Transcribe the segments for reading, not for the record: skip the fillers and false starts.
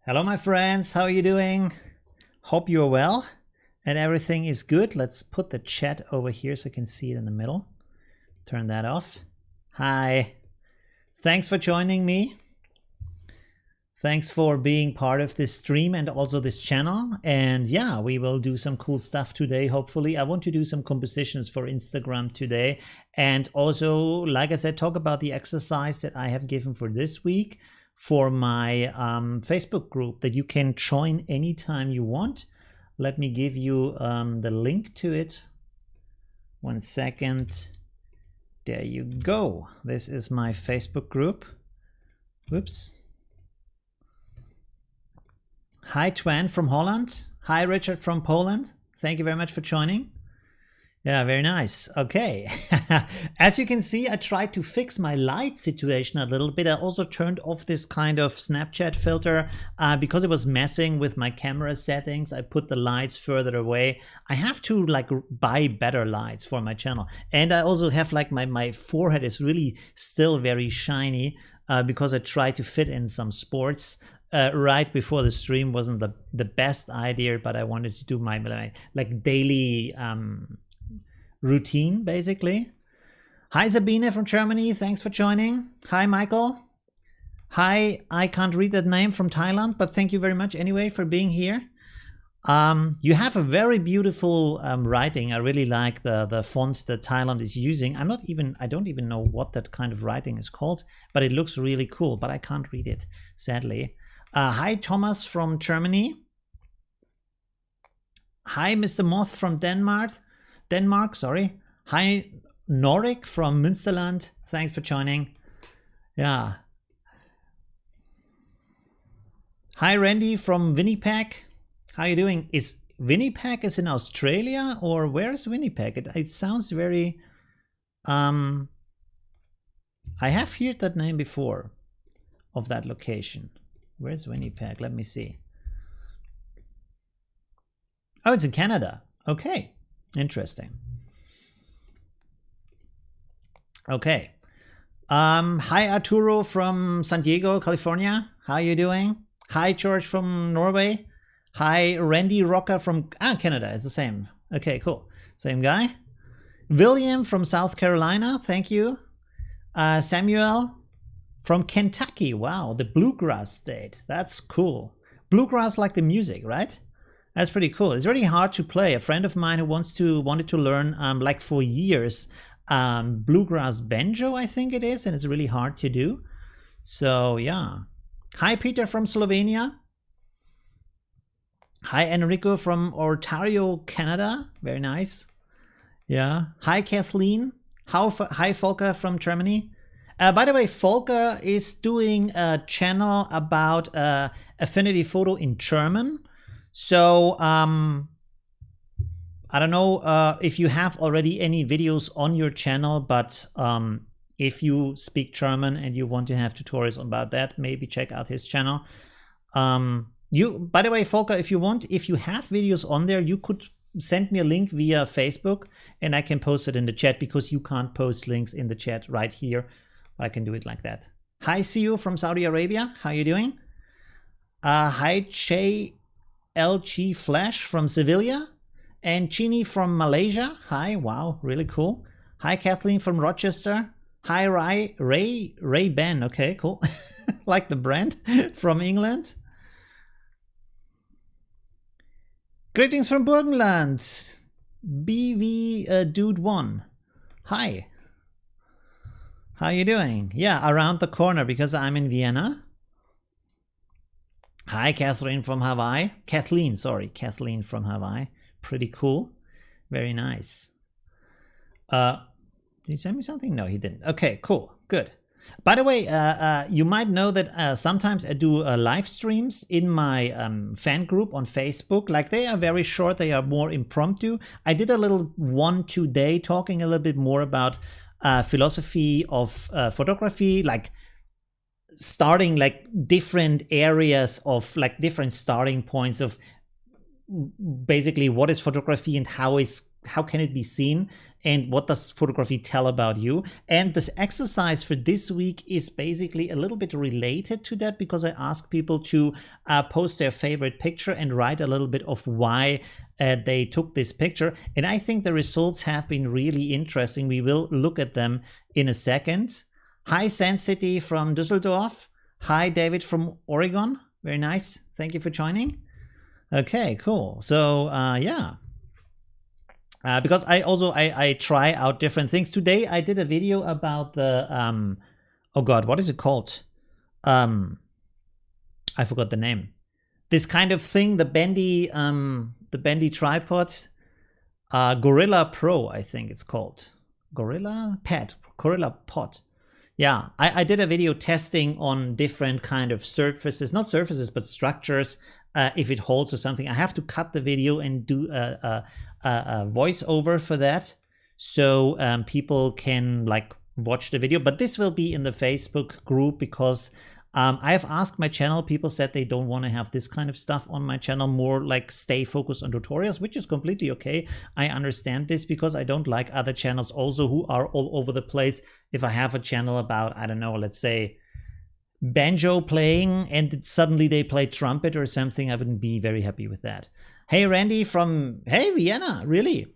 Hello, my friends. How are you doing? Hope you're well and everything is good. Let's put the chat over here so you can see it in the middle. Turn that off. Hi. Thanks for joining me. Thanks for being part of this stream and also this channel. And yeah, we will do some cool stuff today, hopefully. I want to do some compositions for Instagram today. And also, like I said, talk about the exercise that I have given for this week for my Facebook group that you can join anytime you want. Let me give you the link to it. 1 second. There you go. This is my Facebook group. Whoops. Hi, Twan from Holland. Hi, Richard from Poland. Thank you very much for joining. Yeah, very nice. Okay. As you can see, I tried to fix my light situation a little bit. I also turned off this kind of Snapchat filter because it was messing with my camera settings. I put the lights further away. I have to like buy better lights for my channel. And I also have like my forehead is really still very shiny because I tried to fit in some sports. Right before the stream wasn't the best idea, but I wanted to do my like daily routine basically. Hi Sabine from Germany, thanks for joining. Hi Michael. Hi, I can't read that name, from Thailand, but thank you very much anyway for being here. You have a very beautiful writing. I really like the font that Thailand is using. I don't even know what that kind of writing is called, but it looks really cool, but I can't read it, sadly. Hi Thomas from Germany. Hi Mr. Moth from Denmark, sorry. Hi Norik from Münsterland. Thanks for joining. Yeah. Hi Randy from Winnipeg. How you doing? Is Winnipeg in Australia, or where is Winnipeg? It sounds very I have heard that name before of that location. Where's Winnipeg? Let me see. Oh, it's in Canada. Okay. Interesting. Okay. Hi Arturo from San Diego, California. How are you doing? Hi George from Norway. Hi Randy Rocker from Canada. It's the same. Okay, cool. Same guy. William from South Carolina. Thank you. Samuel from Kentucky. Wow, the bluegrass state. That's cool. Bluegrass like the music, right? That's pretty cool. It's really hard to play. A friend of mine who wanted to learn like for years bluegrass banjo, I think it is, and it's really hard to do. So yeah. Hi Peter from Slovenia. Hi Enrico from Ontario, Canada. Very nice. Yeah. Hi Kathleen. Hi Volker from Germany. By the way, Volker is doing a channel about Affinity Photo in German. So I don't know if you have already any videos on your channel, but if you speak German and you want to have tutorials about that, maybe check out his channel. By the way, Volker, if you have videos on there, you could send me a link via Facebook and I can post it in the chat, because you can't post links in the chat right here. I can do it like that. Hi, Siu from Saudi Arabia. How you doing? Hi, LG Flash from Sevilla. And Chini from Malaysia. Hi, wow, really cool. Hi, Kathleen from Rochester. Hi, Ray Ben. Okay, cool. Like the brand from England. Greetings from Burgenland. BV Dude 1. Hi. How you doing? Yeah, around the corner because I'm in Vienna. Hi, Kathleen from Hawaii. Kathleen from Hawaii. Pretty cool. Very nice. Did he send me something? No, he didn't. Okay, cool. Good. By the way, you might know that sometimes I do live streams in my fan group on Facebook. Like, they are very short. They are more impromptu. I did a little one today talking a little bit more about philosophy of photography, like starting like different areas of like different starting points of basically what is photography and how is how can it be seen, and what does photography tell about you? And this exercise for this week is basically a little bit related to that, because I asked people to post their favorite picture and write a little bit of why they took this picture. And I think the results have been really interesting. We will look at them in a second. Hi, Sensity from Düsseldorf. Hi, David from Oregon. Very nice. Thank you for joining. Okay, cool. So yeah. Because I try out different things. Today I did a video about the oh god, what is it called? I forgot the name. This kind of thing, the bendy tripod, Gorilla Pro, I think it's called. Gorilla Pod. Yeah, I did a video testing on different kind of surfaces, not surfaces, but structures, if it holds or something. I have to cut the video and do a voiceover for that, so people can like watch the video. But this will be in the Facebook group, because I have asked my channel. People said they don't want to have this kind of stuff on my channel, more like stay focused on tutorials, which is completely okay. I understand this, because I don't like other channels also who are all over the place. If I have a channel about, I don't know, let's say banjo playing, and suddenly they play trumpet or something, I wouldn't be very happy with that. Hey, Randy from, hey, Vienna, really?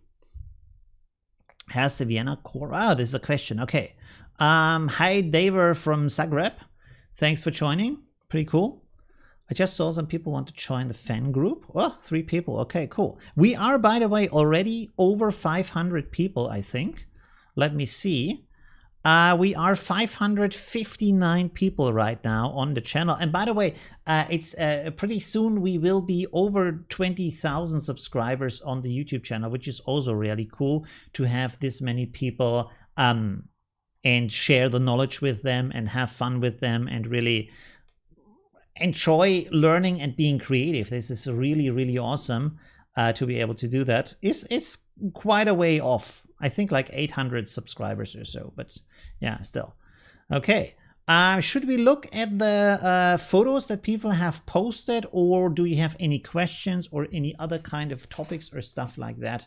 Has the Vienna core? Oh, this is a question. Okay. Hi, Daver from Zagreb. Thanks for joining. Pretty cool. I just saw some people want to join the fan group. Oh, 3 people. Okay, cool. We are, by the way, already over 500 people, I think. Let me see. We are 559 people right now on the channel. And by the way, it's pretty soon we will be over 20,000 subscribers on the YouTube channel, which is also really cool to have this many people and share the knowledge with them and have fun with them and really enjoy learning and being creative. This is really, really awesome to be able to do that. It's quite a way off. I think like 800 subscribers or so, but yeah, still. Okay. Should we look at the photos that people have posted, or do you have any questions or any other kind of topics or stuff like that?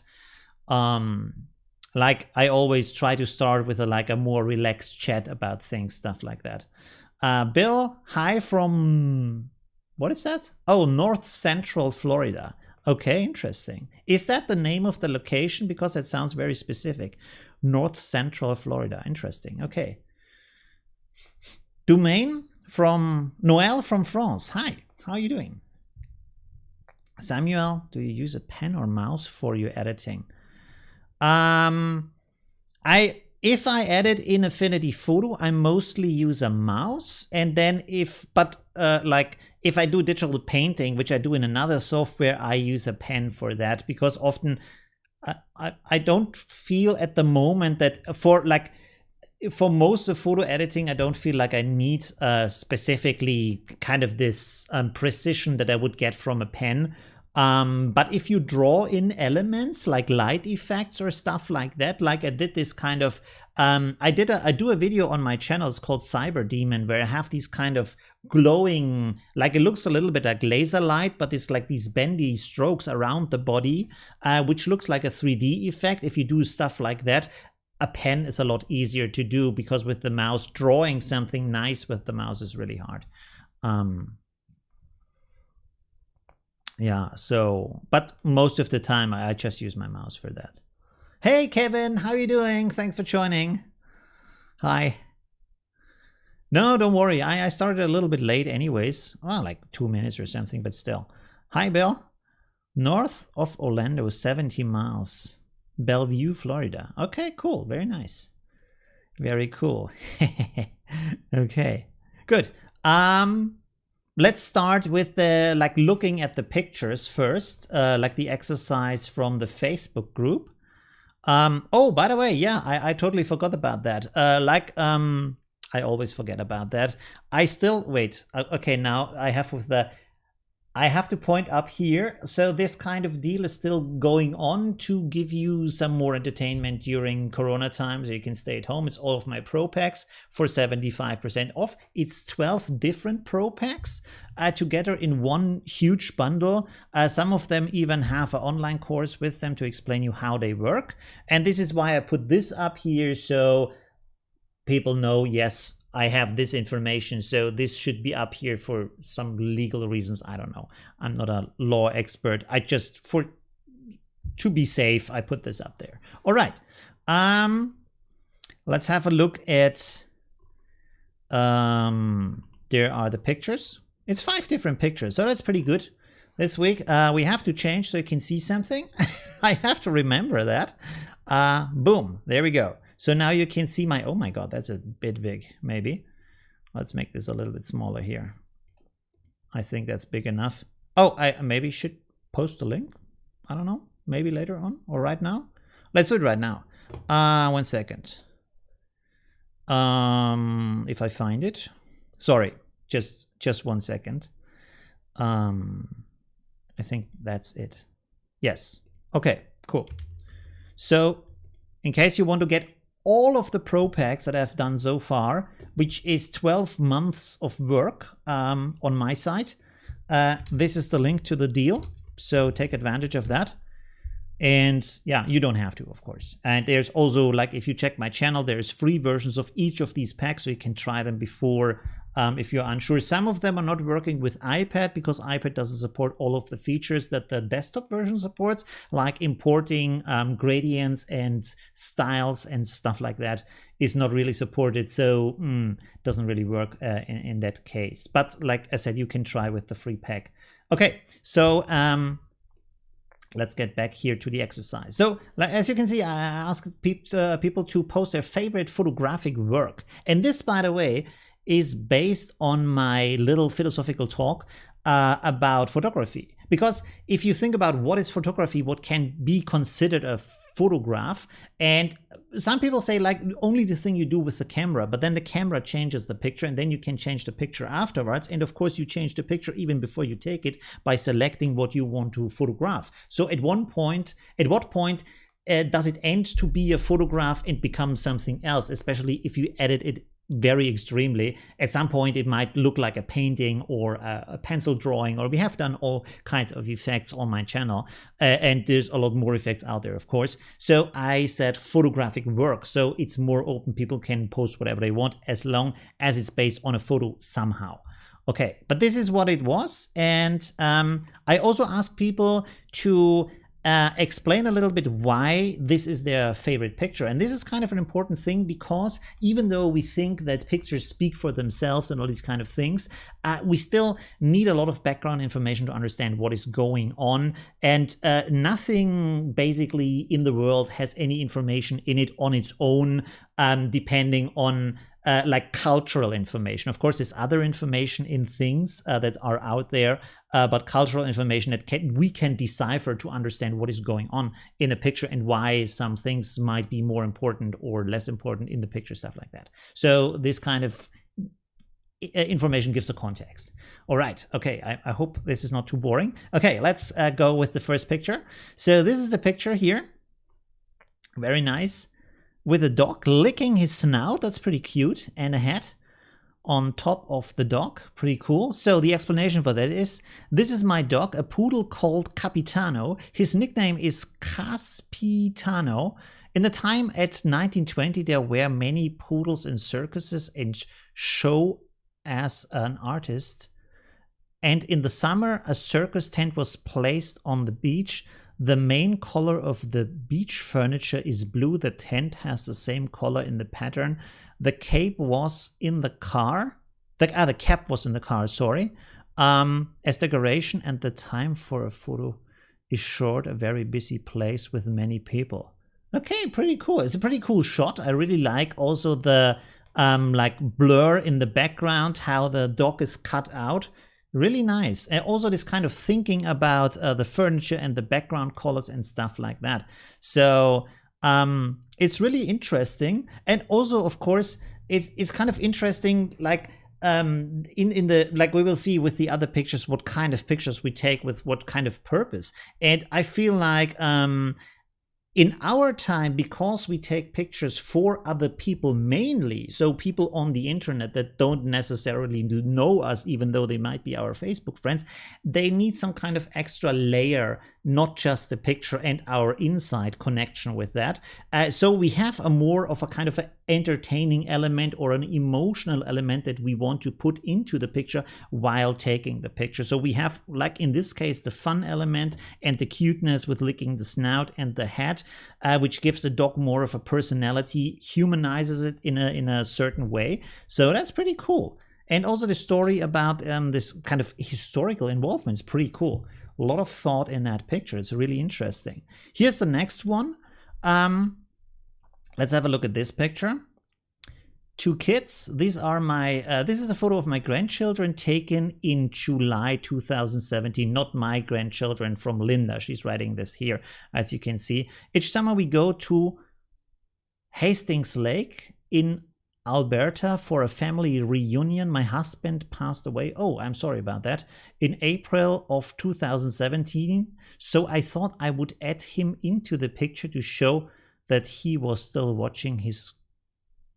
Like I always try to start with a more relaxed chat about things, stuff like that. Bill, hi from, what is that? Oh, North Central Florida. Okay, interesting. Is that the name of the location? Because it sounds very specific. North Central Florida. Interesting. Okay. Domain from Noel from France. Hi, how are you doing? Samuel, do you use a pen or mouse for your editing? If I edit in Affinity Photo, I mostly use a mouse, and then if I do digital painting, which I do in another software, I use a pen for that, because often I don't feel at the moment that for most of photo editing, I don't feel like I need specifically kind of this precision that I would get from a pen. But if you draw in elements like light effects or stuff like that, like I did this kind of, I do a video on my channel, it's called Cyber Demon, where I have these kind of glowing, like it looks a little bit like laser light, but it's like these bendy strokes around the body, which looks like a 3D effect. If you do stuff like that, a pen is a lot easier to do, because with the mouse, drawing something nice with the mouse is really hard. Yeah, so, but most of the time I just use my mouse for that. Hey, Kevin, how are you doing? Thanks for joining. Hi. No, don't worry. I started a little bit late anyways. Well, like 2 minutes or something, but still. Hi, Bill. North of Orlando, 70 miles. Bellevue, Florida. Okay, cool. Very nice. Very cool. Okay, good. Let's start with the looking at the pictures first, like the exercise from the Facebook group. Oh, by the way, yeah, I totally forgot about that. I always forget about that. I still wait. Okay, now I have with the I have to point up here. So this kind of deal is still going on to give you some more entertainment during Corona times. So you can stay at home. It's all of my Pro Packs for 75% off. It's 12 different Pro Packs together in one huge bundle. Some of them even have an online course with them to explain you how they work. And this is why I put this up here, so people know, yes, I have this information, so this should be up here for some legal reasons. I don't know. I'm not a law expert. I just, to be safe, I put this up there. All right. Let's have a look at, there are the pictures. It's 5 different pictures, so that's pretty good. This week, we have to change so you can see something. I have to remember that. Boom, there we go. So now you can see my, oh my God, that's a bit big, maybe. Let's make this a little bit smaller here. I think that's big enough. Oh, I maybe should post a link. I don't know, maybe later on or right now. Let's do it right now. 1 second. If I find it. Sorry, just 1 second. I think that's it. Yes, okay, cool. So in case you want to get all of the Pro Packs that I've done so far, which is 12 months of work on my site, this is the link to the deal. So take advantage of that. And yeah, you don't have to, of course. And there's also, like, if you check my channel, there's free versions of each of these packs, so you can try them before if you're unsure. Some of them are not working with iPad because iPad doesn't support all of the features that the desktop version supports, like importing gradients and styles and stuff like that is not really supported. So doesn't really work in that case. But like I said, you can try with the free pack. Okay, so let's get back here to the exercise. So, as you can see, I asked people to post their favorite photographic work. And this, by the way, is based on my little philosophical talk about photography. Because if you think about what is photography, what can be considered a photograph, and some people say, like, only the thing you do with the camera, but then the camera changes the picture and then you can change the picture afterwards. And of course you change the picture even before you take it by selecting what you want to photograph. So at what point does it end to be a photograph and become something else, especially if you edit it very extremely? At some point it might look like a painting or a pencil drawing, or we have done all kinds of effects on my channel, and there's a lot more effects out there, of course. So I said photographic work, so it's more open. People can post whatever they want as long as it's based on a photo somehow. Okay, but this is what it was. And I also asked people to explain a little bit why this is their favorite picture. And this is kind of an important thing, because even though we think that pictures speak for themselves and all these kind of things, we still need a lot of background information to understand what is going on. And nothing basically in the world has any information in it on its own, depending on like cultural information. Of course, there's other information in things that are out there, but cultural information that we can decipher to understand what is going on in a picture and why some things might be more important or less important in the picture, stuff like that. So this kind of information gives a context. All right, okay, I hope this is not too boring. Okay, let's go with the first picture. So this is the picture here. Very nice. With a dog licking his snout. That's pretty cute. And a hat on top of the dog. Pretty cool. So the explanation for that is, this is my dog, a poodle called Capitano. His nickname is Caspitano. In the time at 1920, there were many poodles in circuses and show as an artist. And in the summer, a circus tent was placed on the beach. The main color of the beach furniture is blue. The tent has the same color in the pattern. The cape was in the car. The cap was in the car, sorry. As decoration, and the time for a photo is short. A very busy place with many people. Okay, pretty cool. It's a pretty cool shot. I really like also the like blur in the background, how the dog is cut out. Really nice. And also this kind of thinking about the furniture and the background colors and stuff like that. So it's really interesting. And also, of course, it's kind of interesting, like in the, like we will see with the other pictures, what kind of pictures we take with what kind of purpose. And I feel like in our time, because we take pictures for other people mainly, so people on the internet that don't necessarily know us, even though they might be our Facebook friends, they need some kind of extra layer, not just the picture and our inside connection with that. So we have a more of a kind of an entertaining element or an emotional element that we want to put into the picture while taking the picture. So we have, like in this case, the fun element and the cuteness with licking the snout and the head, which gives the dog more of a personality, humanizes it in a certain way. So that's pretty cool. And also the story about this kind of historical involvement is pretty cool. A lot of thought in that picture. It's really interesting. Here's the next one. Let's have a look at this picture. Two kids. These are my, this is a photo of my grandchildren taken in July 2017. Not my grandchildren, from Linda. She's writing this here, as you can see. Each summer we go to Hastings Lake in Alberta for a family reunion. My husband passed away. Oh, I'm sorry about that. In April of 2017. So I thought I would add him into the picture to show that he was still watching his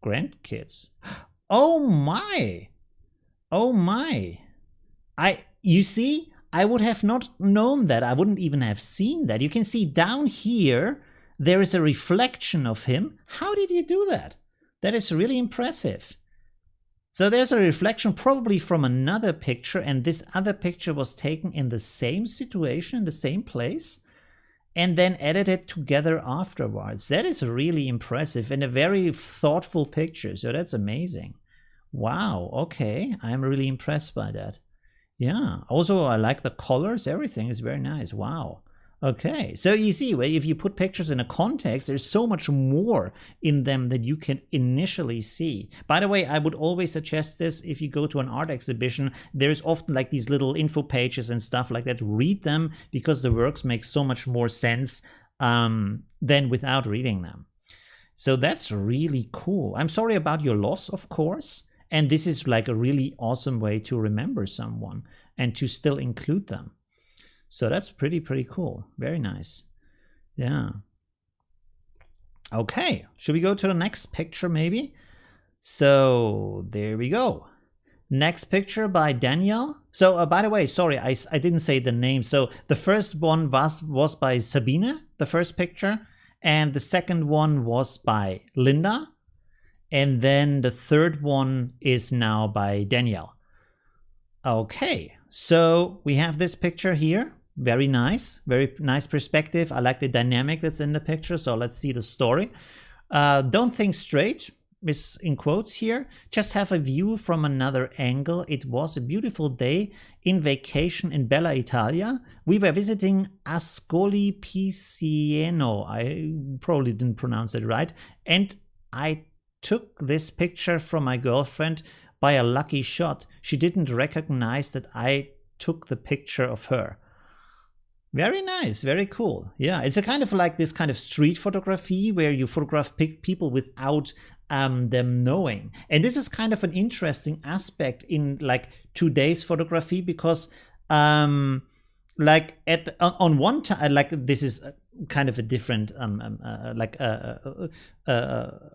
grandkids. Oh my. Oh my. You see, I would have not known that. I wouldn't even have seen that. You can see down here, there is a reflection of him. How did you do that? That is really impressive. So there's a reflection probably from another picture, and this other picture was taken in the same situation, in the same place, and then edited together afterwards. That is really impressive and a very thoughtful picture. So that's amazing. Wow, okay. I'm really impressed by that. Yeah, also I like the colors. Everything is very nice. Wow. Okay, so you see, if you put pictures in a context, there's so much more in them that you can initially see. By the way, I would always suggest this if you go to an art exhibition. There's often like these little info pages and stuff like that. Read them, because the works make so much more sense than without reading them. So that's really cool. I'm sorry about your loss, of course. And this is like a really awesome way to remember someone and to still include them. So that's pretty cool. Very nice. Yeah. Okay, should we go to the next picture maybe? So there we go. Next picture by Danielle. So by the way, sorry, I didn't say the name. So the first one was by Sabine, the first picture. And the second one was by Linda. And then the third one is now by Danielle. Okay, so we have this picture here. Very nice perspective. I like the dynamic that's in the picture. So let's see the story. Don't think straight is in quotes here. Just have a view from another angle. It was a beautiful day in vacation in Bella Italia. We were visiting Ascoli Piceno. I probably didn't pronounce it right. And I took this picture from my girlfriend by a lucky shot. She didn't recognize that I took the picture of her. Very nice, very cool. Yeah, it's a kind of like this kind of street photography where you photograph people without them knowing. And this is kind of an interesting aspect in like today's photography, because like on one time, like this is kind of a different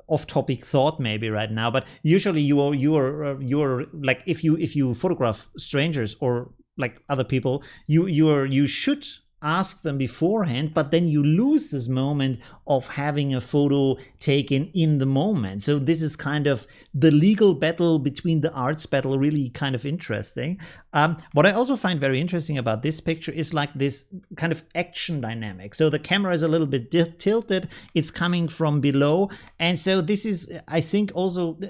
off-topic thought maybe right now, but usually you're like if you photograph strangers or like other people, you should ask them beforehand, but then you lose this moment of having a photo taken in the moment. So this is kind of the legal battle between the arts battle, really kind of interesting. What I also find very interesting about this picture is like this kind of action dynamic. So the camera is a little bit tilted, it's coming from below. And so this is, I think, also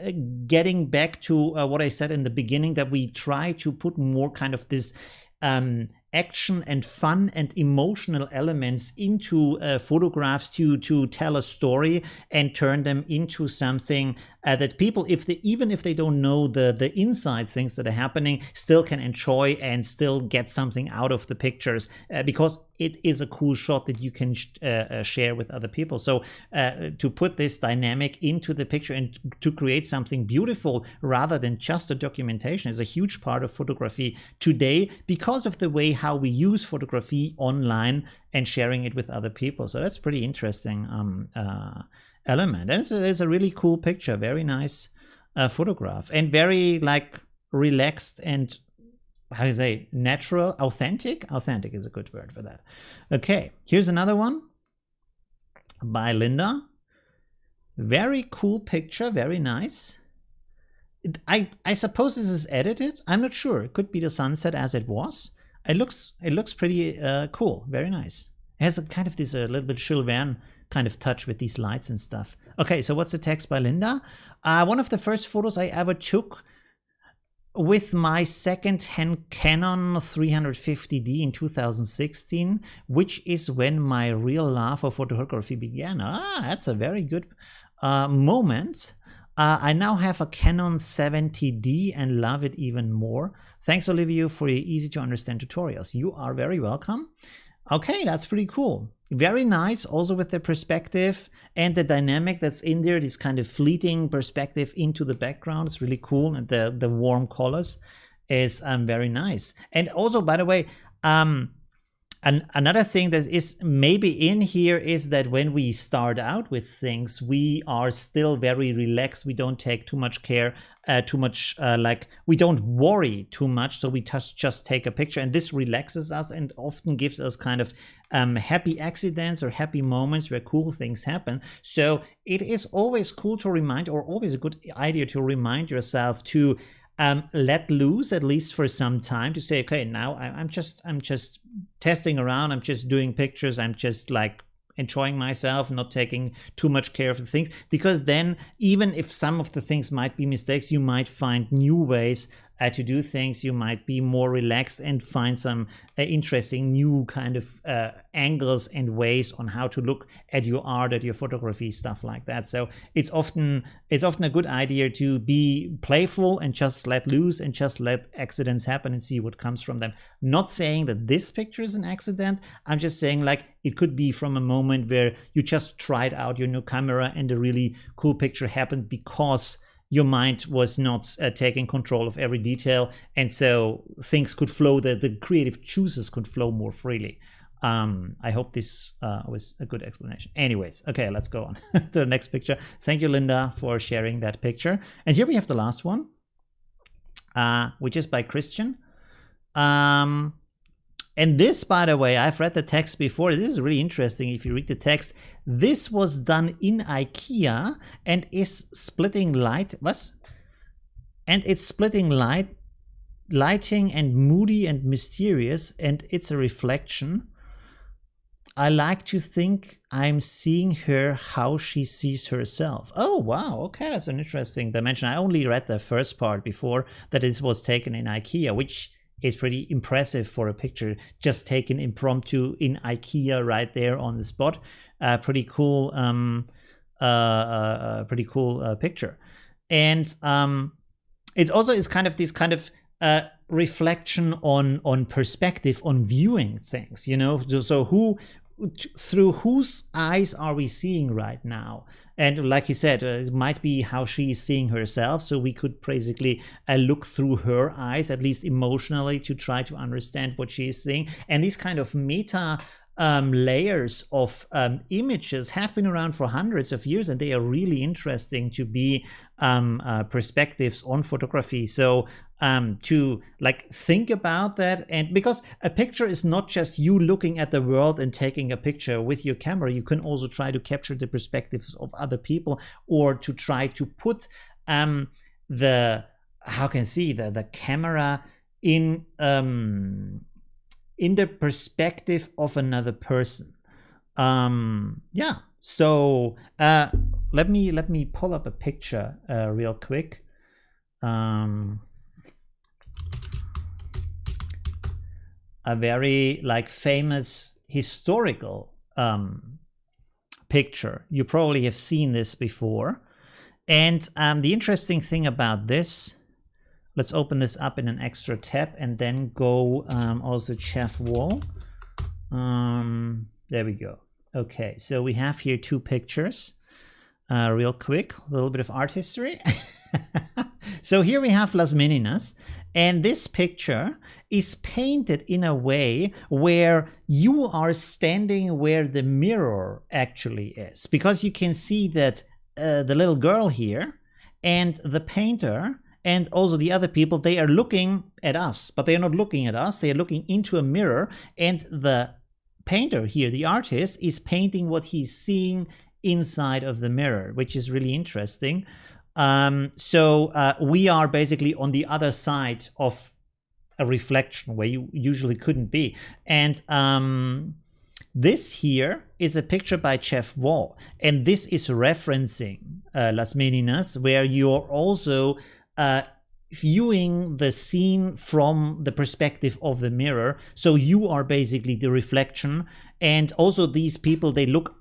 getting back to what I said in the beginning, that we try to put more kind of this action and fun and emotional elements into photographs to tell a story and turn them into something that people, even if they don't know the inside things that are happening, still can enjoy and still get something out of the pictures because it is a cool shot that you can share with other people. So to put this dynamic into the picture and to create something beautiful rather than just a documentation is a huge part of photography today because of the way how we use photography online and sharing it with other people. So that's pretty interesting element. And it's a really cool picture, very nice photograph, and very like relaxed and, how do you say, natural, authentic? Authentic is a good word for that. Okay, here's another one by Linda. Very cool picture, very nice. I suppose this is edited. I'm not sure. It could be the sunset as it was. It looks pretty cool, very nice. It has a kind of this a little bit Jules Verne kind of touch with these lights and stuff. Okay, so what's the text by Linda? One of the first photos I ever took with my second-hand Canon 350D in 2016, which is when my real love for photography began. That's a very good moment. I now have a Canon 70D and love it even more. Thanks, Olivio, for your easy-to-understand tutorials. You are very welcome. Okay, that's pretty cool. Very nice, also with the perspective and the dynamic that's in there, this kind of fleeting perspective into the background. It's really cool, and the warm colors is very nice. And also, by the way, another thing that is maybe in here is that when we start out with things, we are still very relaxed. We don't take too much care, like we don't worry too much. So we just take a picture, and this relaxes us and often gives us kind of happy accidents or happy moments where cool things happen. So it is always cool to remind, or always a good idea to remind yourself to let loose, at least for some time, to say, okay, now I'm just testing around. I'm just doing pictures. I'm just like enjoying myself, not taking too much care of the things, because then even if some of the things might be mistakes, you might find new ways to do things. You might be more relaxed and find some interesting new kind of angles and ways on how to look at your art, at your photography, stuff like that. So it's often a good idea to be playful and just let loose and just let accidents happen and see what comes from them. Not saying that this picture is an accident. I'm just saying like it could be from a moment where you just tried out your new camera and a really cool picture happened because your mind was not taking control of every detail, and so things could flow, the creative juices could flow more freely. I hope this was a good explanation. Anyways, okay, let's go on to the next picture. Thank you, Linda, for sharing that picture. And here we have the last one, which is by Christian. And this, by the way, I've read the text before. This is really interesting if you read the text. This was done in IKEA and is splitting light. What? And it's splitting lighting and moody and mysterious, and it's a reflection. I like to think I'm seeing her how she sees herself. Oh, wow. Okay, that's an interesting dimension. I only read the first part before that this was taken in IKEA, which is pretty impressive for a picture just taken impromptu in IKEA right there on the spot. Pretty cool, picture. And it's kind of this kind of reflection on perspective, on viewing things, you know. So through whose eyes are we seeing right now? And like he said, it might be how she is seeing herself. So we could basically look through her eyes, at least emotionally, to try to understand what she is seeing. And these kind of meta layers of images have been around for hundreds of years, and they are really interesting to be perspectives on photography. So to like think about that, and because a picture is not just you looking at the world and taking a picture with your camera, you can also try to capture the perspectives of other people, or to try to put the camera in the perspective of another person. Yeah, so let me pull up a picture real quick. a very like famous historical picture. You probably have seen this before. And the interesting thing about this, let's open this up in an extra tab and then go also Chef Wall. There we go. Okay, so we have here two pictures. Real quick, a little bit of art history. So here we have Las Meninas, and this picture is painted in a way where you are standing where the mirror actually is, because you can see that the little girl here and the painter and also the other people, they are looking at us, but they are not looking at us. They are looking into a mirror, and the painter here, the artist, is painting what he's seeing inside of the mirror, which is really interesting. So we are basically on the other side of a reflection where you usually couldn't be. And this here is a picture by Chef Wall, and this is referencing Las Meninas, where you're also viewing the scene from the perspective of the mirror. So you are basically the reflection, and also these people, they look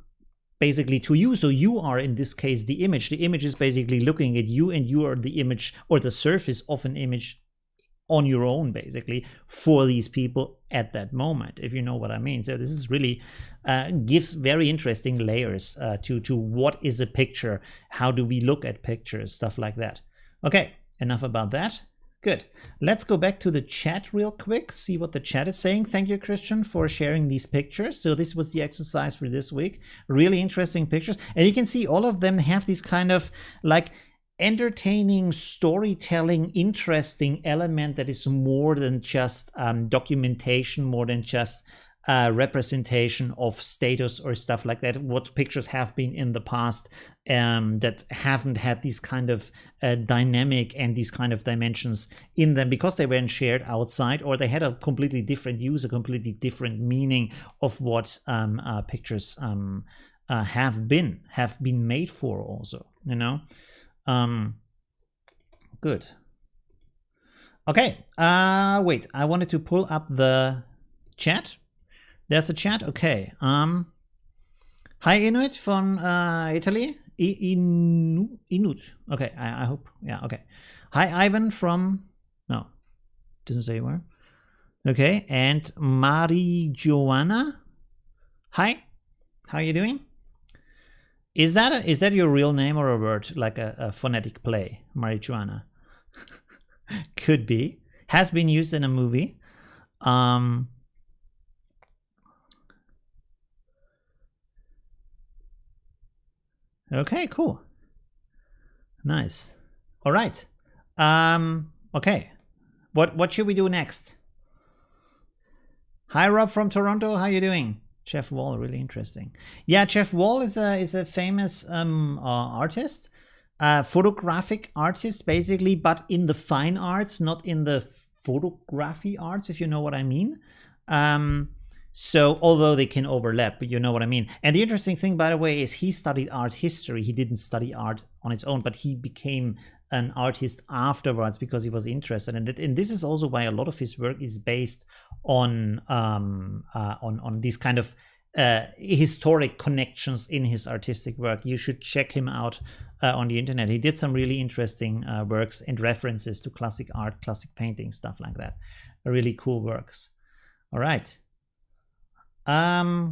basically to you. So you are, in this case, the image. The image is basically looking at you, and you are the image or the surface of an image on your own, basically, for these people at that moment, if you know what I mean. So this is really gives very interesting layers to what is a picture, how do we look at pictures, stuff like that. Okay, enough about that. Good. Let's go back to the chat real quick, see what the chat is saying. Thank you, Christian, for sharing these pictures. So this was the exercise for this week. Really interesting pictures. And you can see all of them have these kind of like entertaining, storytelling, interesting element that is more than just documentation, more than just representation of status or stuff like that, what pictures have been in the past that haven't had these kind of dynamic and these kind of dimensions in them, because they weren't shared outside, or they had a completely different use, a completely different meaning of what pictures have been made for also, you know. Good. Okay, wait, I wanted to pull up the chat. There's the chat. Okay. Hi, Inuit from Italy. Inuit. Okay, I hope. Yeah, okay. Hi, Ivan from... No, doesn't say where. Okay, and Mari Joanna. Hi, how are you doing? Is that your real name or a word, like a phonetic play, marijuana? Could be. Has been used in a movie. Okay, cool. Nice. All right. Okay. What should we do next? Hi, Rob from Toronto. How you doing? Chef Wall, really interesting. Yeah, Chef Wall is a famous artist, photographic artist, basically, but in the fine arts, not in the photography arts, if you know what I mean. So although they can overlap, but you know what I mean. And the interesting thing, by the way, is he studied art history. He didn't study art on its own, but he became an artist afterwards because he was interested in it. And this is also why a lot of his work is based on these kind of historic connections in his artistic work. You should check him out on the internet. He did some really interesting works and references to classic art, classic painting, stuff like that. Really cool works. All right.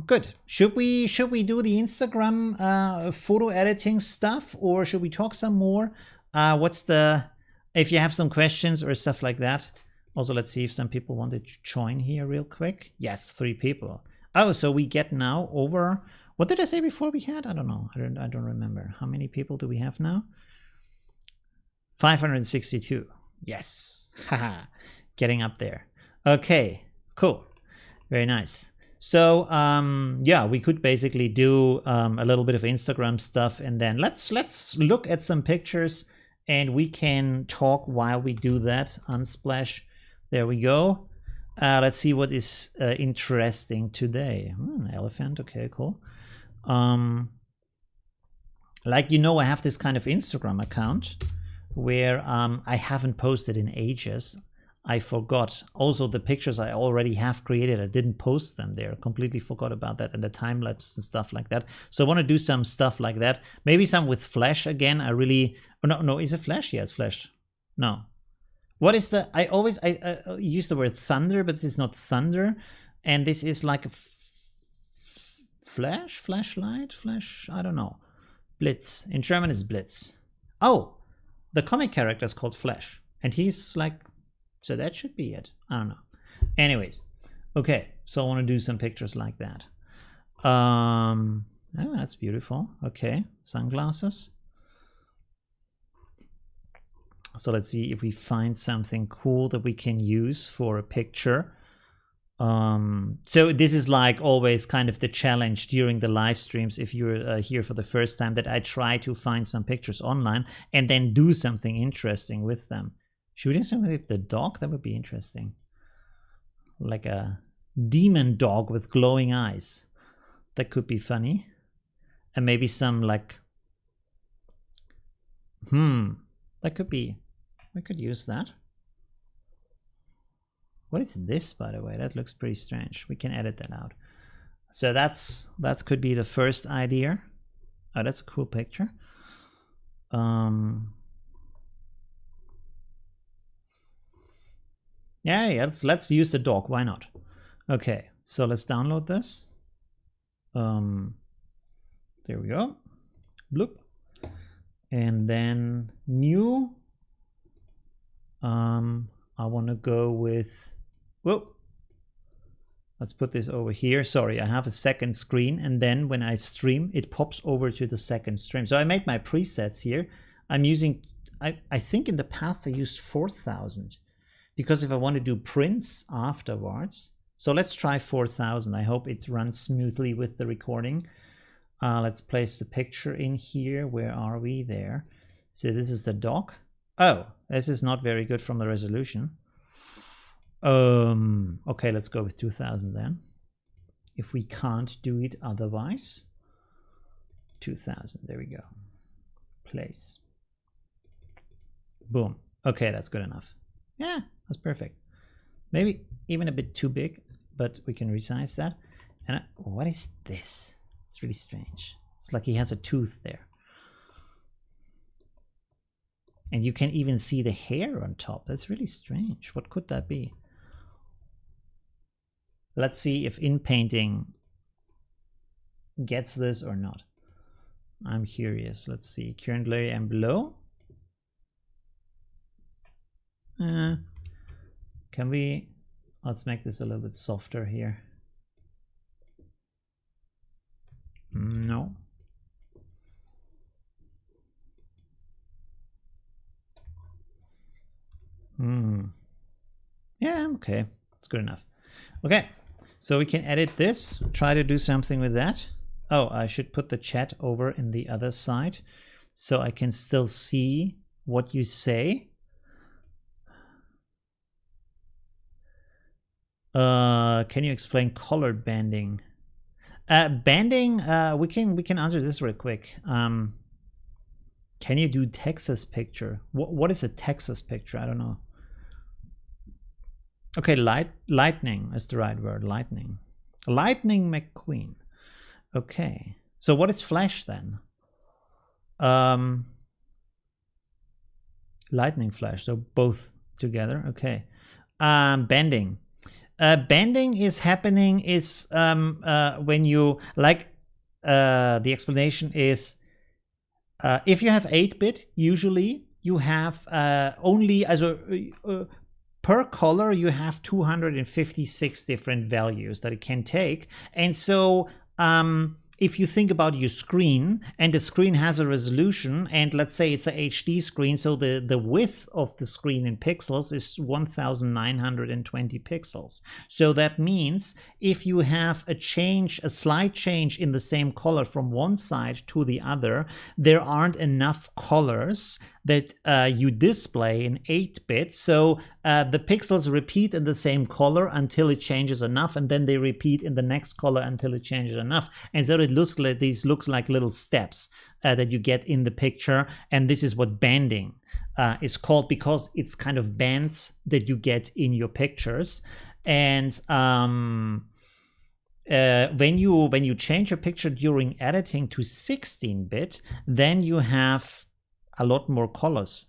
Good. Should we do the Instagram photo editing stuff, or should we talk some more? If you have some questions or stuff like that. Also, let's see if some people wanted to join here real quick. Yes, 3 people. Oh, so we get now over, what did I say before we had? I don't know. I don't remember. How many people do we have now? 562. Yes. Haha. Getting up there. Okay, cool. Very nice. So yeah, we could basically do a little bit of Instagram stuff, and then let's look at some pictures, and we can talk while we do that. Unsplash. There we go. Let's see what is interesting today. Elephant. Okay, cool. Like, you know, I have this kind of Instagram account where I haven't posted in ages. I forgot. Also, the pictures I already have created, I didn't post them there. Completely forgot about that, and the time lapse and stuff like that. So I want to do some stuff like that. Maybe some with Flash again. I really... Oh, no, is it Flash? Yeah, it's Flash. No. What is the... I use the word thunder, but this is not thunder. And this is like a flashlight? Flash? I don't know. Blitz. In German is Blitz. Oh, the comic character is called Flash. And he's like... So that should be it. I don't know. Anyways, okay. So I want to do some pictures like that. Oh, that's beautiful. Okay, sunglasses. So let's see if we find something cool that we can use for a picture. So this is like always kind of the challenge during the live streams, if you're here for the first time, that I try to find some pictures online and then do something interesting with them. Shooting something with the dog, that would be interesting. Like a demon dog with glowing eyes. That could be funny. And maybe some like... that could be... We could use that. What is this, by the way? That looks pretty strange. We can edit that out. So that could be the first idea. Oh, that's a cool picture. Yeah, let's use the dog. Why not? Okay, so let's download this. There we go. Bloop. And then new. I want to go with... Whoa. Let's put this over here. Sorry, I have a second screen, and then when I stream, it pops over to the second stream. So I made my presets here. I'm using... I think in the past I used 4000. Because if I want to do prints afterwards, so let's try 4000. I hope it runs smoothly with the recording. Let's place the picture in here. Where are we? There. So this is the dog. Oh, this is not very good from the resolution. Okay, let's go with 2000 then. If we can't do it otherwise. 2000, there we go. Place. Boom. Okay, that's good enough. Yeah, that's perfect. Maybe even a bit too big, but we can resize that. And what is this? It's really strange. It's like he has a tooth there. And you can even see the hair on top. That's really strange. What could that be? Let's see if inpainting gets this or not. I'm curious. Let's see. Current layer and below. Can we... Let's make this a little bit softer here. No. Yeah, okay. It's good enough. Okay, so we can edit this. Try to do something with that. Oh, I should put the chat over in the other side so I can still see what you say. Can you explain color banding? Banding, we can answer this real quick. Can you do Texas picture? What is a Texas picture? I don't know. Okay, lightning is the right word. Lightning McQueen. Okay, so what is flash then? Lightning flash. So both together. Okay. Banding. Banding is happening is when you like the explanation is if you have 8-bit, usually you have only per color you have 256 different values that it can take. And so if you think about your screen, and the screen has a resolution, and let's say it's a HD screen, so the width of the screen in pixels is 1920 pixels. So that means if you have a slight change in the same color from one side to the other, there aren't enough colors that you display in 8-bit. So the pixels repeat in the same color until it changes enough, and then they repeat in the next color until it changes enough. And so it looks like these looks like little steps that you get in the picture. And this is what banding is called, because it's kind of bands that you get in your pictures. And when you change your picture during editing to 16-bit, then you have a lot more colors,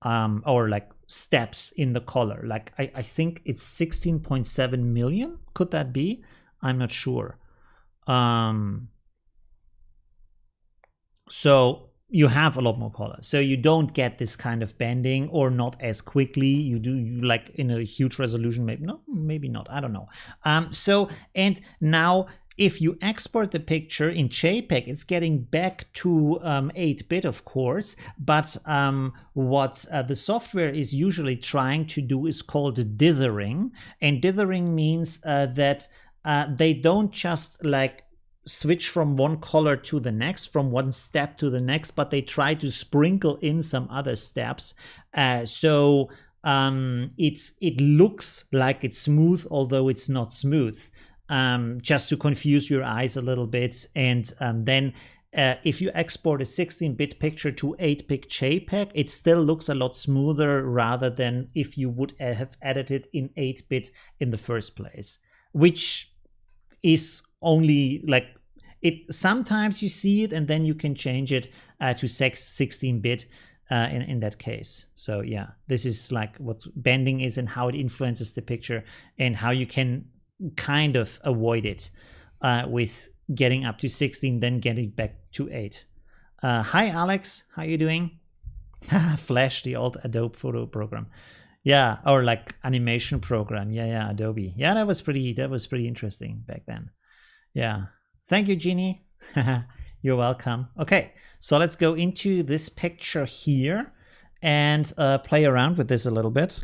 or like steps in the color. Like I think it's 16.7 million. Could that be? I'm not sure. So you have a lot more colors, so you don't get this kind of banding, or not as quickly. You like in a huge resolution, maybe not, I don't know. And now if you export the picture in JPEG, it's getting back to 8-bit, of course, but what the software is usually trying to do is called dithering. And dithering means that they don't just like switch from one color to the next, from one step to the next, but they try to sprinkle in some other steps. So it looks like it's smooth, although it's not smooth, just to confuse your eyes a little bit. And then if you export a 16-bit picture to 8-bit JPEG, it still looks a lot smoother rather than if you would have edited in 8-bit in the first place, which is only like it. Sometimes you see it and then you can change it to 16-bit in that case. So yeah, this is like what banding is and how it influences the picture, and how you can kind of avoid it with getting up to 16, then getting back to 8. Hi Alex, how you doing? Flash, the old Adobe photo program. Yeah, or like animation program. Yeah, Adobe. Yeah, that was pretty interesting back then. Yeah. Thank you, Jeannie. You're welcome. Okay, so let's go into this picture here and play around with this a little bit.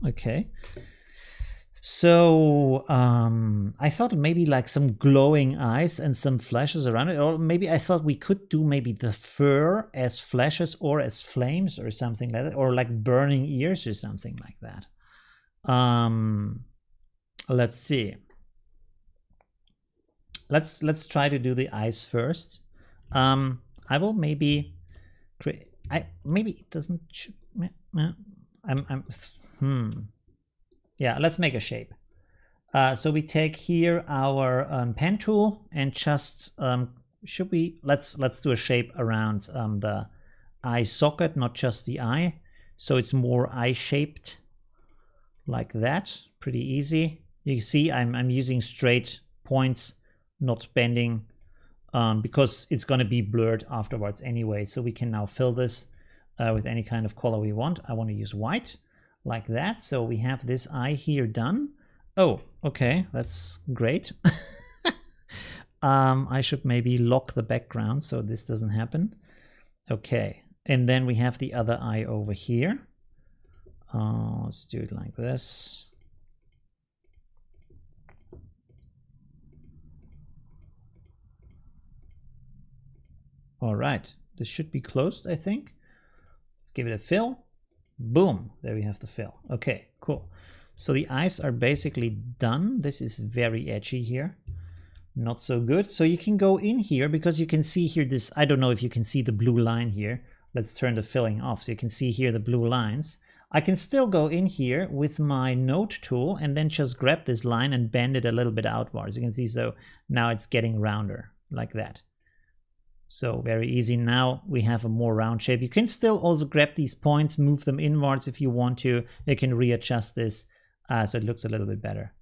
Okay. So I thought maybe like some glowing eyes and some flashes around it, or maybe I thought we could do maybe the fur as flashes or as flames or something like that, or like burning ears or something like that. Let's see. Let's try to do the eyes first. I will maybe create. Maybe it doesn't. Yeah, let's make a shape. So we take here our pen tool and just let's do a shape around the eye socket, not just the eye. So it's more eye shaped like that. Pretty easy. You can see I'm using straight points, not bending, because it's going to be blurred afterwards anyway. So we can now fill this with any kind of color we want. I want to use white. Like that. So we have this eye here done. Oh, okay, that's great. I should maybe lock the background so this doesn't happen. Okay, and then we have the other eye over here. Let's do it like this. All right, this should be closed, I think. Let's give it a fill. Boom, there we have the fill. Okay, cool. So the eyes are basically done. This is very edgy here. Not so good. So you can go in here because you can see here this, I don't know if you can see the blue line here. Let's turn the filling off so you can see here the blue lines. I can still go in here with my node tool and then just grab this line and bend it a little bit outwards. You can see, so now it's getting rounder like that. So very easy. Now we have a more round shape. You can still also grab these points, move them inwards if you want to. You can readjust this so it looks a little bit better.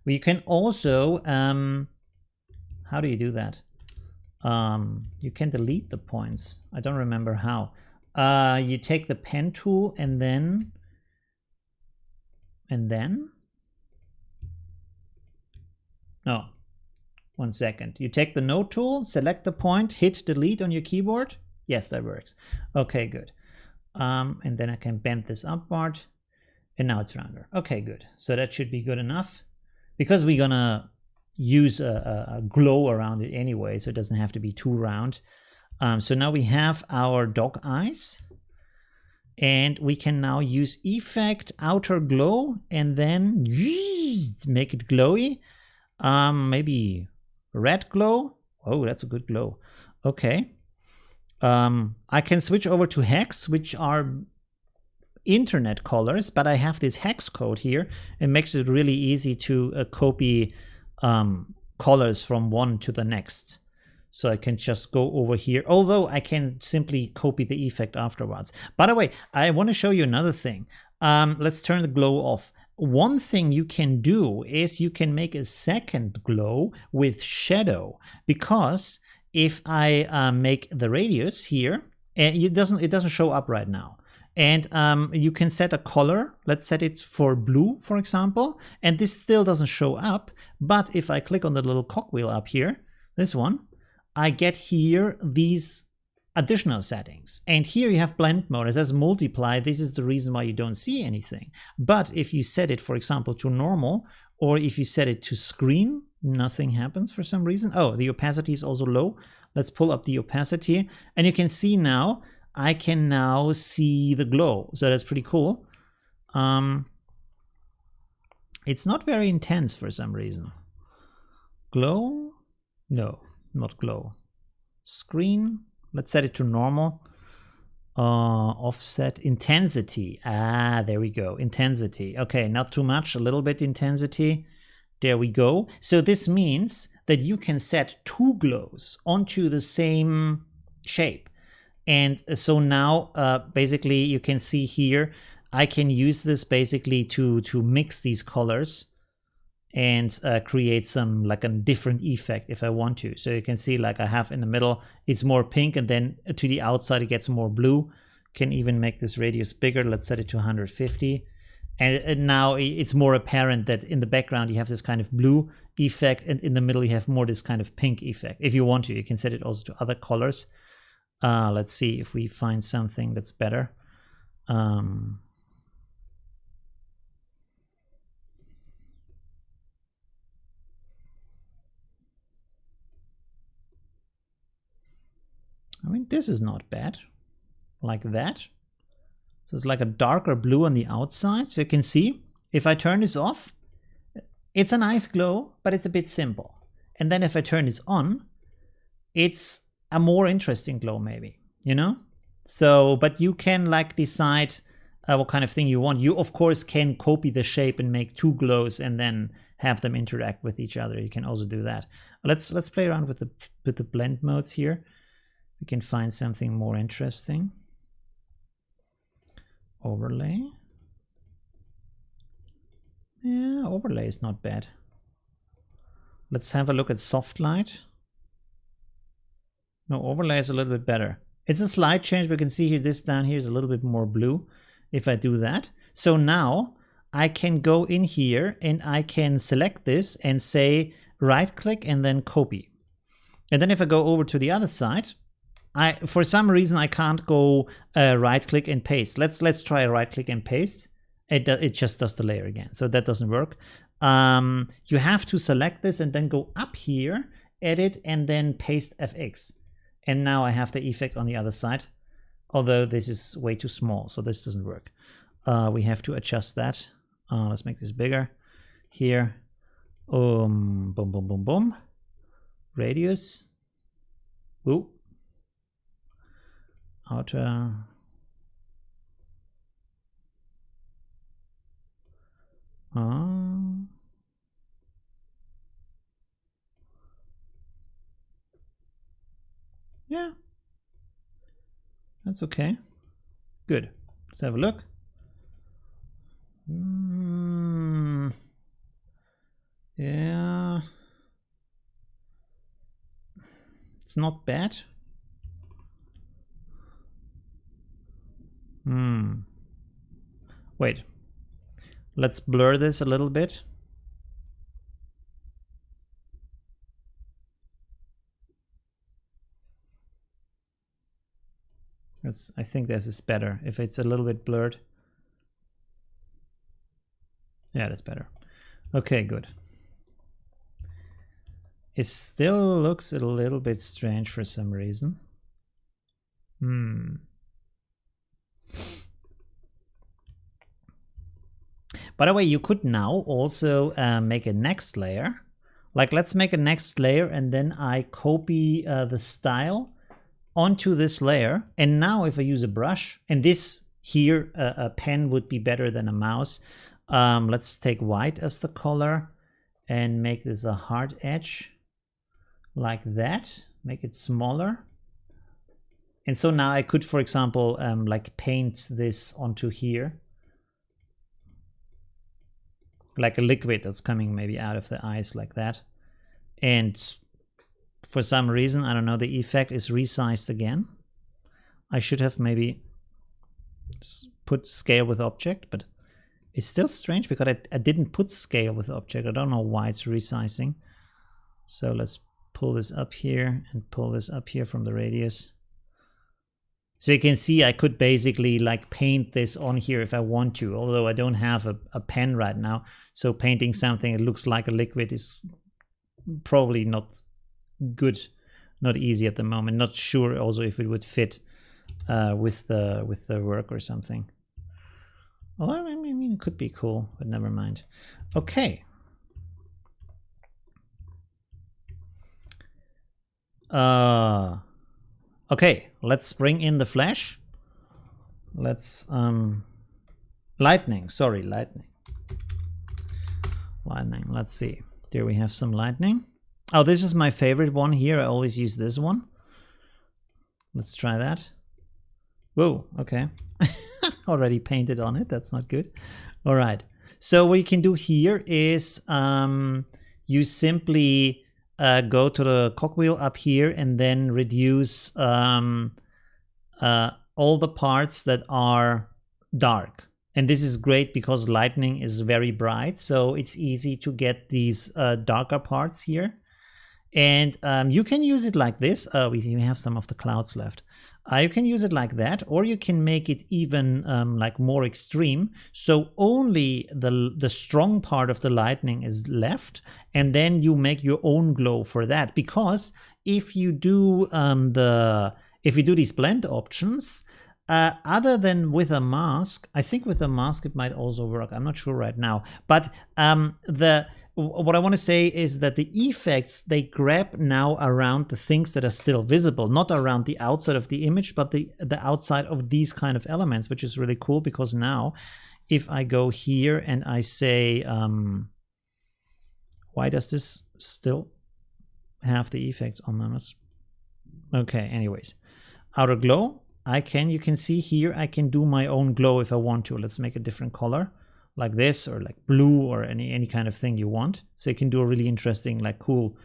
You can also, how do you do that? You can delete the points. I don't remember how. You take the pen tool and then, no. 1 second. You take the node tool, select the point, hit delete on your keyboard. Yes, that works. Okay, good. And then I can bend this upward, and now it's rounder. Okay, good. So that should be good enough, because we're gonna use a glow around it anyway, so it doesn't have to be too round. So now we have our dog eyes. And we can now use effect outer glow and then make it glowy. Maybe red glow. Oh, that's a good glow. Okay. I can switch over to hex, which are internet colors, but I have this hex code here. It makes it really easy to copy colors from one to the next. So I can just go over here, although I can simply copy the effect afterwards. By the way, I want to show you another thing. Let's turn the glow off. One thing you can do is you can make a second glow with shadow, because if I make the radius here, and it doesn't show up right now. And you can set a color. Let's set it for blue, for example. And this still doesn't show up. But if I click on the little cogwheel up here, this one, I get here these additional settings. And here you have blend mode. It says multiply. This is the reason why you don't see anything. But if you set it, for example, to normal, or if you set it to screen, nothing happens for some reason. Oh, the opacity is also low. Let's pull up the opacity. And you can see now, I can now see the glow. So that's pretty cool. It's not very intense for some reason. Glow? No, not glow. Screen? Let's set it to normal. Offset intensity. Ah, there we go. Intensity. Okay, not too much, a little bit intensity. There we go. So this means that you can set two glows onto the same shape. And so now basically you can see here, I can use this basically to mix these colors and create some like a different effect if I want to. So you can see like I have in the middle, it's more pink, and then to the outside it gets more blue. Can even make this radius bigger. Let's set it to 150. And now it's more apparent that in the background you have this kind of blue effect, and in the middle you have more this kind of pink effect. If you want to, you can set it also to other colors. Let's see if we find something that's better. I mean, this is not bad. Like that. So it's like a darker blue on the outside. So you can see, if I turn this off, it's a nice glow, but it's a bit simple. And then if I turn this on, it's a more interesting glow maybe, you know? So, but you can like decide what kind of thing you want. You of course can copy the shape and make two glows and then have them interact with each other. You can also do that. Let's play around with the blend modes here. We can find something more interesting. Overlay. Yeah, overlay is not bad. Let's have a look at soft light. No, overlay is a little bit better. It's a slight change. We can see here, this down here is a little bit more blue if I do that. So now I can go in here and I can select this and say right click and then copy. And then if I go over to the other side, for some reason I can't go right click and paste. Let's try right click and paste. It just does the layer again, so that doesn't work. You have to select this and then go up here, edit, and then paste FX. And now I have the effect on the other side, although this is way too small, so this doesn't work. We have to adjust that. Let's make this bigger. Here, boom, boom, boom, boom. Radius. Ooh. Outer. Yeah, that's okay. Good. Let's have a look. Yeah, it's not bad. Wait, let's blur this a little bit. I think this is better if it's a little bit blurred. Yeah, that's better. Okay, good. It still looks a little bit strange for some reason. By the way, you could now also make a next layer. Like, let's make a next layer, and then I copy the style onto this layer. And now if I use a brush, and this here, a pen would be better than a mouse. Let's take white as the color and make this a hard edge like that. Make it smaller. And so now I could, for example, like paint this onto here. Like a liquid that's coming maybe out of the eyes like that. And for some reason, I don't know, the effect is resized again. I should have maybe put scale with object, but it's still strange because I didn't put scale with object. I don't know why it's resizing. So let's pull this up here and pull this up here from the radius. So you can see I could basically like paint this on here if I want to, although I don't have a pen right now. So painting something that looks like a liquid is probably not good, not easy at the moment. Not sure also if it would fit with the work or something. Well, I mean, it could be cool, but never mind. Okay. Okay, let's bring in the flash. Let's lightning. Let's see. There we have some lightning. Oh, this is my favorite one here. I always use this one. Let's try that. Whoa, okay. Already painted on it. That's not good. All right. So what you can do here is you simply go to the cogwheel up here and then reduce all the parts that are dark. And this is great because lightning is very bright, so it's easy to get these darker parts here. And you can use it like this. We have some of the clouds left. You can use it like that, or you can make it even like more extreme. So only the strong part of the lightning is left, and then you make your own glow for that. Because if you do these blend options, other than with a mask, I think with a mask it might also work. I'm not sure right now, but what I want to say is that the effects, they grab now around the things that are still visible, not around the outside of the image, but the outside of these kind of elements, which is really cool. Because now if I go here and I say, why does this still have the effects on them? Okay, anyways, outer glow, you can see here, I can do my own glow if I want to. Let's make a different color, like this, or like blue, or any kind of thing you want. So you can do a really interesting, like cool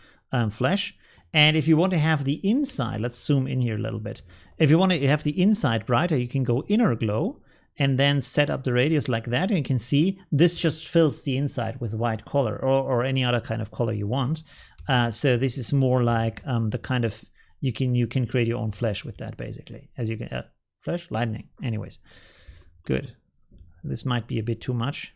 flash. And if you want to have the inside, let's zoom in here a little bit. If you want to have the inside brighter, you can go inner glow and then set up the radius like that. And you can see this just fills the inside with white color, or any other kind of color you want. So this is more like the kind of, you can create your own flash with that, basically. As you can, flash, lightning, anyways. Good. This might be a bit too much.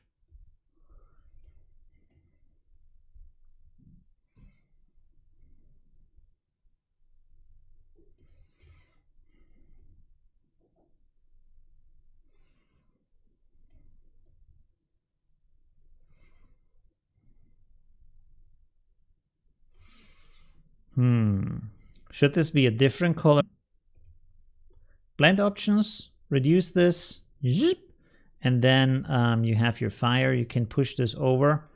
Should this be a different color? Blend options, reduce this, and then you have your fire. You can push this over.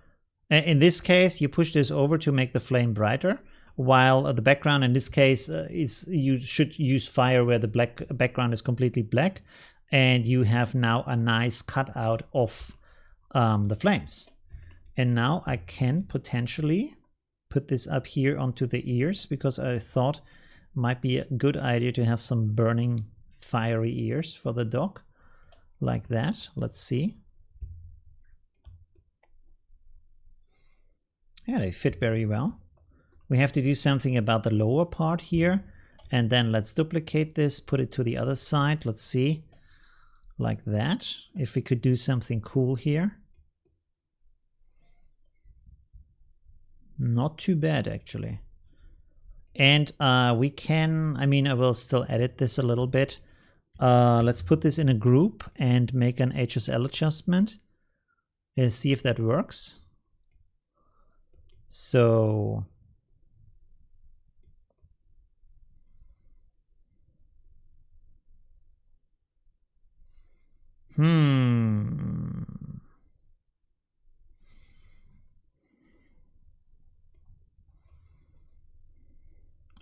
In this case, you push this over to make the flame brighter, while the background in this case is, you should use fire where the black background is completely black, and you have now a nice cutout of the flames. And now I can potentially put this up here onto the ears, because I thought might be a good idea to have some burning fiery ears for the dog, like that. Let's see. Yeah, they fit very well. We have to do something about the lower part here, and then let's duplicate this, put it to the other side. Let's see, like that. If we could do something cool here. Not too bad, actually. And we can, I mean, I will still edit this a little bit. Let's put this in a group and make an HSL adjustment. Let's see if that works. So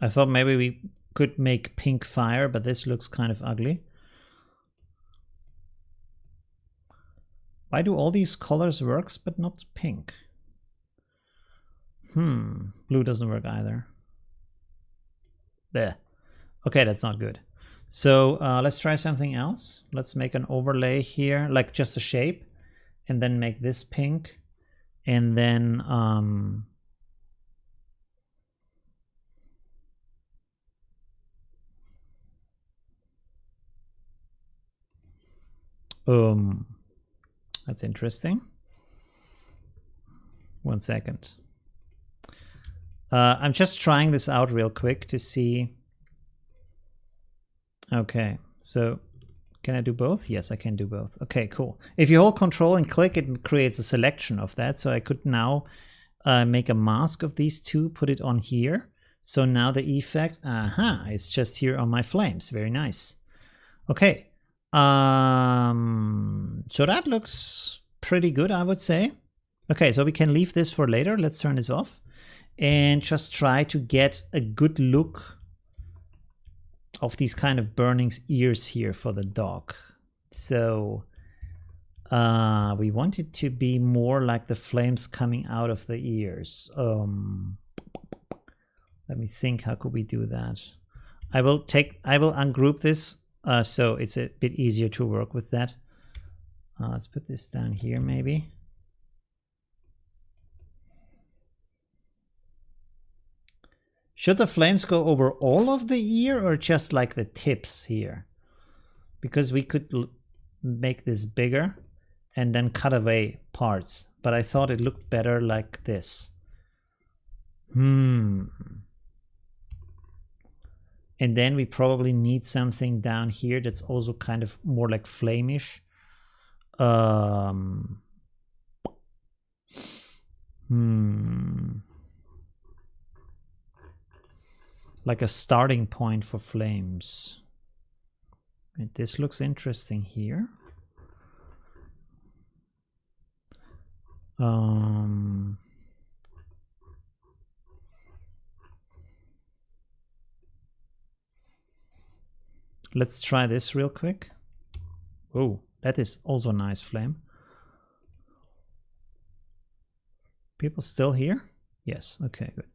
I thought maybe we could make pink fire, but this looks kind of ugly. Why do all these colors work, but not pink? Blue doesn't work either. Bleh. Okay, that's not good. So let's try something else. Let's make an overlay here, like just a shape, and then make this pink, and then that's interesting. 1 second. I'm just trying this out real quick to see. Okay, so can I do both? Yes, I can do both. Okay, cool. If you hold Control and click, it creates a selection of that. So I could now make a mask of these two, put it on here. So now the effect, it's just here on my flames. Very nice. Okay. So that looks pretty good, I would say. Okay, so we can leave this for later. Let's turn this off and just try to get a good look of these kind of burning ears here for the dog. So we want it to be more like the flames coming out of the ears. Let me think, how could we do that? I will ungroup this so it's a bit easier to work with that. Let's put this down here maybe. Should the flames go over all of the ear or just like the tips here? Because we could make this bigger and then cut away parts, but I thought it looked better like this. And then we probably need something down here that's also kind of more like flamish. Like a starting point for flames. And this looks interesting here. Let's try this real quick. Oh, that is also a nice flame. People still here? Yes, okay, good.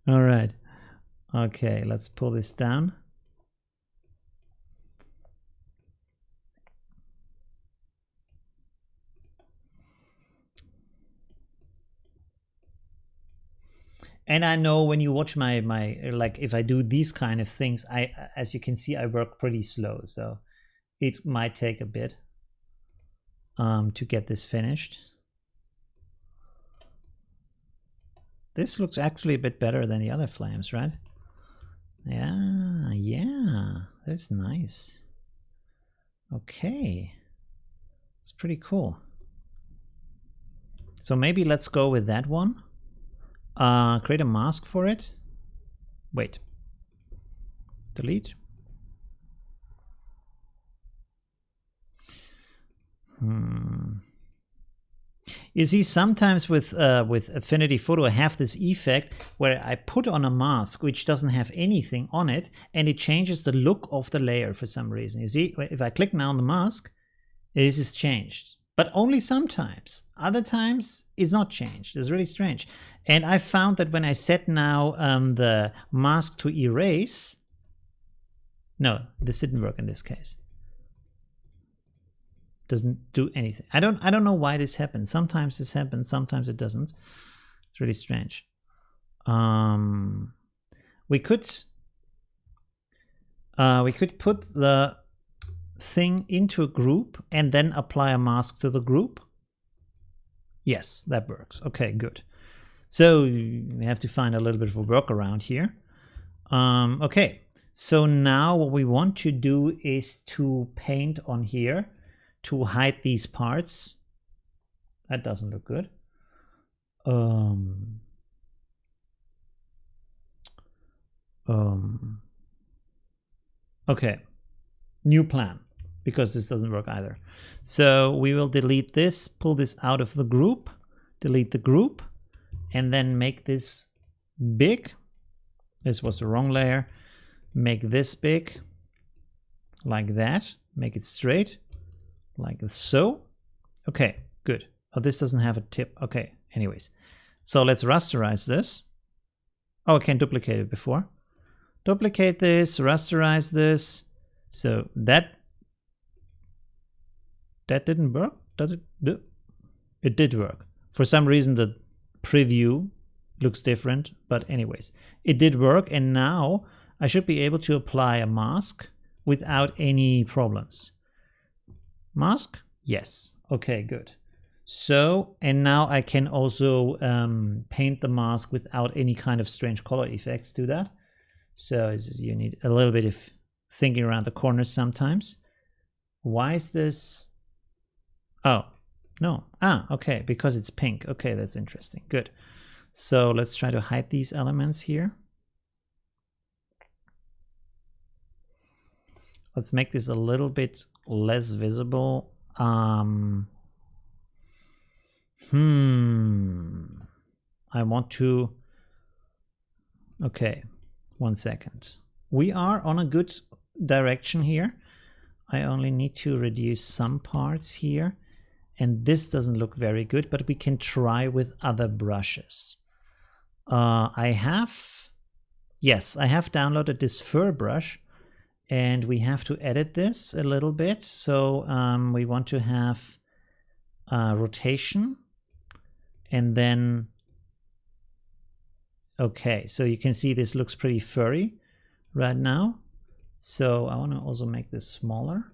All right. Okay, let's pull this down. And I know when you watch my like if I do these kind of things, as you can see, I work pretty slow, so it might take a bit to get this finished. This looks actually a bit better than the other flames, right? Yeah, that's nice. Okay, it's pretty cool. So maybe let's go with that one. Create a mask for it. Wait. Delete. You see, sometimes with Affinity Photo, I have this effect where I put on a mask which doesn't have anything on it, and it changes the look of the layer for some reason. You see, if I click now on the mask, this is changed. But only sometimes. Other times, it's not changed. It's really strange. And I found that when I set now the mask to erase, no, this didn't work in this case. Doesn't do anything. I don't know why this happens. Sometimes this happens, sometimes it doesn't. It's really strange. We could put the thing into a group and then apply a mask to the group. Yes, that works. Okay, good. So we have to find a little bit of a workaround here. Okay, so now what we want to do is to paint on here to hide these parts. That doesn't look good. Okay, new plan, because this doesn't work either. So we will delete this, pull this out of the group, delete the group, and then make this big. This was the wrong layer. Make this big, like that. Make it straight, like so. Okay, good. Oh, this doesn't have a tip. Okay, anyways. So let's rasterize this. Oh, I can duplicate it before. Duplicate this, rasterize this. So that didn't work. Does it do? It did work. For some reason the preview looks different, but anyways, it did work, and now I should be able to apply a mask without any problems. Mask? Yes. Okay, good. So, and now I can also paint the mask without any kind of strange color effects to that. So you need a little bit of thinking around the corners sometimes. Why is this? Oh, no. Ah, okay, because it's pink. Okay, that's interesting. Good. So let's try to hide these elements here. Let's make this a little bit less visible. I want to... Okay, 1 second. We are on a good direction here. I only need to reduce some parts here. And this doesn't look very good, but we can try with other brushes. I have downloaded this fur brush, and we have to edit this a little bit. So we want to have rotation, and then, okay, so you can see this looks pretty furry right now. So I want to also make this smaller.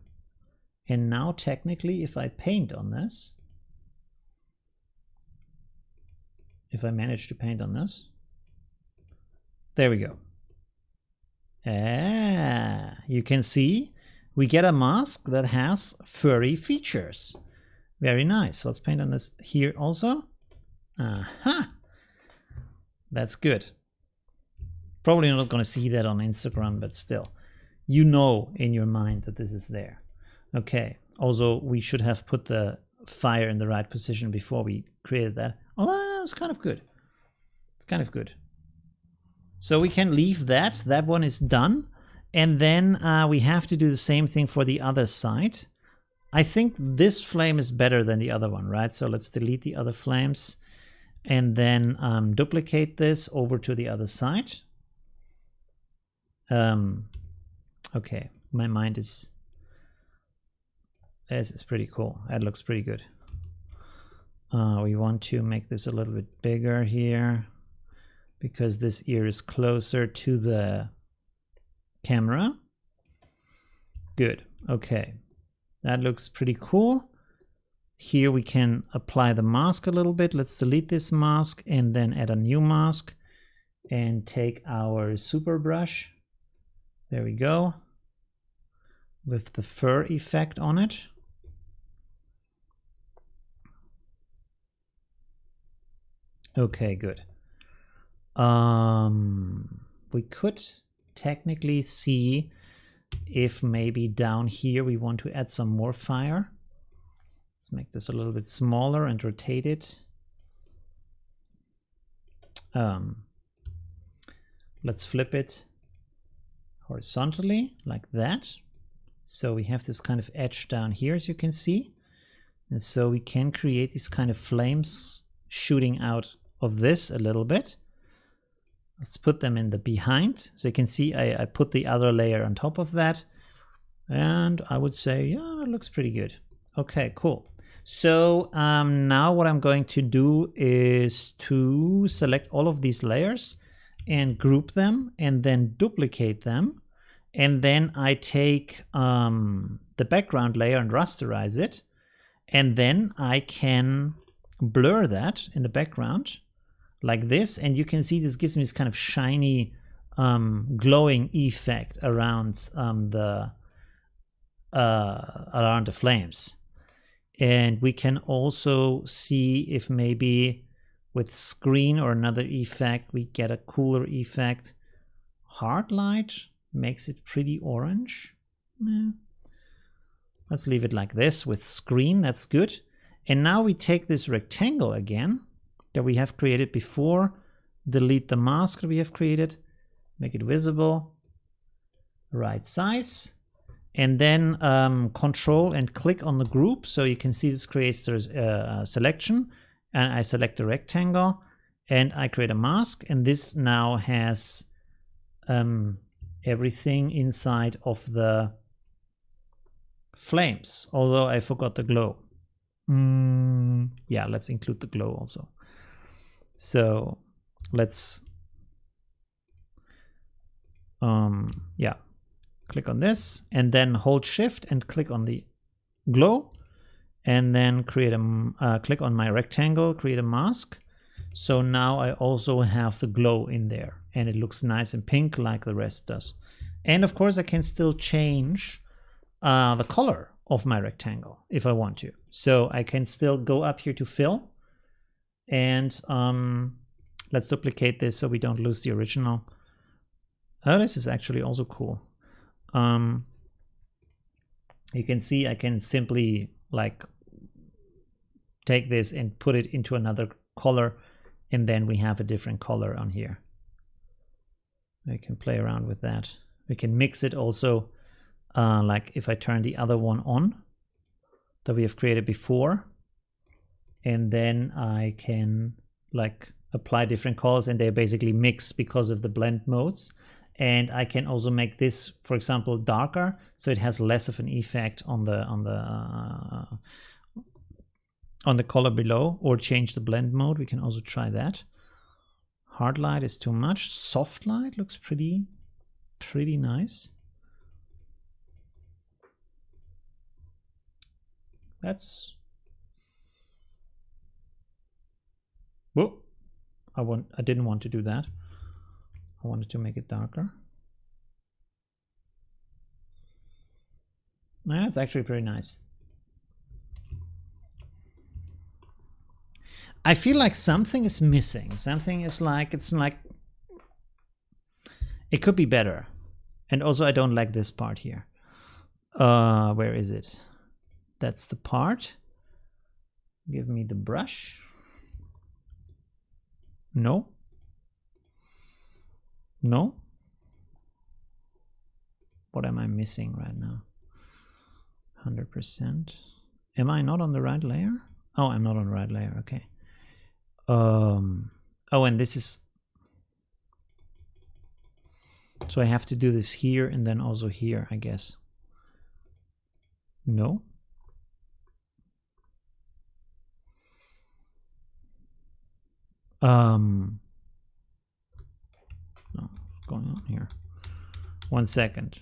And now technically, if I paint on this, if I manage to paint on this, there we go. You can see we get a mask that has furry features. Very nice. So let's paint on this here also. Aha! That's good. Probably not going to see that on Instagram, but still, you know in your mind that this is there. Okay. Also, we should have put the fire in the right position before we created that. Oh, that was kind of good. It's kind of good. So we can leave that. That one is done. And then we have to do the same thing for the other side. I think this flame is better than the other one, right? So let's delete the other flames and then duplicate this over to the other side. Okay, my mind is... This is pretty cool. That looks pretty good. We want to make this a little bit bigger here because this ear is closer to the camera. Good. Okay. That looks pretty cool. Here we can apply the mask a little bit. Let's delete this mask and then add a new mask and take our super brush. There we go. With the fur effect on it. Okay, good. We could technically see if maybe down here we want to add some more fire. Let's make this a little bit smaller and rotate it. Let's flip it horizontally like that. So we have this kind of edge down here, as you can see. And so we can create these kind of flames shooting out of this a little bit. Let's put them in the behind. So you can see I put the other layer on top of that. And I would say, yeah, it looks pretty good. Okay, cool. So now what I'm going to do is to select all of these layers and group them and then duplicate them. And then I take the background layer and rasterize it. And then I can blur that in the background like this. And you can see this gives me this kind of shiny glowing effect around the flames. And we can also see if maybe with screen or another effect, we get a cooler effect. Hard light makes it pretty orange. Yeah. Let's leave it like this with screen, that's good. And now we take this rectangle again that we have created before, delete the mask that we have created, make it visible, right size, and then control and click on the group. So you can see this creates a selection, and I select the rectangle and I create a mask, and this now has everything inside of the flames, although I forgot the glow. Yeah, let's include the glow also. So let's yeah, click on this and then hold shift and click on the glow, and then create a click on my rectangle, create a mask. So now I also have the glow in there and it looks nice and pink like the rest does. And of course I can still change the color of my rectangle if I want to. So I can still go up here to fill, and let's duplicate this so we don't lose the original. Oh, this is actually also cool. You can see I can simply like take this and put it into another color, and then we have a different color on here. I can play around with that. We can mix it also, like if I turn the other one on that we have created before, and then I can like apply different colors and they basically mix because of the blend modes. And I can also make this, for example, darker, so it has less of an effect on the color below, or change the blend mode. We can also try that. Hard light is too much. Soft light looks pretty nice. That's, whoa, I didn't want to do that. I wanted to make it darker. That's actually pretty nice. I feel like something is missing. Something is like, it's like, it could be better. And also I don't like this part here. Where is it? That's the part. Give me the brush. No. No. What am I missing right now? 100%. Am I not on the right layer? Oh, I'm not on the right layer. Okay. Oh, and this is, so I have to do this here and then also here, I guess. No. No, what's going on here? 1 second.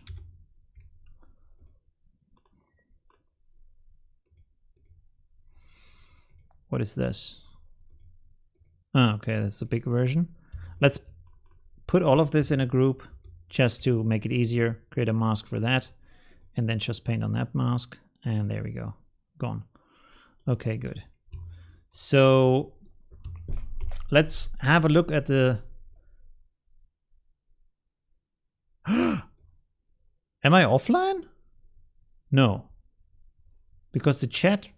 What is this? Oh, okay, that's the big version. Let's put all of this in a group just to make it easier. Create a mask for that, and then just paint on that mask, and there we go. Gone. Okay, good. So let's have a look at the... Am I offline? No. Because the chat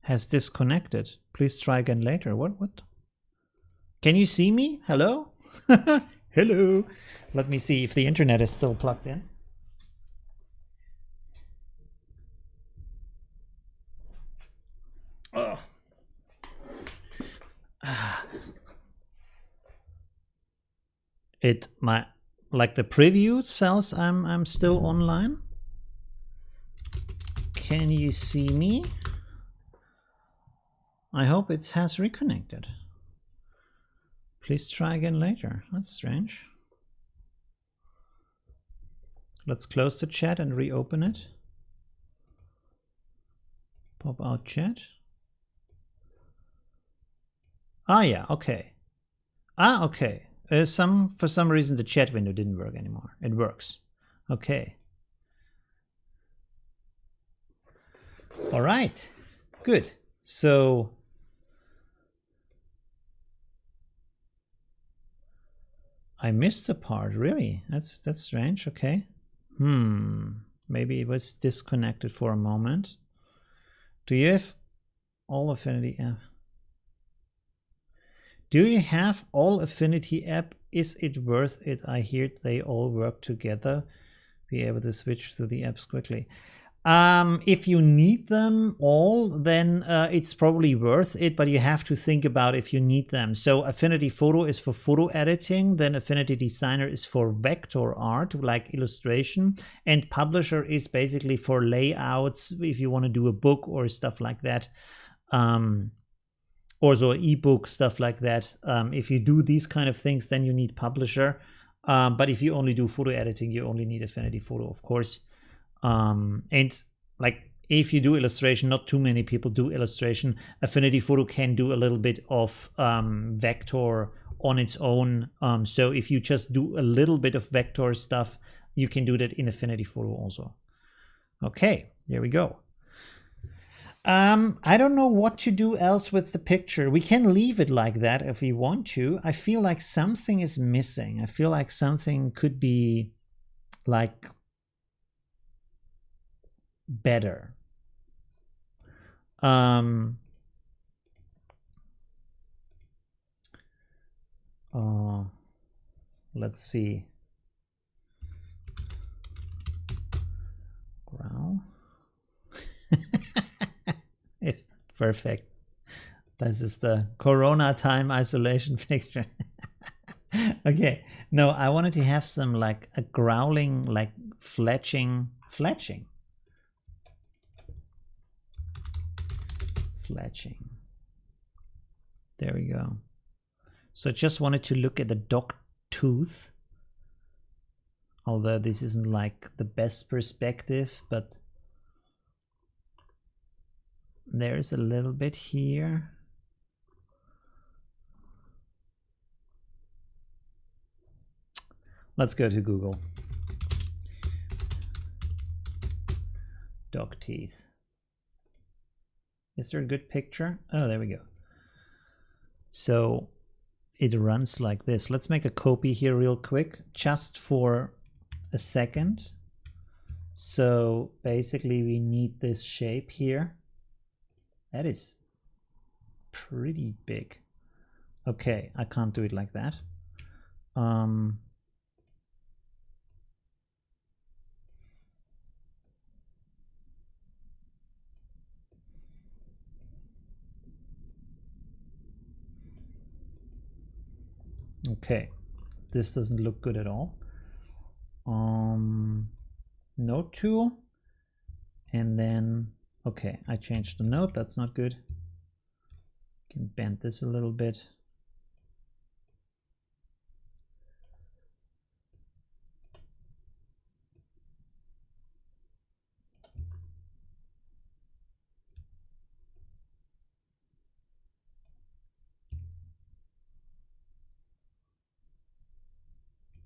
has disconnected. Please try again later. What? Can you see me? Hello? Hello. Let me see if the internet is still plugged in. Oh. Like the preview cells, I'm still online. Can you see me? I hope it has reconnected. Please try again later. That's strange. Let's close the chat and reopen it. Pop out chat. Ah, yeah, okay. Ah, okay. For some reason the chat window didn't work anymore. It works. Okay. All right. Good. So I missed a part, really. That's strange. Okay. Maybe it was disconnected for a moment. Do you have all Affinity app? Do you have all Affinity app? Is it worth it? I hear they all work together. Be able to switch to the apps quickly. If you need them all, then it's probably worth it, but you have to think about if you need them. So Affinity Photo is for photo editing, then Affinity Designer is for vector art, like illustration, and Publisher is basically for layouts, if you want to do a book or stuff like that. Also ebook, stuff like that. If you do these kind of things, then you need Publisher. But if you only do photo editing, you only need Affinity Photo, of course. And like if you do illustration, not too many people do illustration. Affinity Photo can do a little bit of vector on its own. So if you just do a little bit of vector stuff, you can do that in Affinity Photo also. Okay, there we go. I don't know what to do else with the picture. We can leave it like that if we want to. I feel like something is missing. I feel like something could be like better. Let's see. Growl. It's perfect. This is the Corona time isolation picture. Okay, no, I wanted to have some like a growling, like fletching. There we go. So I just wanted to look at the dog tooth. Although this isn't like the best perspective, but there's a little bit here. Let's go to Google. Dog teeth. Is there a good picture? Oh, there we go. So it runs like this. Let's make a copy here real quick, just for a second. So basically we need this shape here. That is pretty big. Okay, I can't do it like that. Okay, this doesn't look good at all. Node tool, and then okay, I changed the node. That's not good. Can bend this a little bit.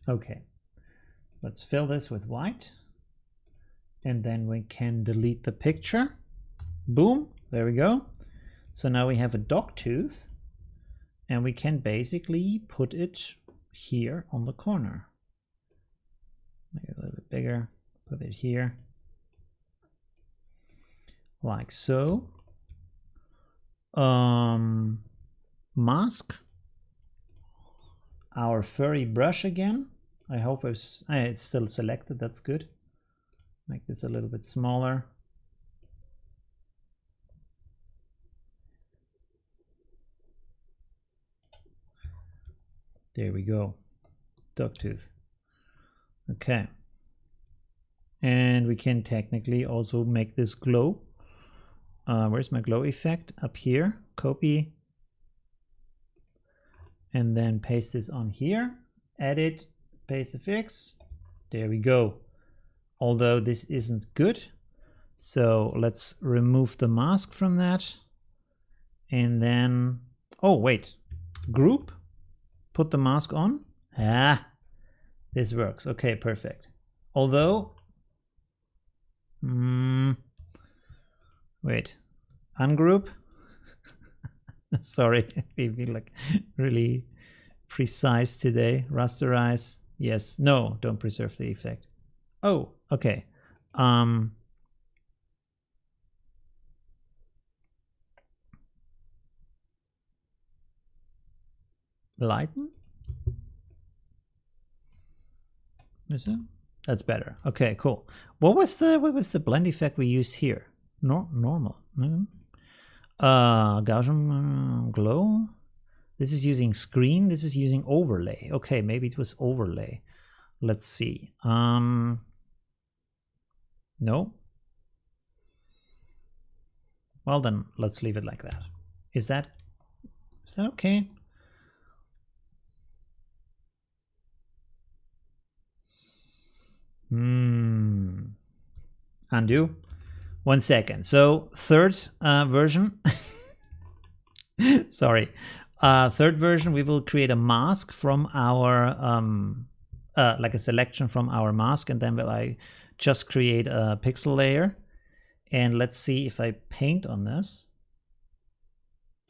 Okay, let's fill this with white, and then we can delete the picture. Boom, there we go. So now we have a dog tooth, and we can basically put it here on the corner. Make it a little bit bigger, put it here, like so. Mask our furry brush again. I hope it's still selected. That's good. Make this a little bit smaller. There we go. Dog tooth. Okay. And we can technically also make this glow. Where's my glow effect? Up here. Copy. And then paste this on here. Edit. Paste the fix. There we go. Although this isn't good. So let's remove the mask from that. And then, oh wait, group, put the mask on. Ah, this works. Okay, perfect. Although, wait, Ungroup. Sorry, we feel like really precise today. Rasterize. Yes. No, don't preserve the effect. Oh, okay. Lighten? Is it? That's better. Okay, cool. What was the blend effect we used here? Normal. Gaussian glow. This is using screen. This is using overlay. Okay, maybe it was overlay. Let's see. No. Well then, let's leave it like that. Is that okay? Undo. 1 second. So third version. Sorry. Third version, we will create a mask from our like a selection from our mask, and then I just create a pixel layer. And let's see if I paint on this.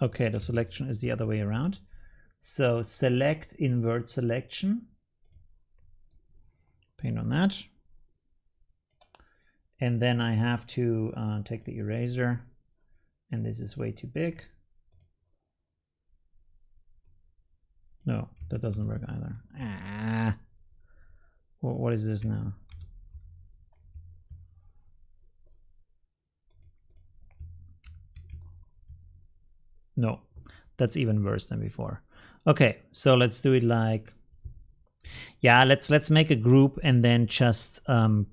Okay, the selection is the other way around. So select, invert selection. Paint on that. And then I have to take the eraser, and this is way too big. No, that doesn't work either. What is this now? No, that's even worse than before. Okay, so let's do it like, yeah, let's make a group and then just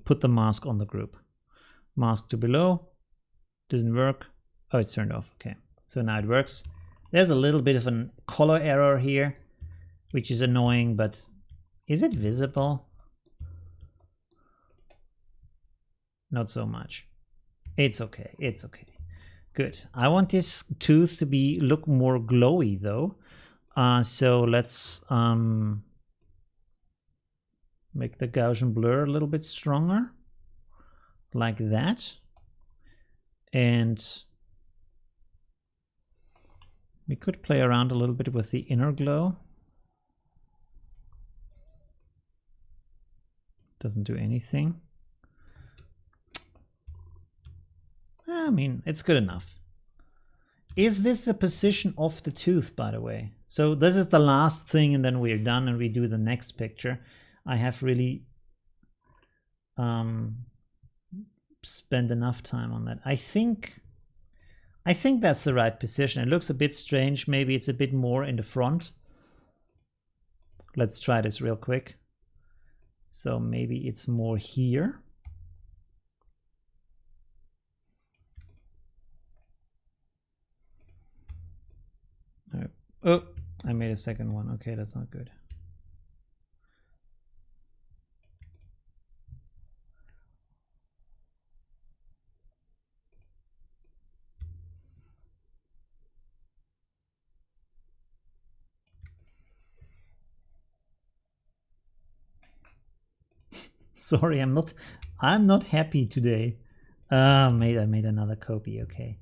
put the mask on the group. Mask to below. Didn't work. Oh, it's turned off. Okay, so now it works. There's a little bit of a color error here, which is annoying, but is it visible? Not so much. It's okay. It's okay. Good. I want this tooth to look more glowy though. So let's make the Gaussian blur a little bit stronger, like that. And we could play around a little bit with the inner glow. Doesn't do anything. I mean, it's good enough. Is this the position of the tooth, by the way? So this is the last thing, and then we're done and we do the next picture. I have really spent enough time on that. I think that's the right position. It looks a bit strange. Maybe it's a bit more in the front. Let's try this real quick. So maybe it's more here. Oh, I made a second one. Okay, that's not good. Sorry, I'm not happy today. I made another copy. Okay.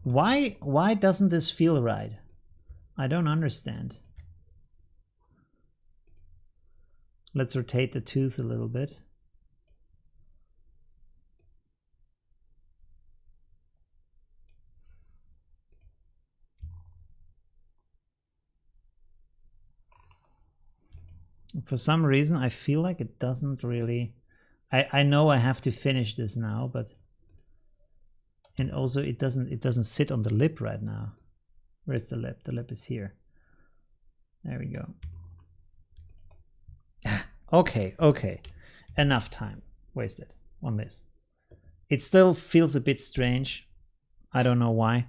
Why doesn't this feel right? I don't understand. Let's rotate the tooth a little bit. For some reason, I feel like it doesn't really... I know I have to finish this now, but... And also it doesn't sit on the lip right now. Where's the lip? The lip is here. There we go. Okay. Enough time wasted on this. It still feels a bit strange. I don't know why.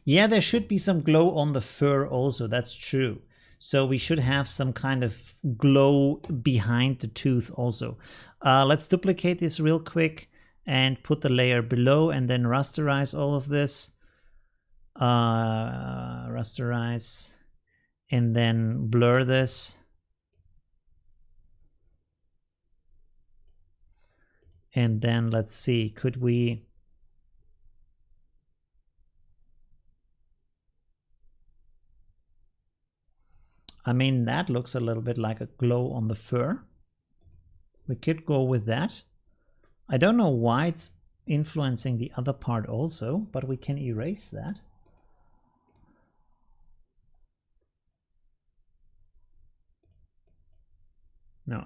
Yeah, there should be some glow on the fur also. That's true. So we should have some kind of glow behind the tooth also. Let's duplicate this real quick and put the layer below and then rasterize all of this. rasterize, and then blur this. And then let's see, could we... I mean, that looks a little bit like a glow on the fur. We could go with that. I don't know why it's influencing the other part also, but we can erase that. No.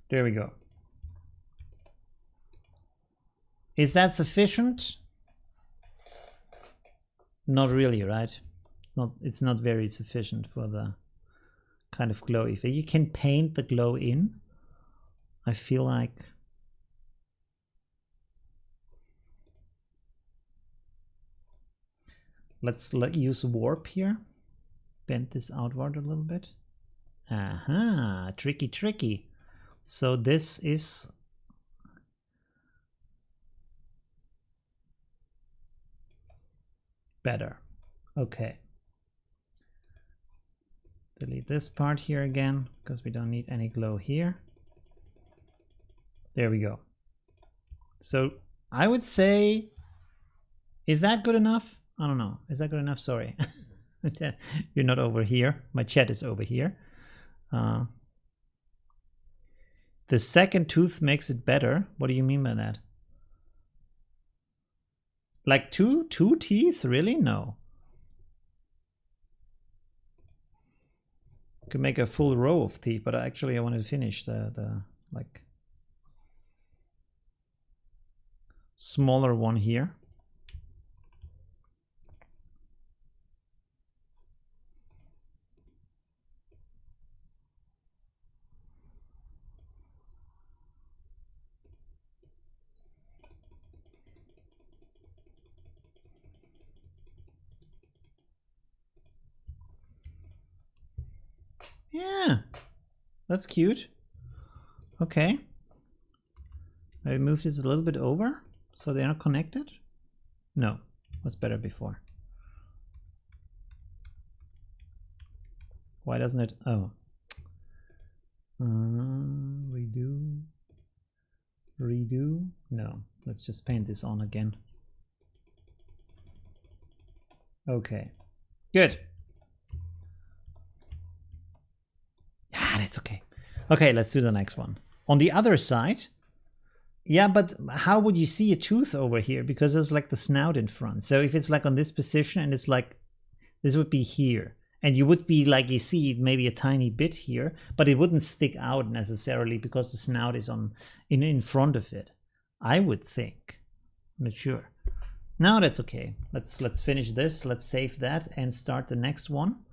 There we go. Is that sufficient? Not really, right? It's not very sufficient for the kind of glow effect. You can paint the glow in. I feel like let's use warp here. Bend this outward a little bit. Aha, tricky. So this is better. Okay. Delete this part here again, because we don't need any glow here. There we go. So I would say, is that good enough? I don't know. Is that good enough? Sorry. You're not over here. My chat is over here. The second tooth makes it better. What do you mean by that? Like two teeth? Really? No. Could make a full row of teeth, but actually I wanted to finish the like smaller one here. Yeah, that's cute. Okay. Maybe move this a little bit over so they are connected. No, was better before. Why doesn't it? Oh. Redo. No, let's just paint this on again. Okay, good. That's okay. Okay, let's do the next one. On the other side, yeah, but how would you see a tooth over here? Because there's like the snout in front. So if it's like on this position and it's like, this would be here. And you would be like, you see maybe a tiny bit here, but it wouldn't stick out necessarily because the snout is on in front of it. I would think. I'm not sure. No, that's okay. Let's finish this. Let's save that and start the next one.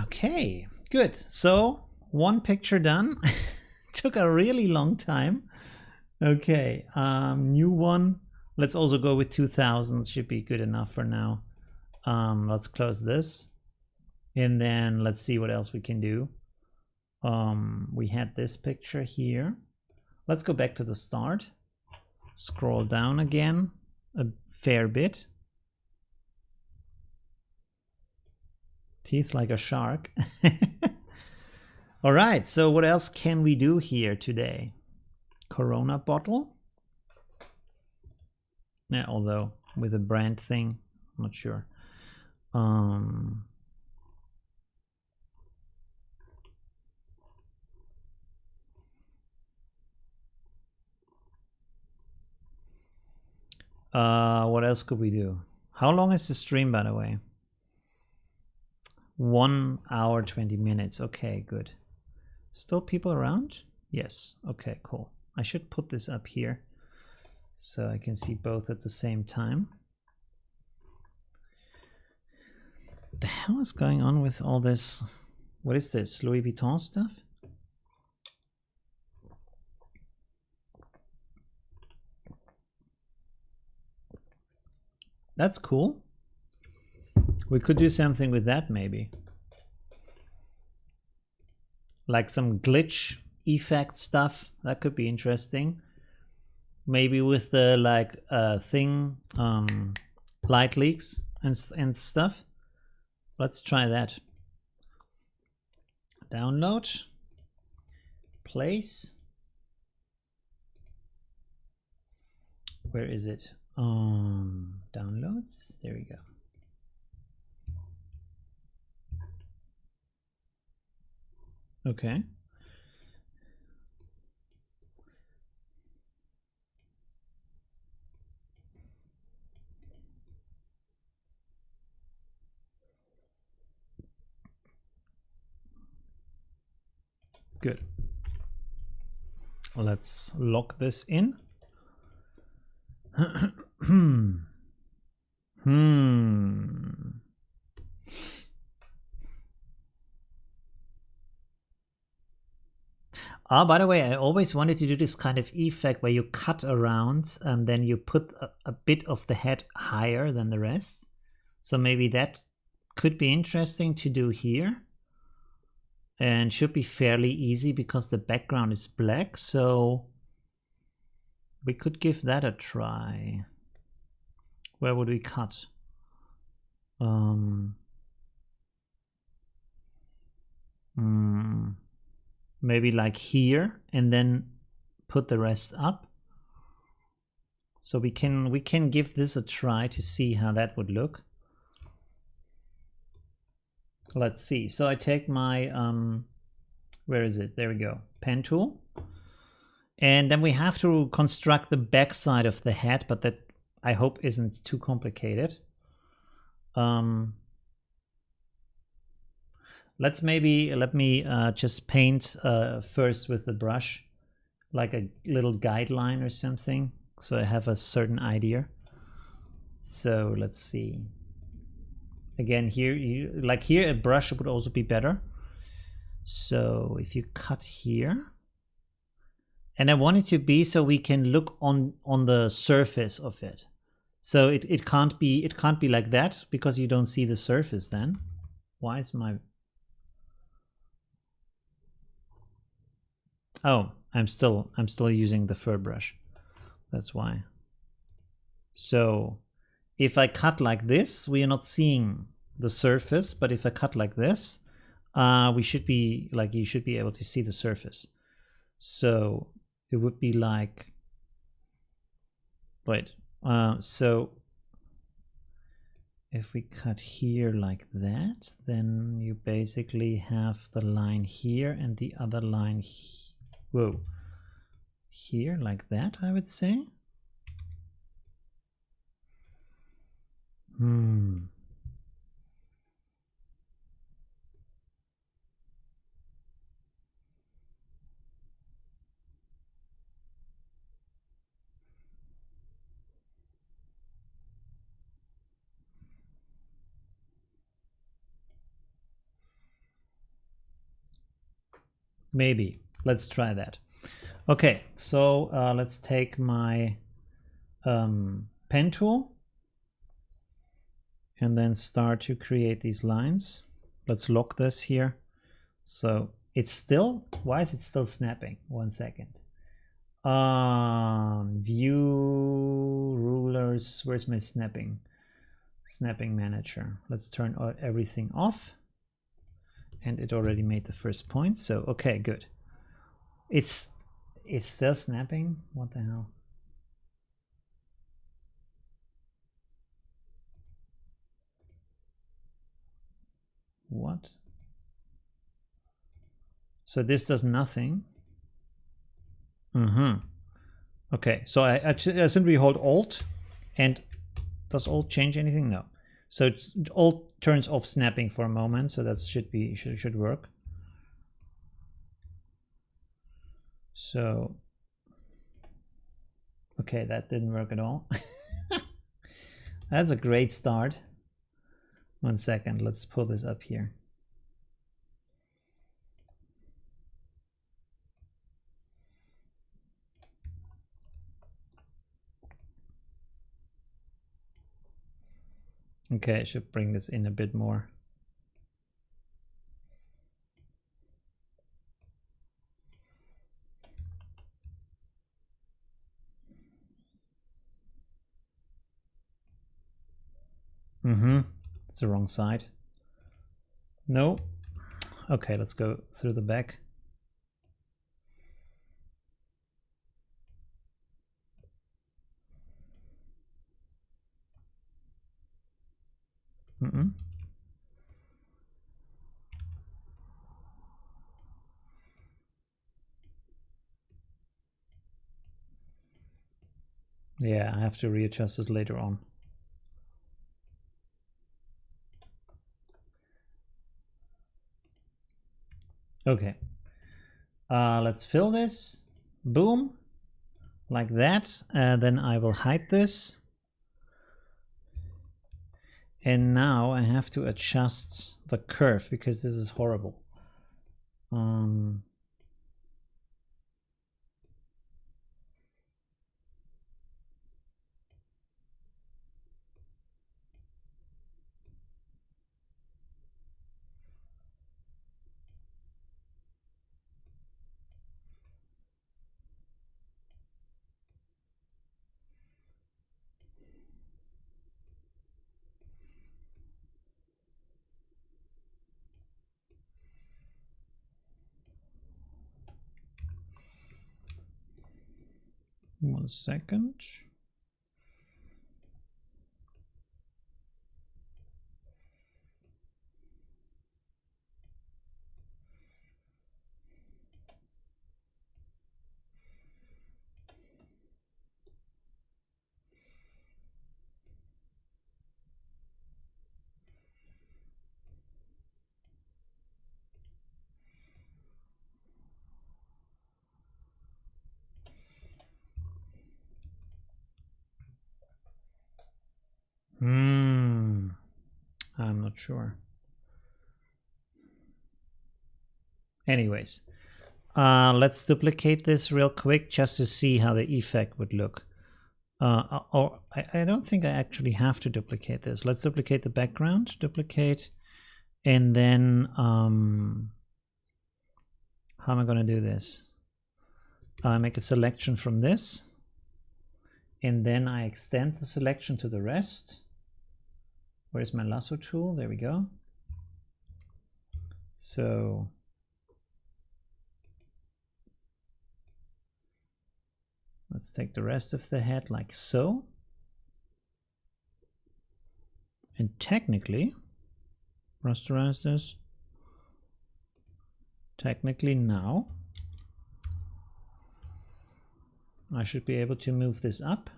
Okay, good. So one picture done. Took a really long time. Okay, new one. Let's also go with 2000. Should be good enough for now. Let's close this. And then let's see what else we can do. We had this picture here. Let's go back to the start. Scroll down again a fair bit. Teeth like a shark. All right, so what else can we do here today? Corona bottle. Yeah, although with a brand thing, I'm not sure. What else could we do? How long is the stream, by the way? 1 hour 20 minutes. Okay, good. Still people around? Yes. Okay, cool. I should put this up here so I can see both at the same time. What the hell is going on with all this? What is this? Louis Vuitton stuff? That's cool. We could do something with that maybe. like some glitch effect stuff. That could be interesting. Maybe with the like light leaks and stuff. Let's try that. Download, place. Where is it? Downloads. There we go. Okay. Good. Let's lock this in. By the way, I always wanted to do this kind of effect where you cut around and then you put a bit of the head higher than the rest. So maybe that could be interesting to do here. And should be fairly easy because the background is black. So we could give that a try. Where would we cut? Maybe like here, and then put the rest up. So we can give this a try to see how that would look. Let's see. So I take my where is it? There we go. Pen tool. And then we have to construct the back side of the head, but that I hope isn't too complicated. Let me just paint first with the brush, like a little guideline or something, so I have a certain idea. So let's see. Again, here here a brush would also be better. So if you cut here, and I want it to be so we can look on the surface of it. So it can't be like that because you don't see the surface then. Why is my... Oh, I'm still using the fur brush. That's why. So if I cut like this, we are not seeing the surface, but if I cut like this, we should be like, you should be able to see the surface. So it would be like, wait, so if we cut here like that, then you basically have the line here and the other line here like that, I would say. Maybe. Let's try that. Okay, so let's take my pen tool and then start to create these lines. Let's lock this here. So it's still, why is it still snapping? 1 second. View rulers, where's my snapping manager? Let's turn everything off. And it already made the first point, so okay, good. It's still snapping? What the hell? What? So this does nothing. Okay, so I simply hold Alt, and does Alt change anything? No. So Alt turns off snapping for a moment, so that should work. So okay, that didn't work at all. That's a great start. 1 second, let's pull this up here. Okay, I should bring this in a bit more. It's the wrong side. No. Okay, let's go through the back. Yeah, I have to readjust this later on. Okay. Let's fill this. Boom. Like that. Then I will hide this. And now I have to adjust the curve because this is horrible. One second. I'm not sure. Anyways, let's duplicate this real quick just to see how the effect would look. I don't think I actually have to duplicate this. Let's duplicate the background, duplicate, and then how am I going to do this? I make a selection from this, and then I extend the selection to the rest. Where's my lasso tool? There we go. So let's take the rest of the head like so. And technically, rasterize this. Technically now, I should be able to move this up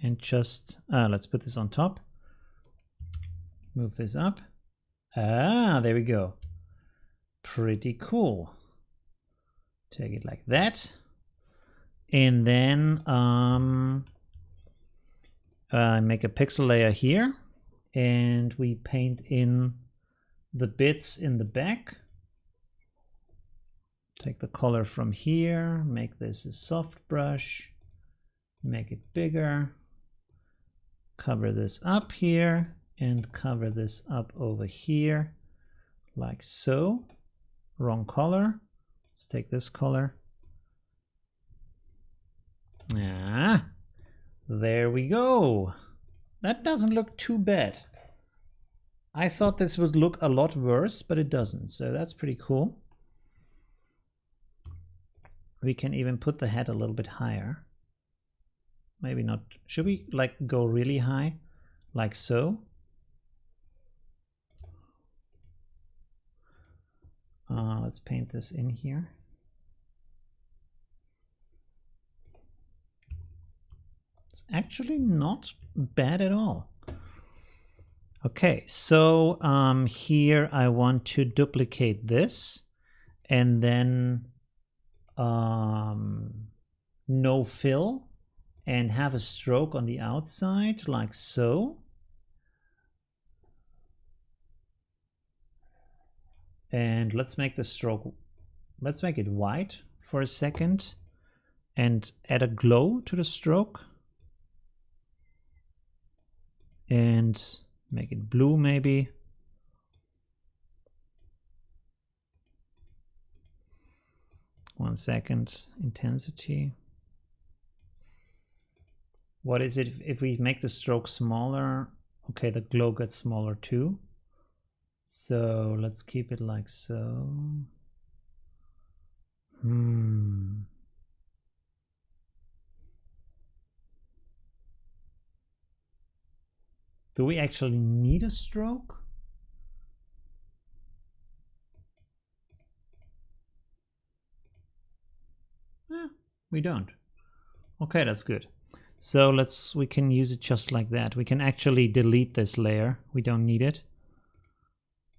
and just, let's put this on top. Move this up. There we go. Pretty cool. Take it like that. And then make a pixel layer here. And we paint in the bits in the back. Take the color from here. Make this a soft brush. Make it bigger. Cover this up here. And cover this up over here, like so. Wrong color. Let's take this color. There we go. That doesn't look too bad. I thought this would look a lot worse, but it doesn't. So that's pretty cool. We can even put the head a little bit higher. Maybe not. Should we like go really high? Like so. Let's paint this in here. It's actually not bad at all. Okay, so here I want to duplicate this and then no fill and have a stroke on the outside like so. And let's make the stroke, let's make it white for a second and add a glow to the stroke. And make it blue maybe. One second, intensity. What is it if we make the stroke smaller Okay, the glow gets smaller too. So let's keep it like so. Do we actually need a stroke? Yeah, we don't. Okay, that's good. So we can use it just like that. We can actually delete this layer. We don't need it.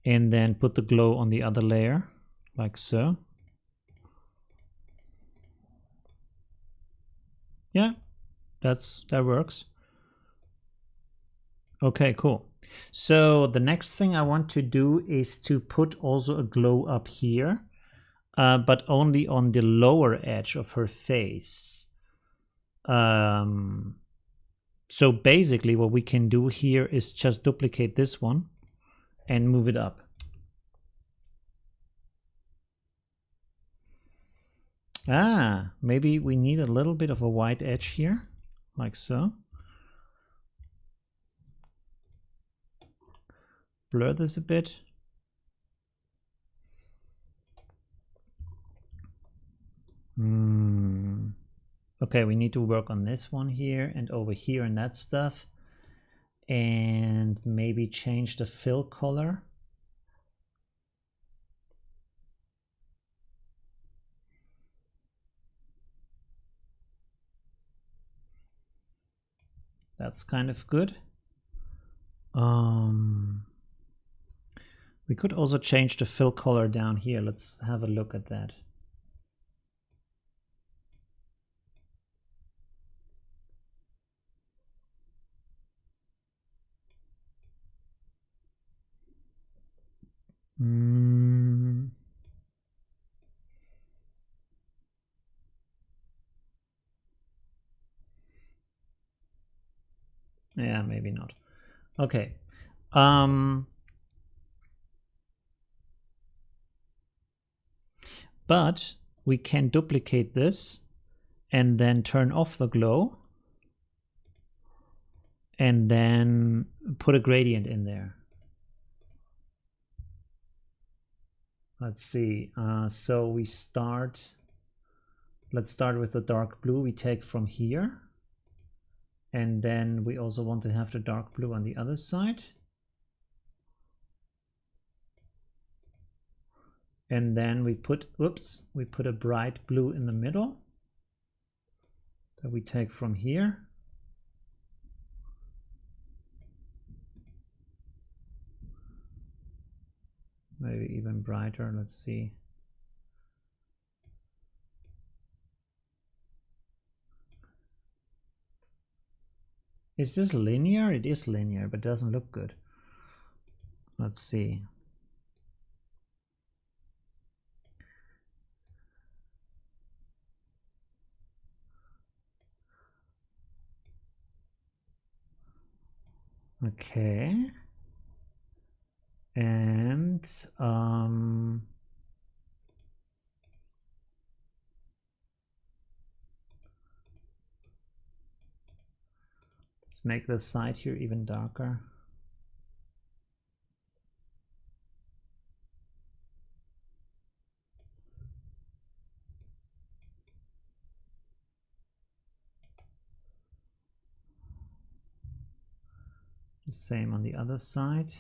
And then put the glow on the other layer, like so. Yeah, that works. Okay, cool. So the next thing I want to do is to put also a glow up here, but only on the lower edge of her face. So basically what we can do here is just duplicate this one and move it up. Maybe we need a little bit of a white edge here, like so. Blur this a bit. Okay, we need to work on this one here and over here and that stuff. And maybe change the fill color. That's kind of good. We could also change the fill color down here. Let's have a look at that. Yeah, maybe not. Okay. But we can duplicate this and then turn off the glow and then put a gradient in there. Let's see. So let's start with the dark blue we take from here. And then we also want to have the dark blue on the other side. And then we put a bright blue in the middle that we take from here. Maybe even brighter, let's see. Is this linear? It is linear, but it doesn't look good. Let's see. Okay. And let's make the side here even darker. The same on the other side.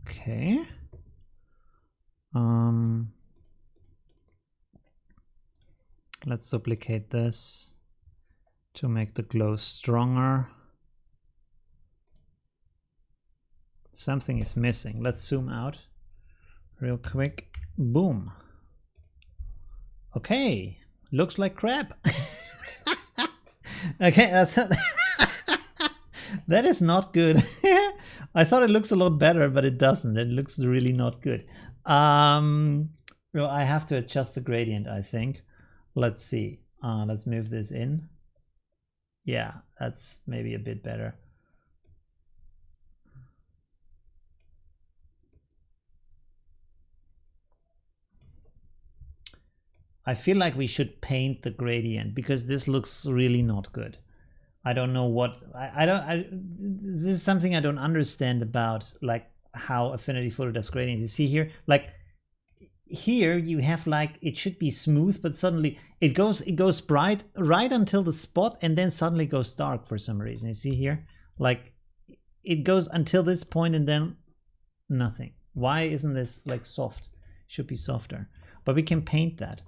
Okay. Let's duplicate this to make the glow stronger. Something is missing. Let's zoom out real quick. Boom. Okay, looks like crap. Okay, that is not good. I thought it looks a lot better, but it doesn't. It looks really not good. Well, I have to adjust the gradient, I think. Let's see. Let's move this in. Yeah, that's maybe a bit better. I feel like we should paint the gradient because this looks really not good. I don't know what this is something I don't understand about, like how Affinity Photo does gradients. You see here, like here you have like it should be smooth, but suddenly it goes bright right until the spot and then suddenly goes dark for some reason. You see here, like it goes until this point and then nothing. Why isn't this like soft? It should be softer, but we can paint that.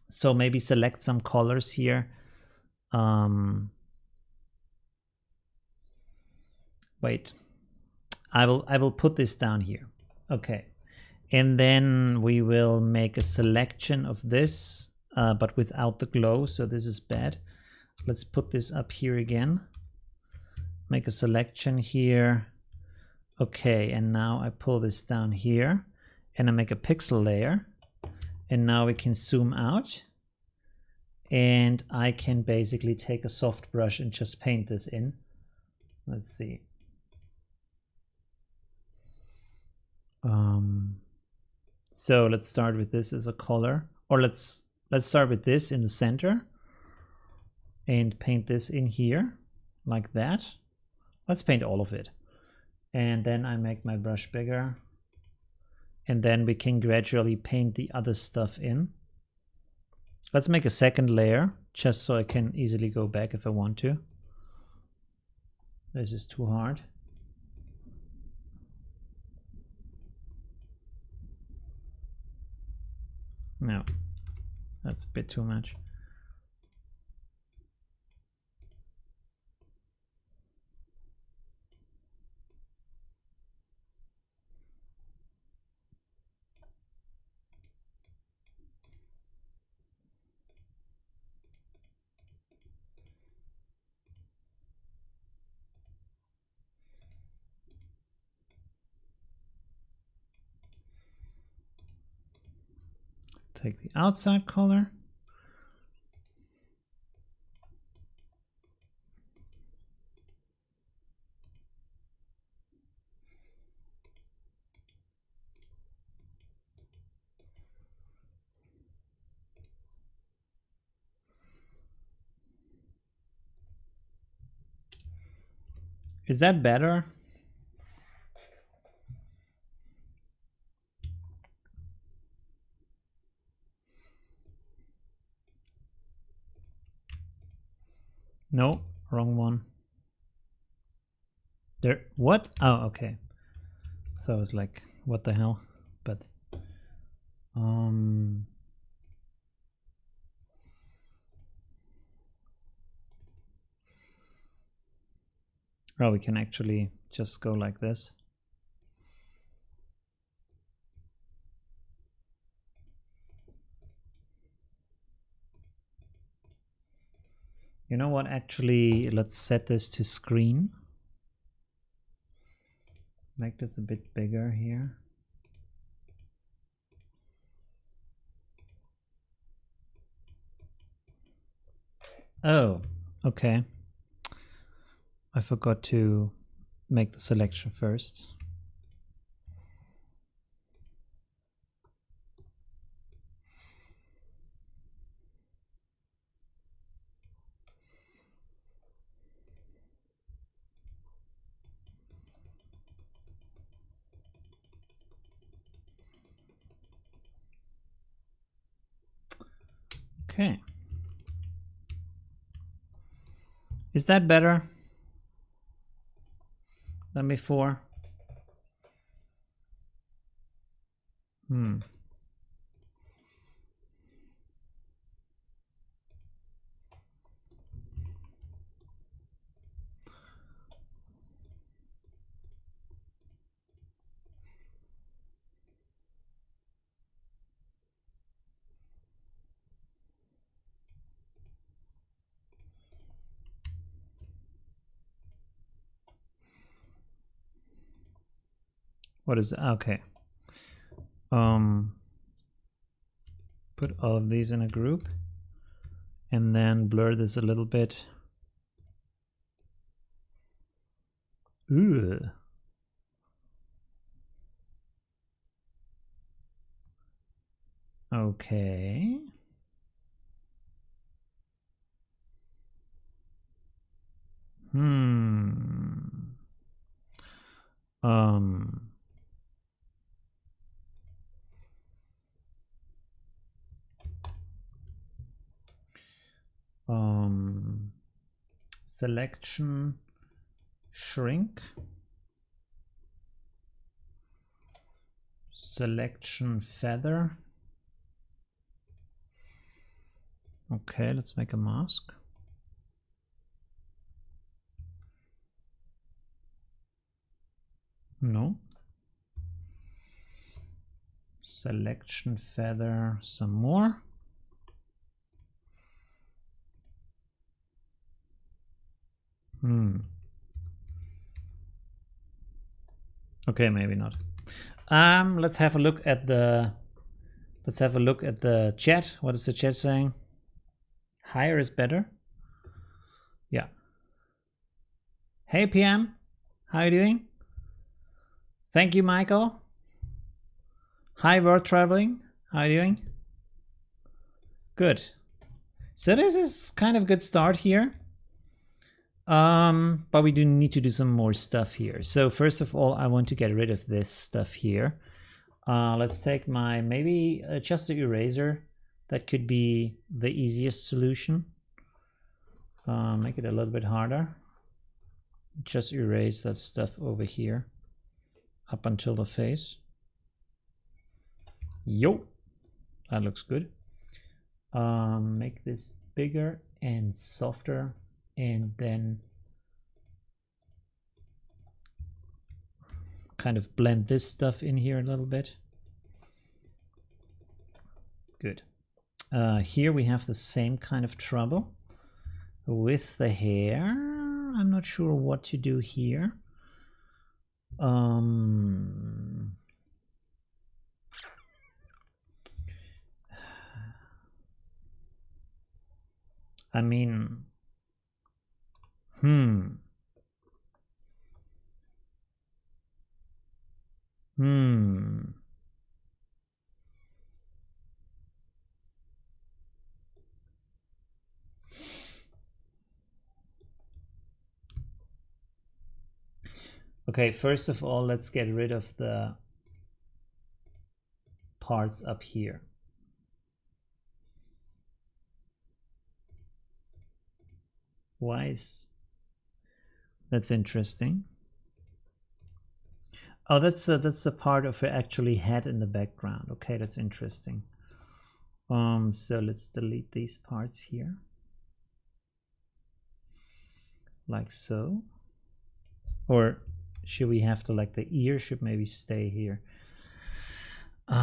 So maybe select some colors here. Wait, I will put this down here. Okay, and then we will make a selection of this, but without the glow. So this is bad. Let's put this up here again. Make a selection here. Okay, and now I pull this down here and I make a pixel layer. And now we can zoom out. And I can basically take a soft brush and just paint this in. Let's see. So let's start with this as a color, or let's start with this in the center and paint this in here like that. Let's paint all of it. And then I make my brush bigger. And then we can gradually paint the other stuff in. Let's make a second layer just so I can easily go back if I want to. This is too hard. No, that's a bit too much. Take the outside color. Is that better? No, wrong one. There, what? Oh, okay. So I was like, what the hell? But, oh, we can actually just go like this. You know what? Actually, let's set this to screen. Make this a bit bigger here. Oh, okay. I forgot to make the selection first. Okay. Is that better than before? What is it? Okay. Put all of these in a group and then blur this a little bit. Ooh. Okay. Selection, shrink, selection, feather. Okay, let's make a mask. No. Selection, feather, some more. Okay, maybe not. Let's have a look at the chat. What is the chat saying? Higher is better. Yeah. Hey PM, how are you doing? Thank you, Michael. Hi, World Traveling. How are you doing? Good. So this is kind of a good start here. But we do need to do some more stuff here. So first of all, I want to get rid of this stuff here. Let's take my, maybe just the eraser. That could be the easiest solution. Make it a little bit harder. Just erase that stuff over here up until the face. Yo, that looks good. Make this bigger and softer, and then kind of blend this stuff in here a little bit. Good. Here we have the same kind of trouble with the hair. I'm not sure what to do here. I mean, Okay, first of all, let's get rid of the parts up here. Why is that's interesting? Oh, that's the part of it actually had in the background. Okay, that's interesting. So let's delete these parts here, like so. Or should we have to, like, the ear should maybe stay here? The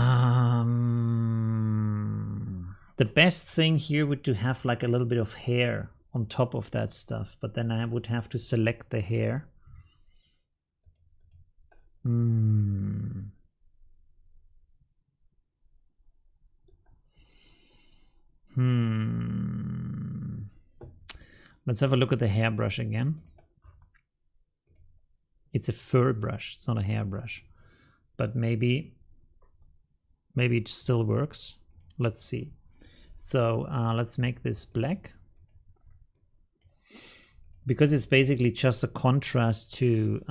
best thing here would to have like a little bit of hair on top of that stuff, but then I would have to select the hair. Let's have a look at the hairbrush again. It's a fur brush, it's not a hairbrush, but maybe it still works. Let's see. So let's make this black, because it's basically just a contrast to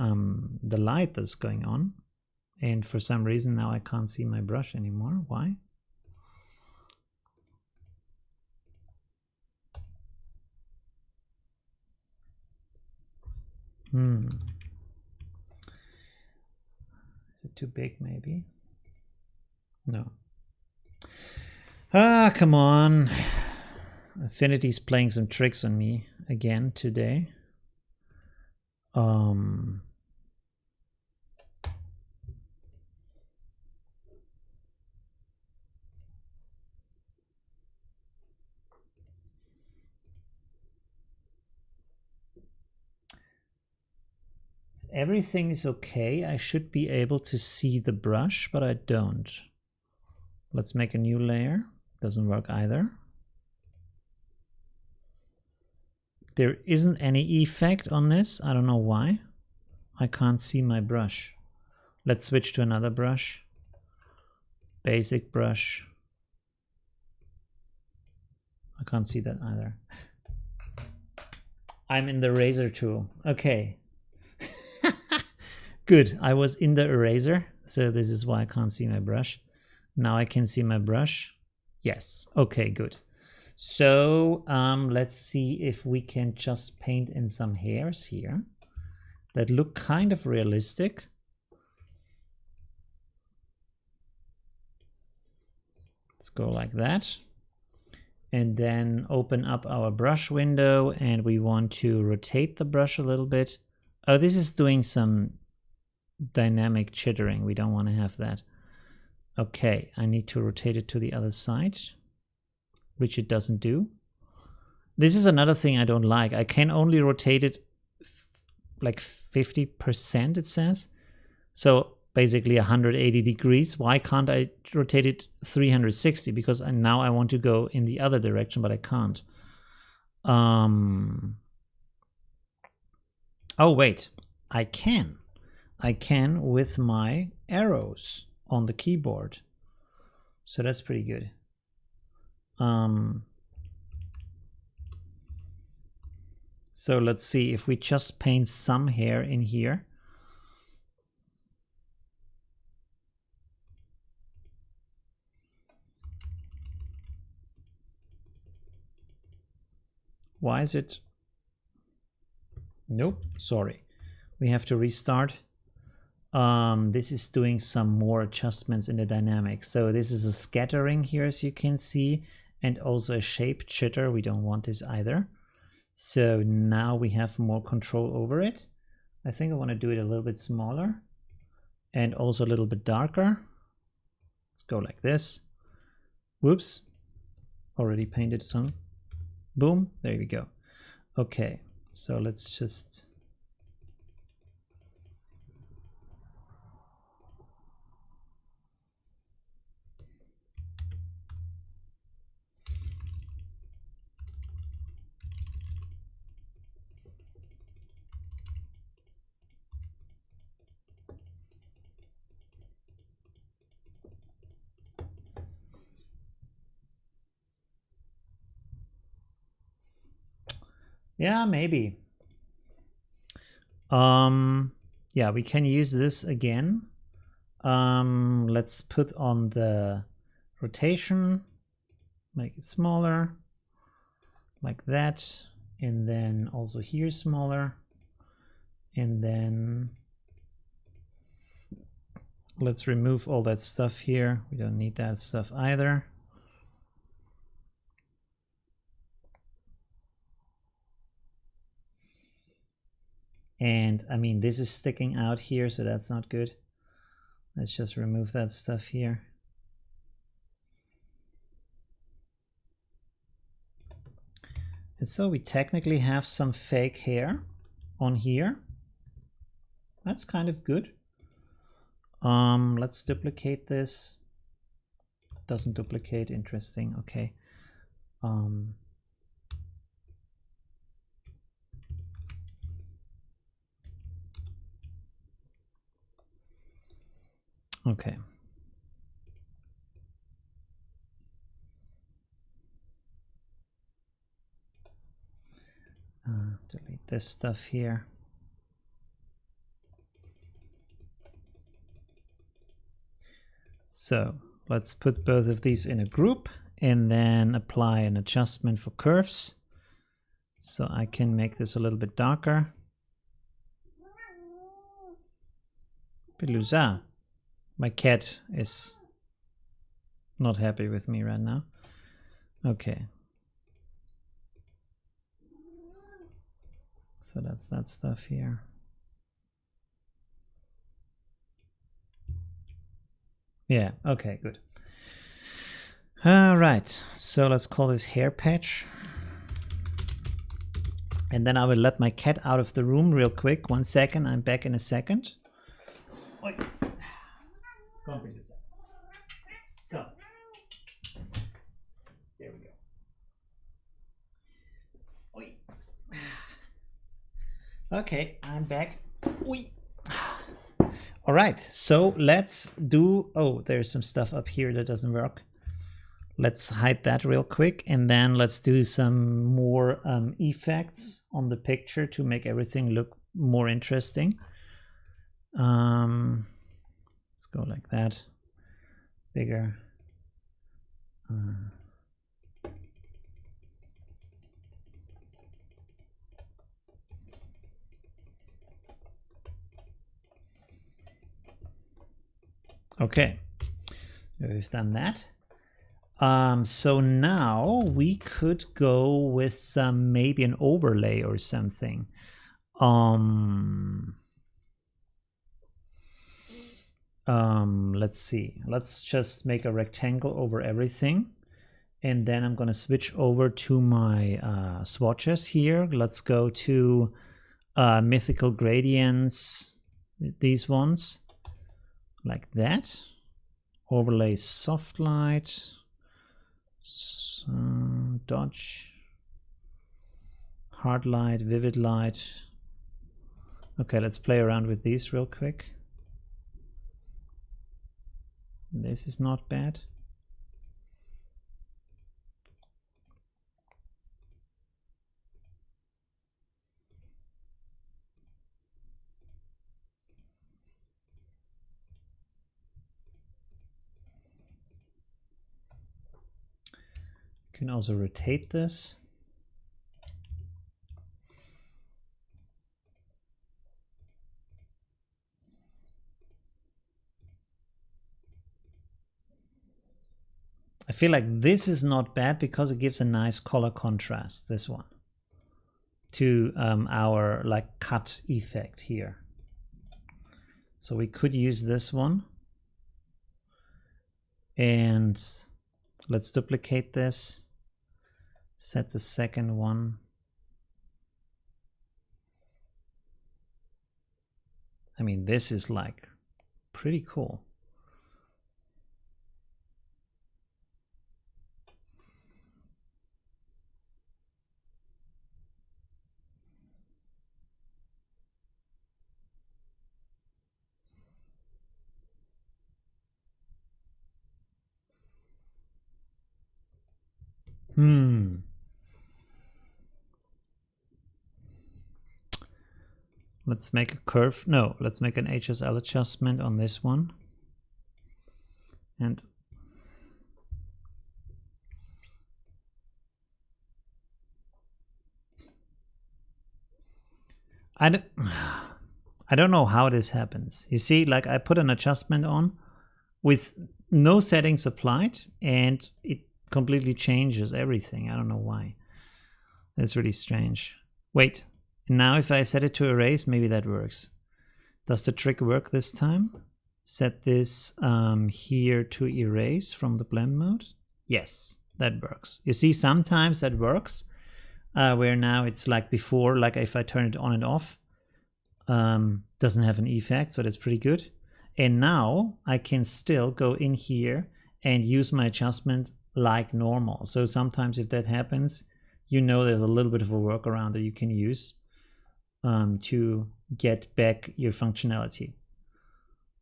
the light that's going on. And for some reason now I can't see my brush anymore. Why? Is it too big maybe? No. Ah, come on. Affinity's playing some tricks on me again today. Everything is okay. I should be able to see the brush, but I don't. Let's make a new layer. Doesn't work either. There isn't any effect on this. I don't know why. I can't see my brush. Let's switch to another brush. Basic brush. I can't see that either. I'm in the eraser tool. Okay. Good. I was in the eraser, so this is why I can't see my brush. Now I can see my brush. Yes. Okay, good. So let's see if we can just paint in some hairs here that look kind of realistic. Let's go like that. And then open up our brush window, and we want to rotate the brush a little bit. Oh, this is doing some dynamic chittering. We don't want to have that. Okay, I need to rotate it to the other side, which it doesn't do. This is another thing I don't like. I can only rotate it like 50%, it says. So basically 180 degrees. Why can't I rotate it 360? Because now I want to go in the other direction, but I can't. Oh, wait, I can. I can with my arrows on the keyboard. So that's pretty good. So let's see if we just paint some hair in here. Why is it? Nope, sorry. We have to restart. This is doing some more adjustments in the dynamics. So this is a scattering here, as you can see, and also a shape jitter. We don't want this either. So now we have more control over it. I think I want to do it a little bit smaller and also a little bit darker. Let's go like this. Whoops, already painted some. Boom, there we go. Okay, so let's just... Yeah, maybe. Yeah, we can use this again. Let's put on the rotation, make it smaller, like that, and then also here smaller, and then let's remove all that stuff here. We don't need that stuff either. And I mean, this is sticking out here, so that's not good. Let's just remove that stuff here. And so we technically have some fake hair on here. That's kind of good. Let's duplicate this. Doesn't duplicate, interesting, okay. Okay. Delete this stuff here. So let's put both of these in a group and then apply an adjustment for curves. So I can make this a little bit darker. Pelusa. My cat is not happy with me right now. Okay. So that's that stuff here. Yeah, okay, good. All right, so let's call this hair patch. And then I will let my cat out of the room real quick. 1 second, I'm back in a second. Oi. Come, Pelusa. Come. Okay, I'm back. All right, so let's do, oh, there's some stuff up here that doesn't work. Let's hide that real quick, and then let's do some more effects on the picture to make everything look more interesting. Let's go like that, bigger. Okay, we've done that. So now we could go with some, maybe an overlay or something. Let's see. Let's just make a rectangle over everything. And then I'm going to switch over to my swatches here. Let's go to mythical gradients, these ones, like that. Overlay soft light, dodge, hard light, vivid light. Okay, let's play around with these real quick. This is not bad. Can also rotate this. I feel like this is not bad because it gives a nice color contrast, this one, to our like cut effect here. So we could use this one. And let's duplicate this. Set the second one. I mean, this is like pretty cool. Let's make a curve. No, let's make an HSL adjustment on this one. And I don't know how this happens. You see, like I put an adjustment on with no settings applied and it completely changes everything. I don't know why. That's really strange. Wait, now if I set it to erase, maybe that works. Does the trick work this time? Set this here to erase from the blend mode. Yes, that works. You see, sometimes that works. Where now it's like before, like if I turn it on and off, doesn't have an effect, so that's pretty good. And now I can still go in here and use my adjustment like normal. So sometimes if that happens, you know there's a little bit of a workaround that you can use to get back your functionality.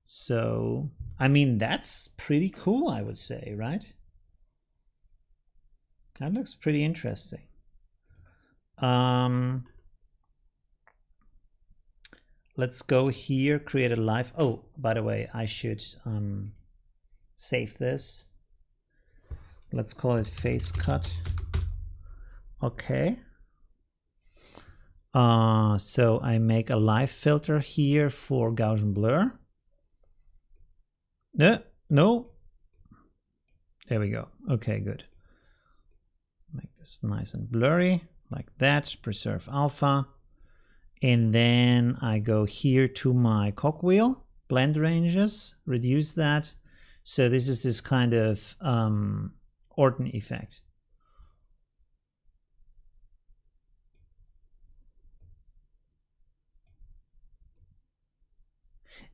So, I mean, that's pretty cool, I would say, right? That looks pretty interesting. Let's go here, create a live. Oh, by the way, I should save this. Let's call it face cut. Okay. So I make a live filter here for Gaussian blur. No. There we go. Okay, good. Make this nice and blurry like that. Preserve alpha. And then I go here to my cogwheel, blend ranges, reduce that. So this is this kind of Orton effect.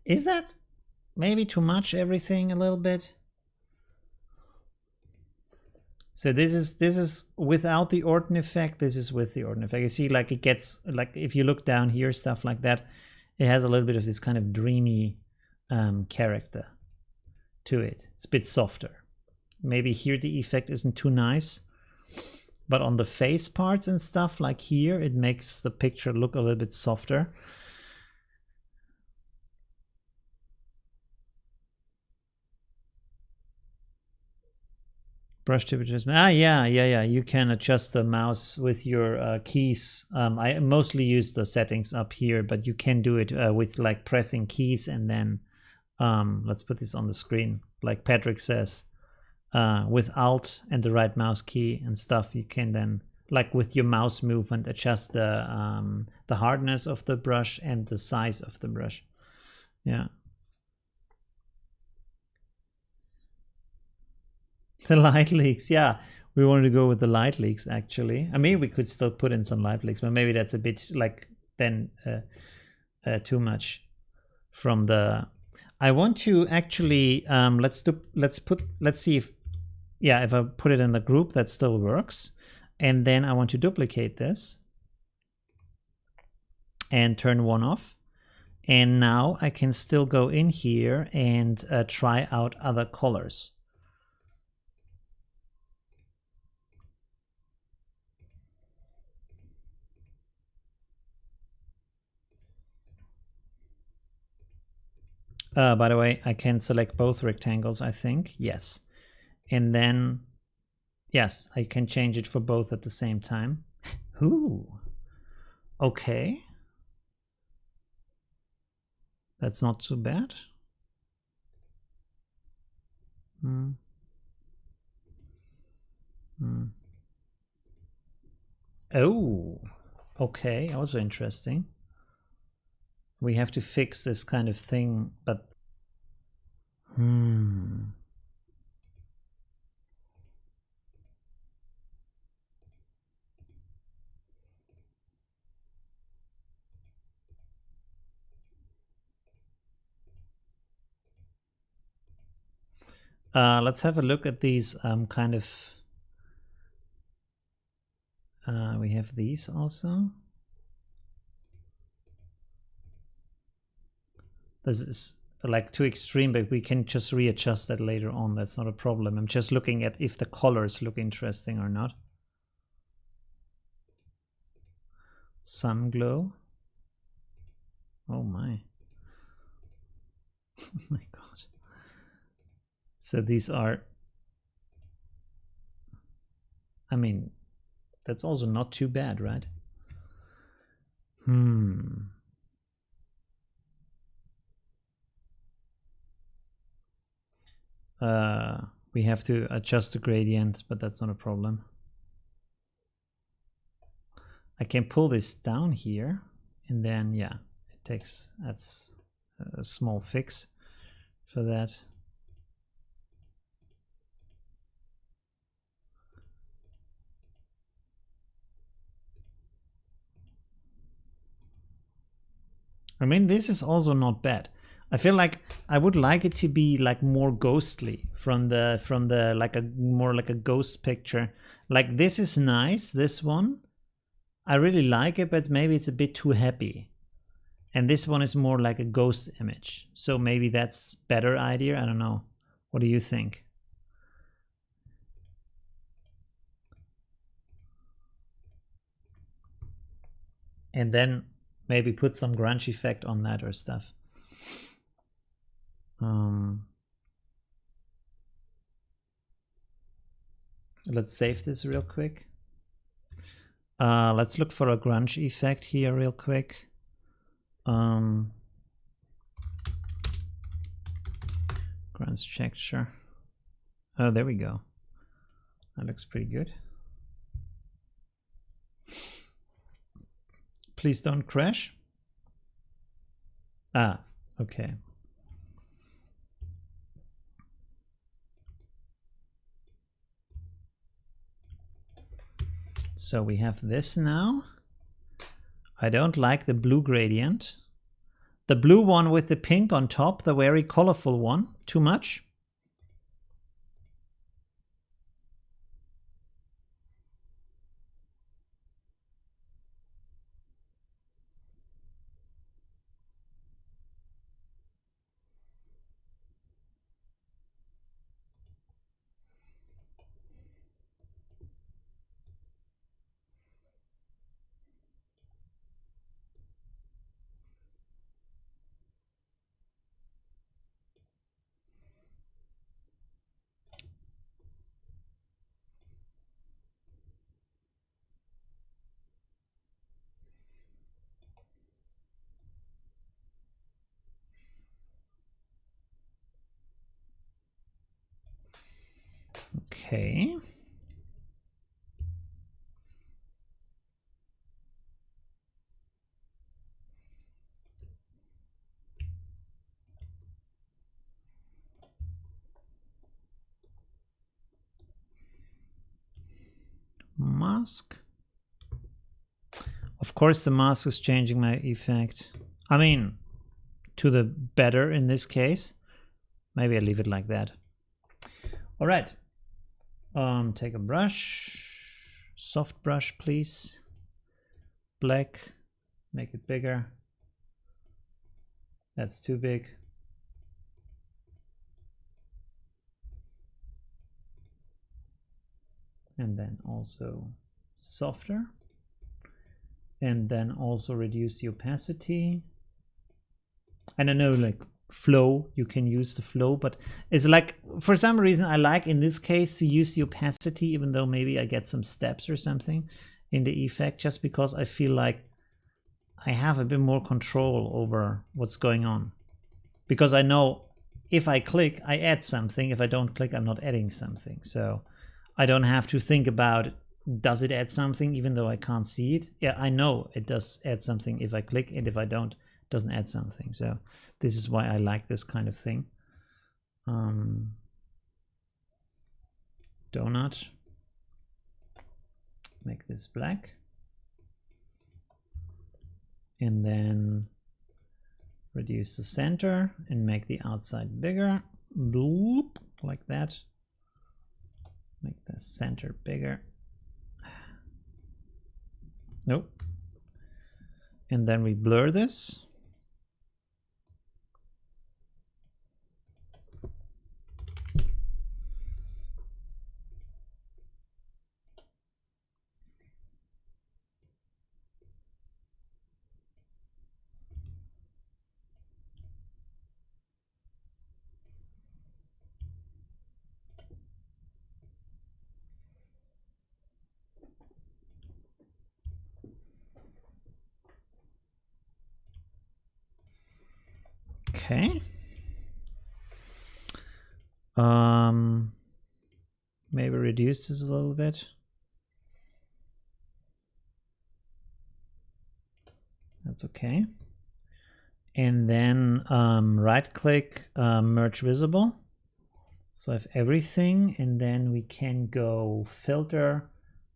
Is that maybe too much, everything a little bit? So this is without the Orton effect. This is with the Orton effect. You see, like it gets, like if you look down here, stuff like that, it has a little bit of this kind of dreamy character to it. It's a bit softer. Maybe here the effect isn't too nice, but on the face parts and stuff like here, it makes the picture look a little bit softer. Brush tip adjustment. Ah, yeah. You can adjust the mouse with your keys. I mostly use the settings up here, but you can do it with like pressing keys and then let's put this on the screen. Like Patrick says, with Alt and the right mouse key and stuff, you can then, like with your mouse movement, adjust the hardness of the brush and the size of the brush. Yeah. The light leaks, yeah. We wanted to go with the light leaks, actually. I mean, we could still put in some light leaks, but maybe that's a bit like then too much from the. I want to actually let's see if, yeah, if I put it in the group, that still works, and then I want to duplicate this and turn one off, and now I can still go in here and try out other colors. By the way, I can select both rectangles, I think. Yes. And then, yes, I can change it for both at the same time. Ooh. Okay. That's not too bad. Oh, okay. Also interesting. We have to fix this kind of thing, but let's have a look at these kind of. We have these also. This is like too extreme, but we can just readjust that later on. That's not a problem. I'm just looking at if the colors look interesting or not. Sun glow. Oh my. Oh my god. So these are, I mean, that's also not too bad, right? We have to adjust the gradient, but that's not a problem. I can pull this down here, and then, yeah, it takes, that's a small fix for that. I mean, this is also not bad. I feel like I would like it to be like more ghostly from the like a more like a ghost picture. Like this is nice, this one. I really like it, but maybe it's a bit too happy. And this one is more like a ghost image. So maybe that's better idea. I don't know. What do you think? And then maybe put some grunge effect on that or stuff. Let's save this real quick. Let's look for a grunge effect here real quick. Grunge texture. Oh, there we go. That looks pretty good. Please don't crash. Ah, okay. So we have this now. I don't like the blue gradient. The blue one with the pink on top, the very colorful one, too much. Okay. Mask. Of course the mask is changing my effect. I mean, to the better in this case. Maybe I leave it like that. All right. Take a brush. Soft brush, please. Black. Make it bigger. That's too big. And then also softer. And then also reduce the opacity. And I know, like, flow, you can use the flow, but it's like, for some reason I like in this case to use the opacity, even though maybe I get some steps or something in the effect, just because I feel like I have a bit more control over what's going on. Because I know if I click, I add something. If I don't click, I'm not adding something. So I don't have to think about, does it add something even though I can't see it? Yeah, I know it does add something if I click, and if I don't, it doesn't add something. So this is why I like this kind of thing. Donut. Make this black. And then reduce the center and make the outside bigger. Bloop, like that. Make the center bigger. Nope. And then we blur this. Okay. Maybe reduce this a little bit. That's okay. And then right click, merge visible. So I have everything, and then we can go filter,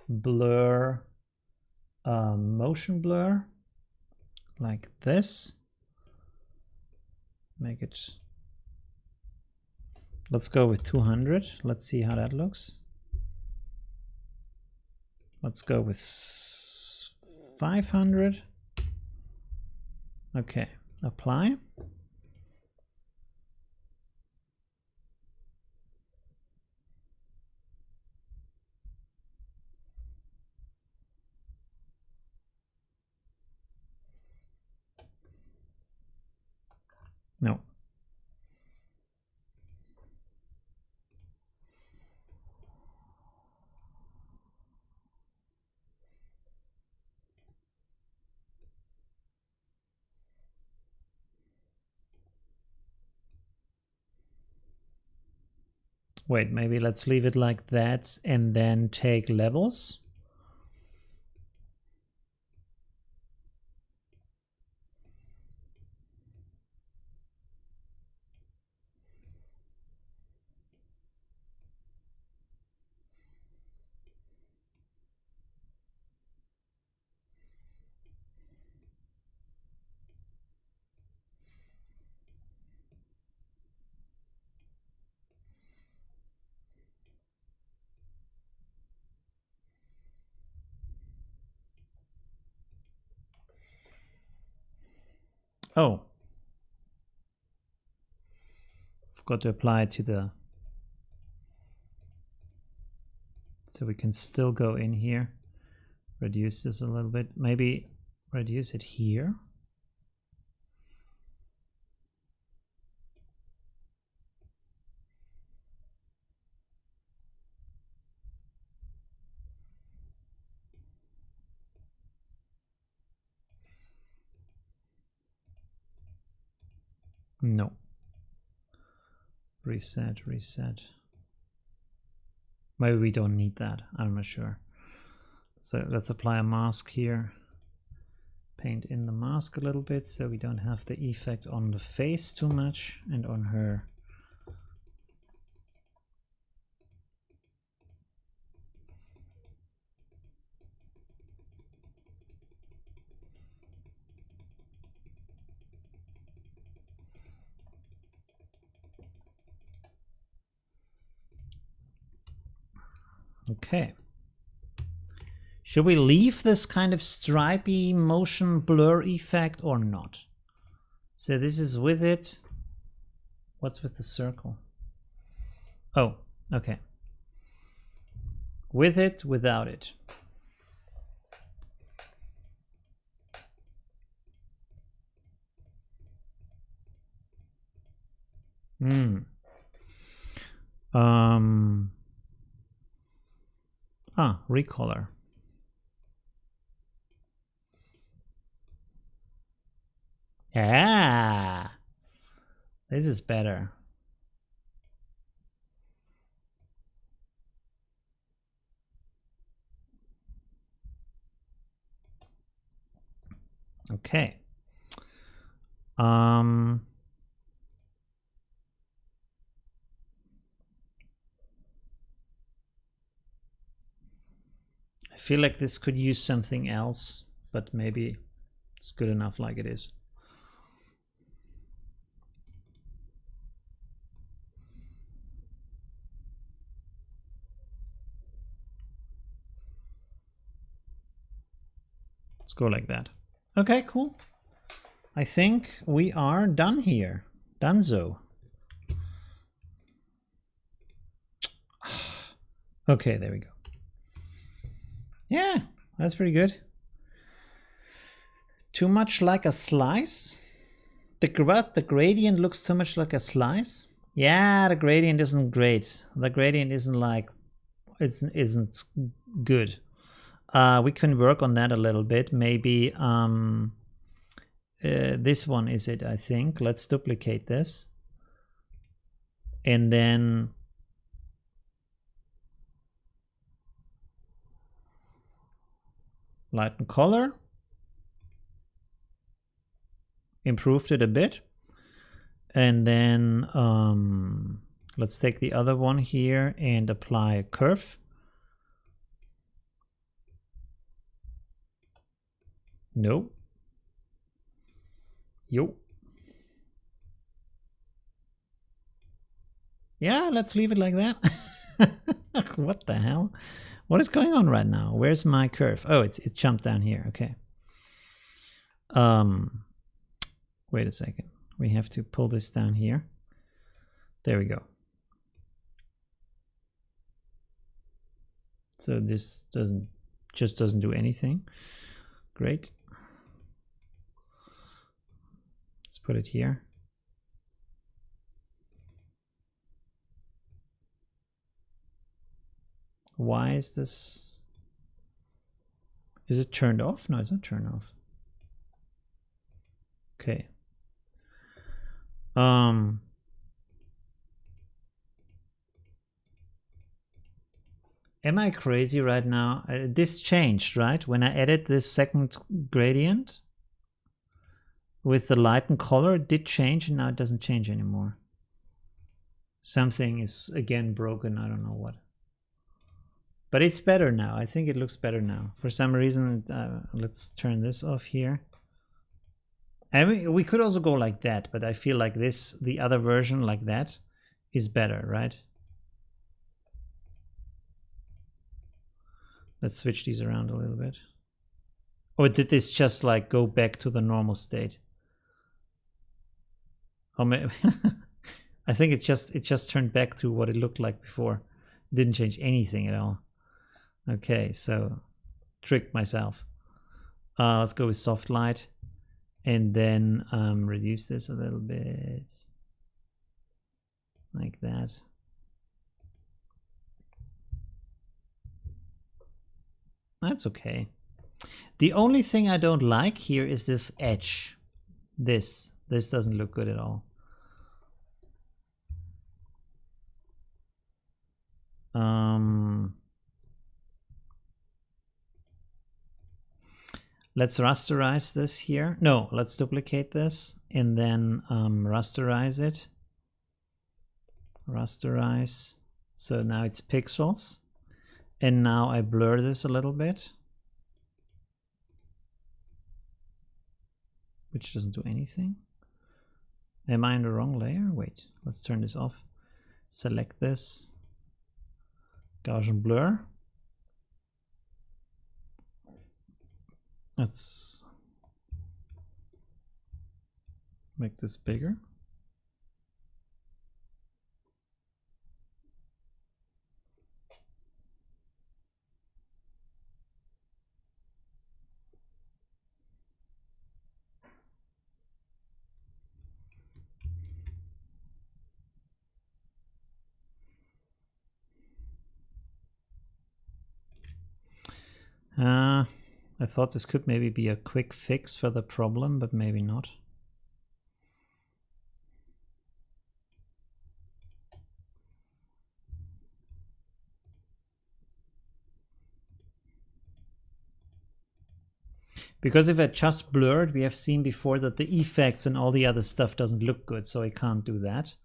blur, motion blur, like this. Make it, let's go with 200. Let's see how that looks. Let's go with 500. Okay, apply. No. Wait, maybe let's leave it like that and then take levels. Oh, forgot to apply it to the, so we can still go in here, reduce this a little bit, maybe reduce it here. No. Reset, reset. Maybe we don't need that. I'm not sure. So let's apply a mask here. Paint in the mask a little bit so we don't have the effect on the face too much and on her. Okay. Should we leave this kind of stripy motion blur effect or not? So this is with it. What's with the circle? Oh, okay. With it, without it. Recolor. Ah, this is better. Okay. I feel like this could use something else, but maybe it's good enough like it is. Let's go like that. Okay, cool. I think we are done here. Donezo. Okay, there we go. Yeah, that's pretty good. Too much like a slice? The gradient looks too much like a slice? Yeah, the gradient isn't great. The gradient isn't like, isn't good. We can work on that a little bit. Maybe this one is it, I think. Let's duplicate this. And then lighten color. Improved it a bit. And then let's take the other one here and apply a curve. No. Yo. Yeah, let's leave it like that. What the hell? What is going on right now? Where's my curve? Oh, it jumped down here. Okay. Wait a second. We have to pull this down here. There we go. So this doesn't do anything. Great. Let's put it here. Why is this? Is it turned off? No, it's not turned off. Okay. Am I crazy right now? This changed, right? When I added this second gradient with the lighten color, it did change, and now it doesn't change anymore. Something is again broken. I don't know what. But it's better now. I think it looks better now. For some reason, let's turn this off here. And we could also go like that, but I feel like this, the other version like that, is better, right? Let's switch these around a little bit. Or did this just like go back to the normal state? Oh, maybe I think it just turned back to what it looked like before. It didn't change anything at all. Okay, so tricked myself. Let's go with soft light. And then reduce this a little bit, like that. That's okay. The only thing I don't like here is this edge. This doesn't look good at all. Let's rasterize this here. No, let's duplicate this and then rasterize it. Rasterize. So now it's pixels. And now I blur this a little bit, which doesn't do anything. Am I in the wrong layer? Wait, let's turn this off. Select this. Gaussian blur. Let's make this bigger. I thought this could maybe be a quick fix for the problem, but maybe not. Because if I just blurred, we have seen before that the effects and all the other stuff doesn't look good, so I can't do that.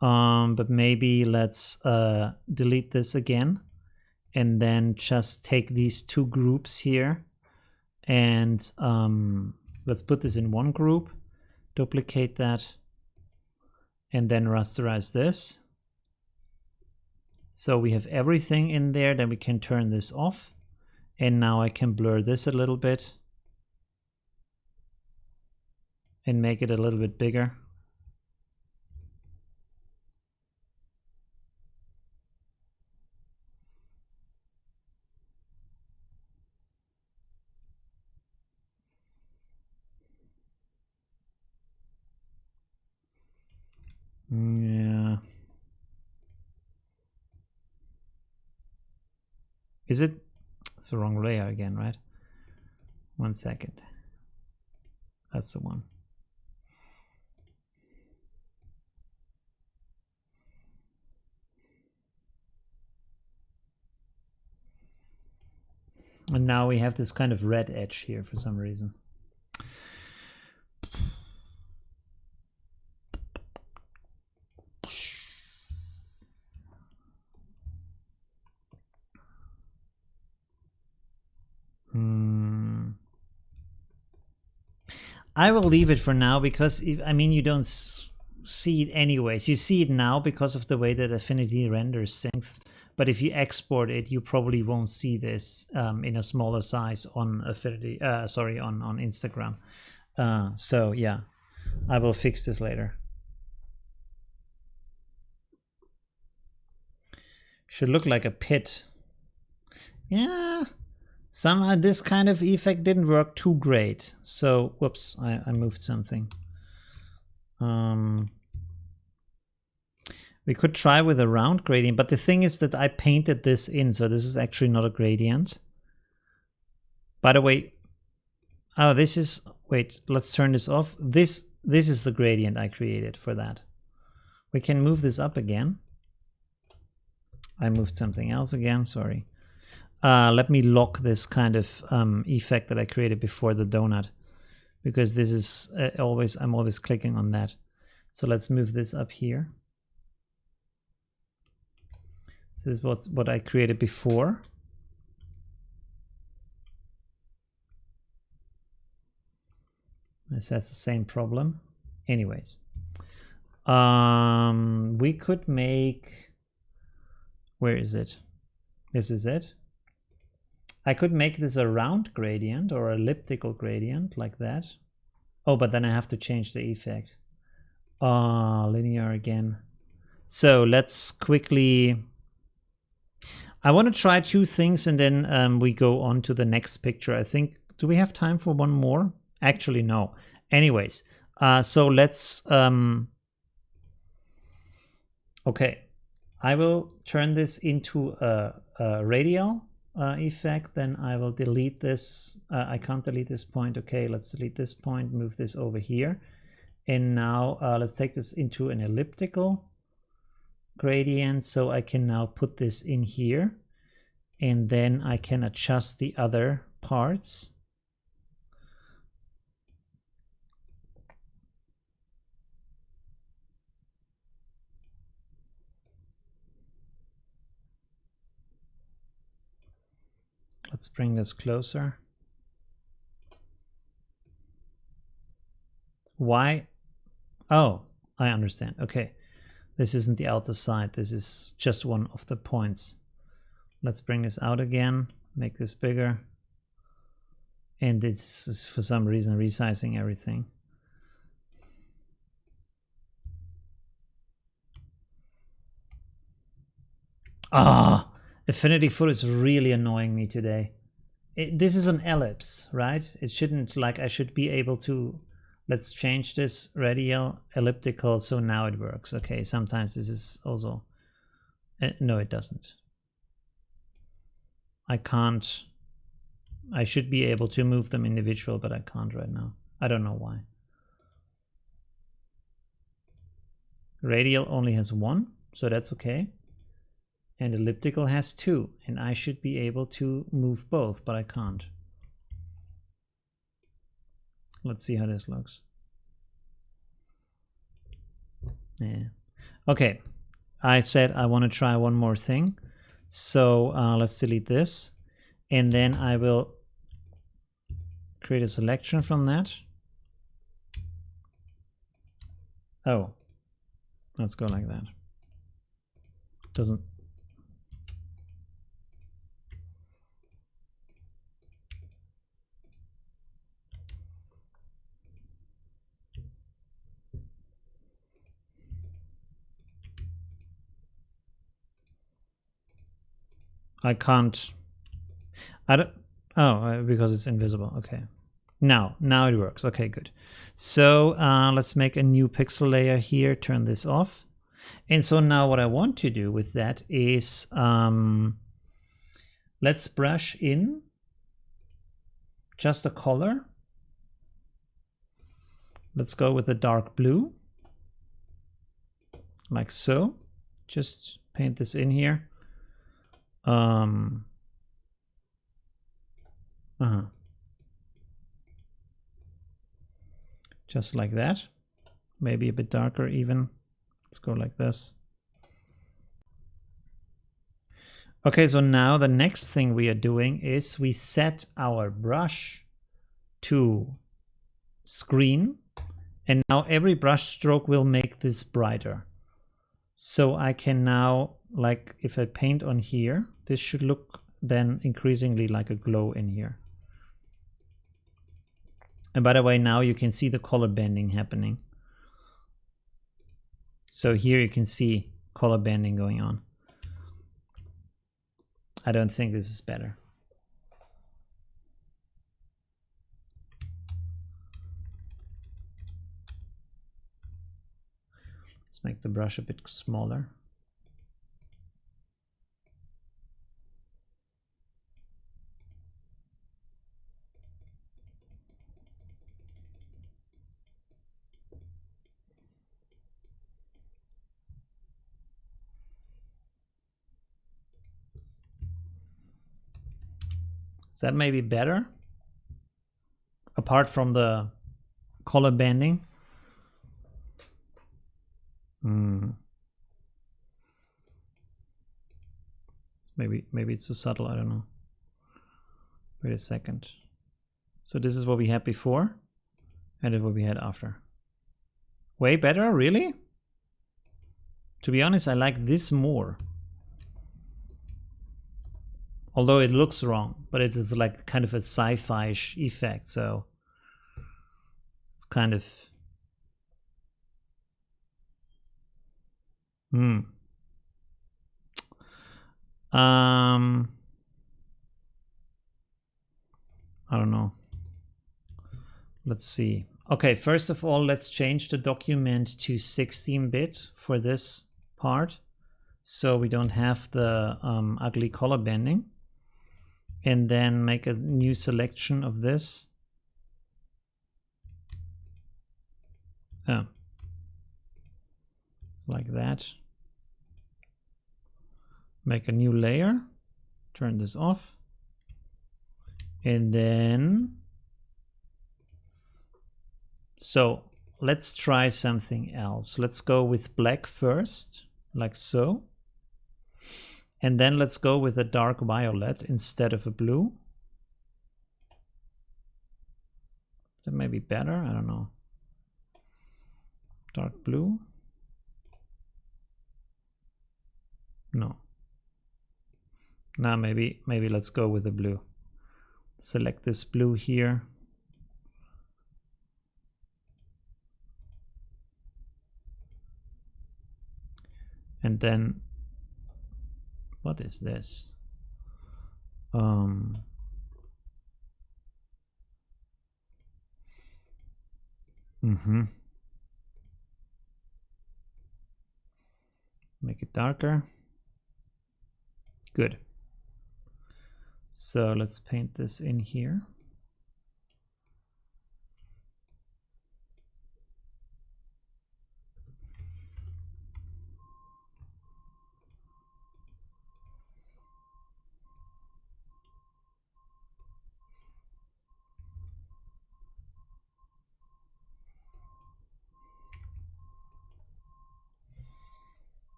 But maybe let's delete this again and then just take these two groups here and let's put this in one group, duplicate that, and then rasterize this. So we have everything in there. Then we can turn this off, and now I can blur this a little bit and make it a little bit bigger. Yeah. Is it? It's the wrong layer again, right? 1 second. That's the one. And now we have this kind of red edge here for some reason. I will leave it for now because, I mean, you don't see it anyways. You see it now because of the way that Affinity renders things. But if you export it, you probably won't see this in a smaller size on Affinity. Sorry, on Instagram. So yeah, I will fix this later. Should look like a pit. Yeah. Somehow this kind of effect didn't work too great. So, whoops, I moved something. We could try with a round gradient, but the thing is that I painted this in, so this is actually not a gradient. By the way, oh, this is, wait, let's turn this off. This is the gradient I created for that. We can move this up again. I moved something else again, sorry. Let me lock this kind of effect that I created before the donut, because this is I'm always clicking on that. So let's move this up here. This is what I created before. This has the same problem. Anyways, we could make, where is it? This is it. I could make this a round gradient or elliptical gradient like that. Oh, but then I have to change the effect. Linear again. So let's quickly, I want to try two things and then we go on to the next picture. I think, do we have time for one more? Actually, no. Anyways, so let's, okay. I will turn this into a radial effect, then I will delete this. I can't delete this point. Okay, let's delete this point, move this over here. And now let's take this into an elliptical. gradient, so I can now put this in here, and then I can adjust the other parts. Let's bring this closer. Why? Oh, I understand. Okay. This isn't the outer side. This is just one of the points. Let's bring this out again. Make this bigger. And this is for some reason resizing everything. Ah, Affinity Photo is really annoying me today. This is an ellipse, right? It shouldn't, like, I should be able to, let's change this radial elliptical, so now it works. Okay, sometimes this is also, no, it doesn't. I can't, I should be able to move them individual, but I can't right now. I don't know why. Radial only has 1, so that's okay. And elliptical has 2, and I should be able to move both, but I can't. Let's see how this looks. Yeah. Okay, I said I want to try one more thing. So let's delete this, and then I will create a selection from that. Oh, let's go like that. Doesn't. I can't. I don't. Oh, because it's invisible. Okay. Now it works. Okay, good. So let's make a new pixel layer here. Turn this off. And so now what I want to do with that is let's brush in just a color. Let's go with the dark blue, like so. Just paint this in here. Just like that. Maybe a bit darker even. Let's go like this. Okay, so now the next thing we are doing is we set our brush to screen, and now every brush stroke will make this brighter. So I can now, like, if I paint on here, this should look then increasingly like a glow in here. And by the way, now you can see the color banding happening. So here you can see color banding going on. I don't think this is better. Let's make the brush a bit smaller. Is that maybe better? Apart from the color banding? Maybe it's too subtle, I don't know. Wait a second. So this is what we had before, and it's what we had after. Way better, really? To be honest, I like this more. Although it looks wrong, but it is like kind of a sci-fi-ish effect, so it's kind of... I don't know. Let's see. Okay, first of all, let's change the document to 16-bit for this part, so we don't have the ugly color banding. And then make a new selection of this. Oh. Like that. Make a new layer, turn this off, and then, so let's try something else. Let's go with black first, like so. And then let's go with a dark violet instead of a blue. That may be better, I don't know. Dark blue. No. Now maybe let's go with the blue. Select this blue here. And then, what is this? Make it darker. Good. So let's paint this in here.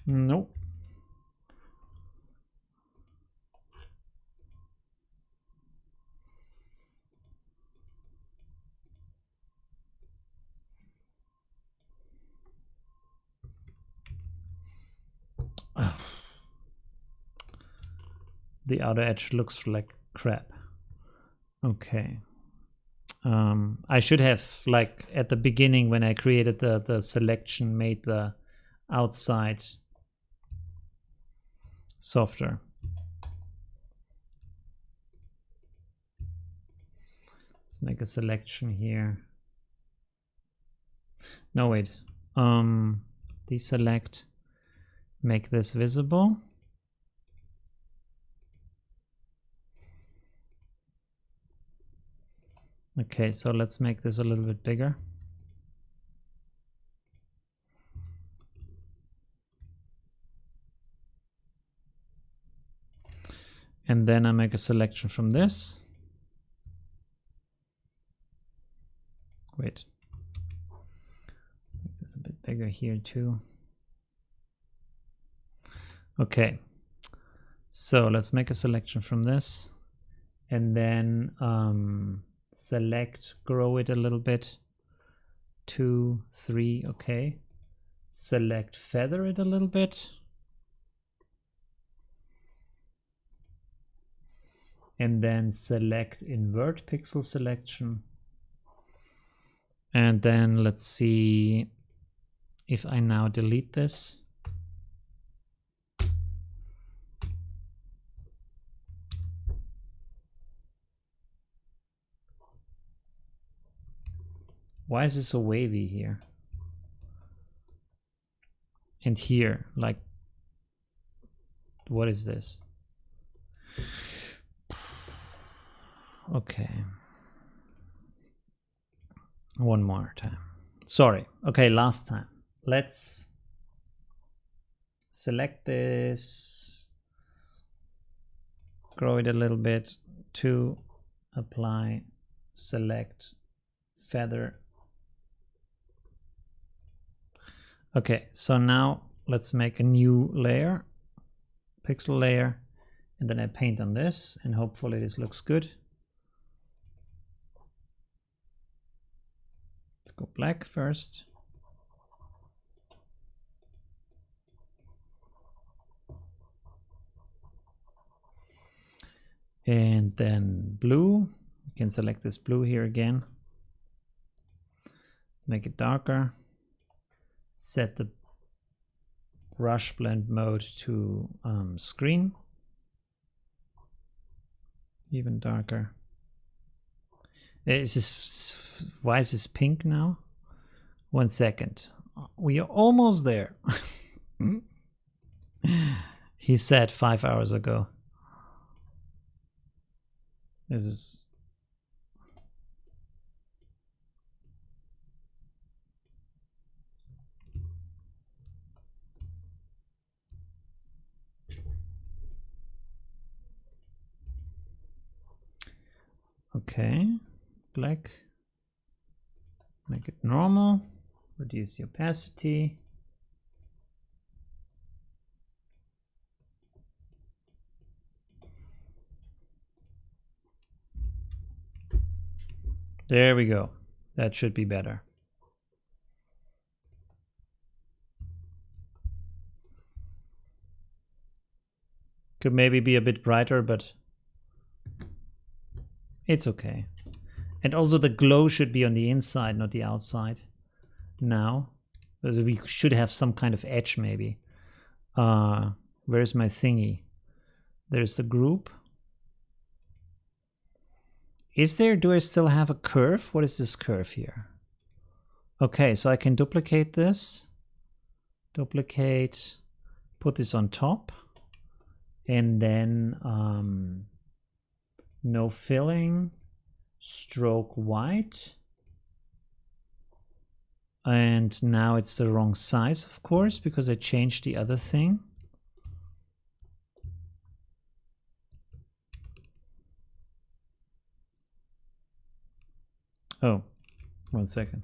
Nope. The outer edge looks like crap. Okay. I should have, like at the beginning when I created the selection, made the outside softer. Let's make a selection here. No, wait. Deselect, make this visible. Okay, so let's make this a little bit bigger. And then I make a selection from this. Wait. Make this a bit bigger here too. Okay. So let's make a selection from this. And then select, grow it a little bit. 2, 3, okay. Select, feather it a little bit. And then select invert pixel selection. And then let's see if I now delete this. Why is this so wavy here? And here, like, what is this? Okay. One more time. Sorry. Okay, last time. Let's select this, grow it a little bit, to apply, select, feather. Okay, so now let's make a new layer, pixel layer, and then I paint on this, and hopefully this looks good. Let's go black first. And then blue. You can select this blue here again. Make it darker. Set the brush blend mode to screen. Even darker. Why is this pink now? 1 second. We are almost there. He said 5 hours ago. This is okay. Black. Make it normal. Reduce the opacity. There we go. That should be better. Could maybe be a bit brighter, but it's okay. And also the glow should be on the inside, not the outside. Now, we should have some kind of edge maybe. Where's my thingy? There's the group. Do I still have a curve? What is this curve here? Okay, so I can duplicate this. Duplicate, put this on top. And then no filling, stroke white. And now it's the wrong size, of course, because I changed the other thing. Oh, 1 second.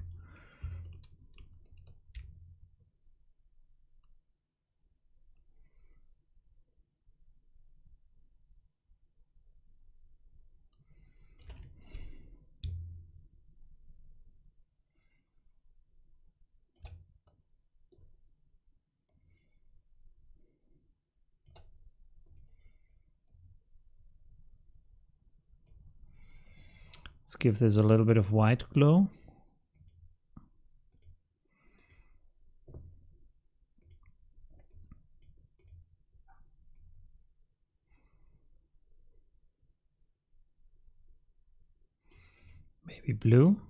Let's give this a little bit of white glow. Maybe blue.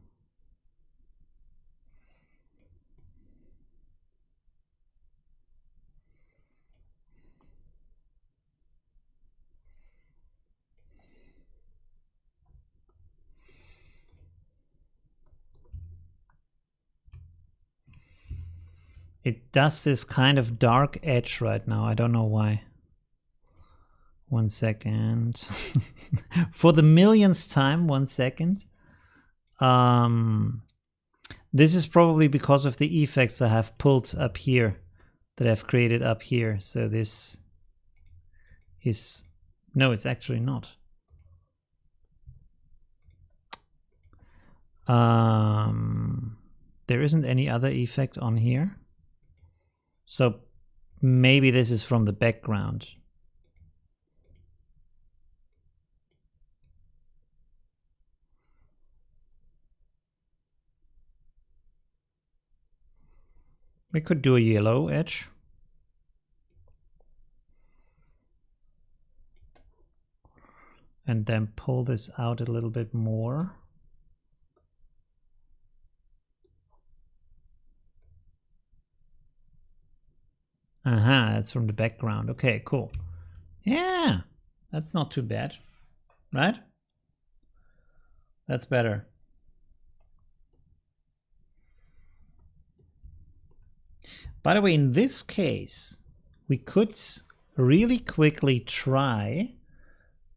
It does this kind of dark edge right now. I don't know why. 1 second. For the millionth time, 1 second. This is probably because of the effects I have pulled up here, that I've created up here. So this is, no, it's actually not. There isn't any other effect on here. So maybe this is from the background. We could do a yellow edge. And then pull this out a little bit more. Aha, that's from the background. Okay, cool. Yeah, that's not too bad, right? That's better. By the way, in this case, we could really quickly try.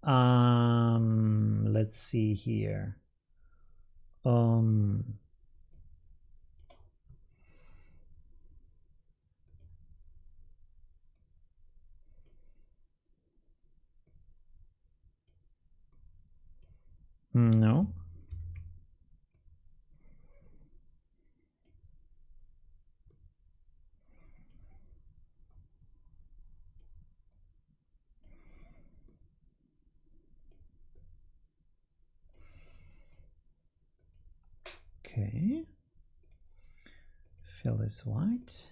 Let's see here. No. Okay. Fill this white.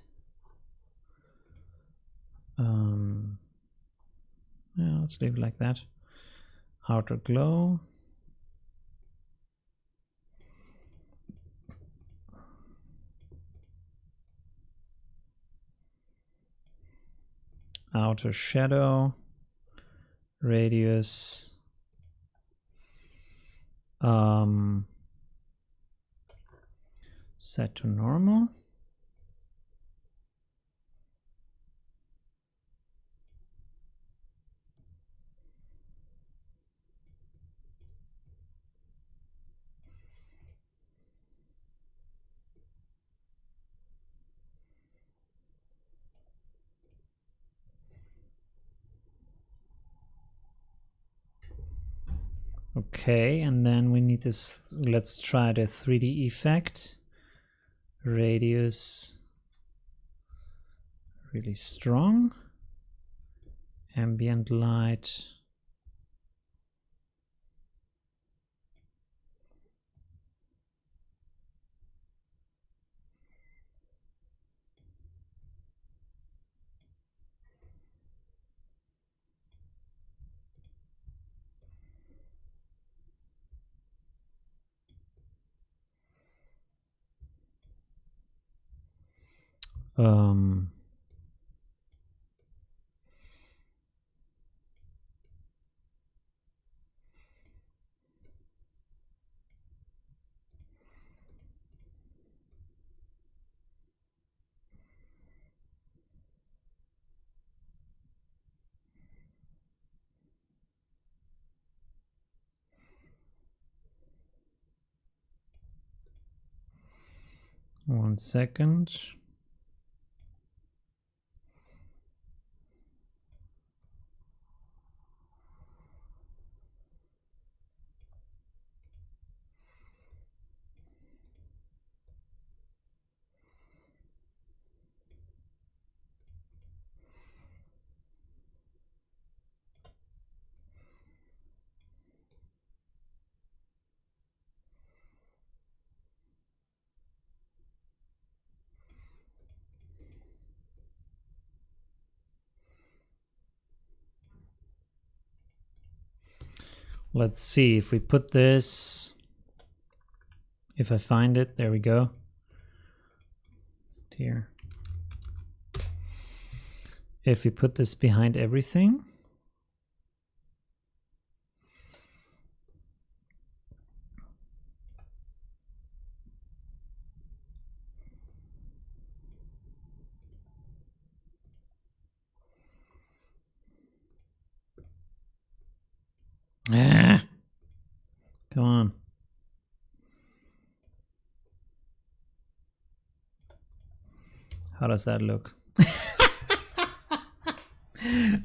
Yeah, let's leave it like that. Outer glow. Outer shadow. Radius. Set to normal. Okay, and then we need this. Let's try the 3D effect. Radius really strong. Ambient light. One second. Let's see if we put this, if I find it, there we go. Here. If we put this behind everything. Ah, come on. How does that look?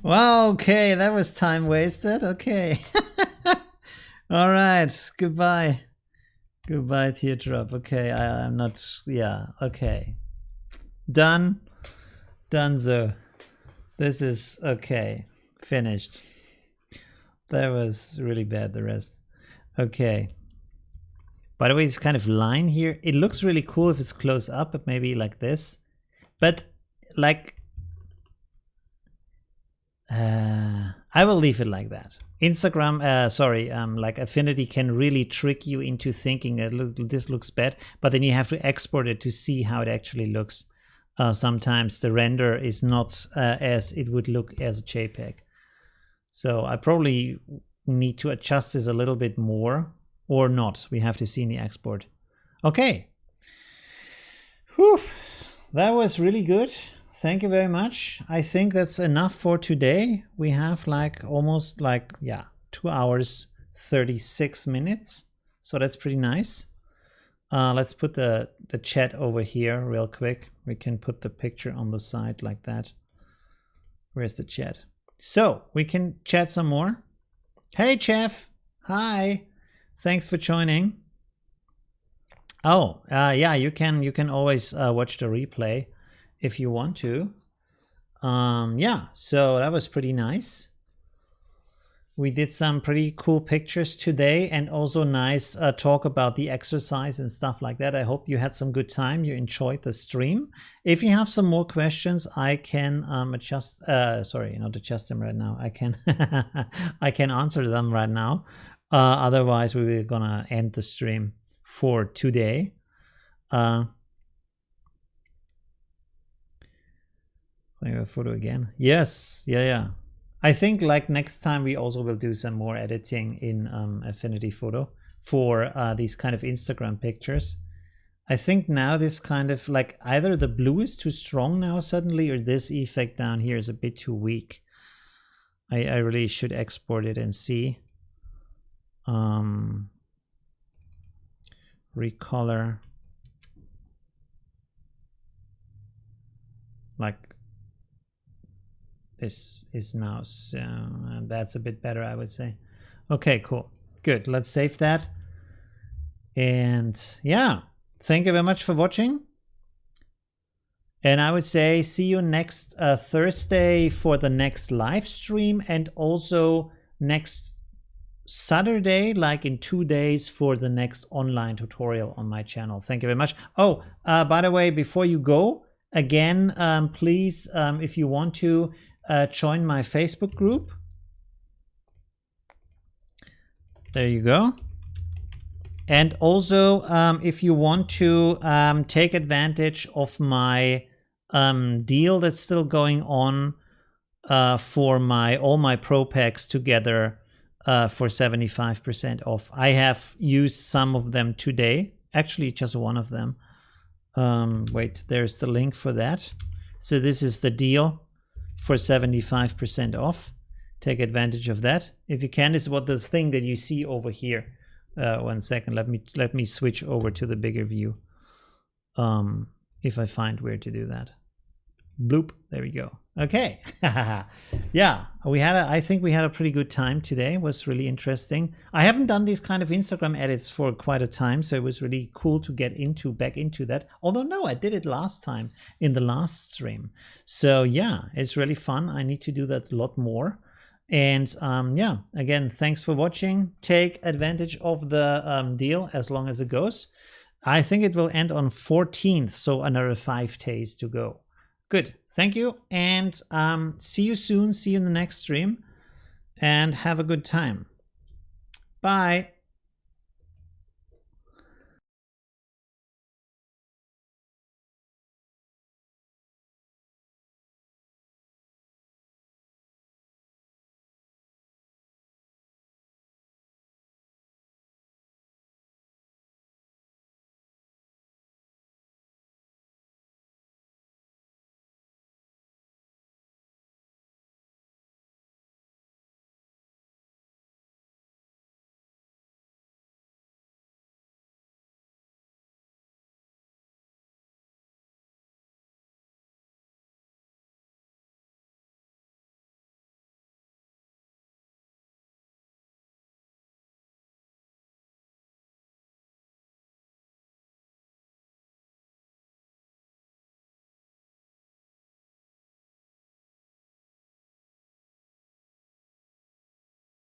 Well, okay, that was time wasted. Okay. All right. Goodbye. Goodbye, teardrop. Okay, I'm not. Yeah. Okay. Done. Donezo. This is okay. Finished. That was really bad, the rest. Okay. By the way, this kind of line here, it looks really cool if it's close up, but maybe like this. But like, I will leave it like that. Instagram, like Affinity can really trick you into thinking that this looks bad, but then you have to export it to see how it actually looks. Sometimes the render is not as it would look as a JPEG. So I probably need to adjust this a little bit more or not. We have to see in the export. Okay. Whew. That was really good. Thank you very much. I think that's enough for today. We have like almost like, yeah, 2 hours, 36 minutes. So that's pretty nice. Let's put the chat over here real quick. We can put the picture on the side like that. Where's the chat? So we can chat some more. Hey, Jeff. Hi. Thanks for joining. Oh, yeah, you can always watch the replay if you want to. Yeah, so that was pretty nice. We did some pretty cool pictures today and also nice talk about the exercise and stuff like that. I hope you had some good time. You enjoyed the stream. If you have some more questions, I can sorry, not adjust them right now. I can I can answer them right now. Otherwise, we were gonna end the stream for today. Photo again. Yes, yeah. I think like next time we also will do some more editing in Affinity Photo for these kind of Instagram pictures. I think now this kind of like either the blue is too strong now suddenly, or this effect down here is a bit too weak. I really should export it and see. Recolor. Like this is now, so that's a bit better, I would say. Okay, cool. Good. Let's save that. And yeah, thank you very much for watching. And I would say see you next Thursday for the next live stream, and also next Saturday, like in 2 days, for the next online tutorial on my channel. Thank you very much. Oh, by the way, before you go, again, please, if you want to join my Facebook group. There you go. And also, if you want to take advantage of my deal that's still going on for all my Pro Packs together for 75% off. I have used some of them today, actually just one of them. Wait, there's the link for that. So this is the deal for 75% off. Take advantage of that if you can. This is what this thing that you see over here. 1 second, let me switch over to the bigger view. If I find where to do that. Bloop, there we go. Okay. Yeah, I think we had a pretty good time today. It was really interesting. I haven't done these kind of Instagram edits for quite a time, so it was really cool to get back into that. Although no, I did it last time in the last stream. So yeah, it's really fun. I need to do that a lot more. And yeah, again, thanks for watching. Take advantage of the deal as long as it goes. I think it will end on 14th, so another 5 days to go. Good, thank you, and see you soon. See you in the next stream, and have a good time. Bye.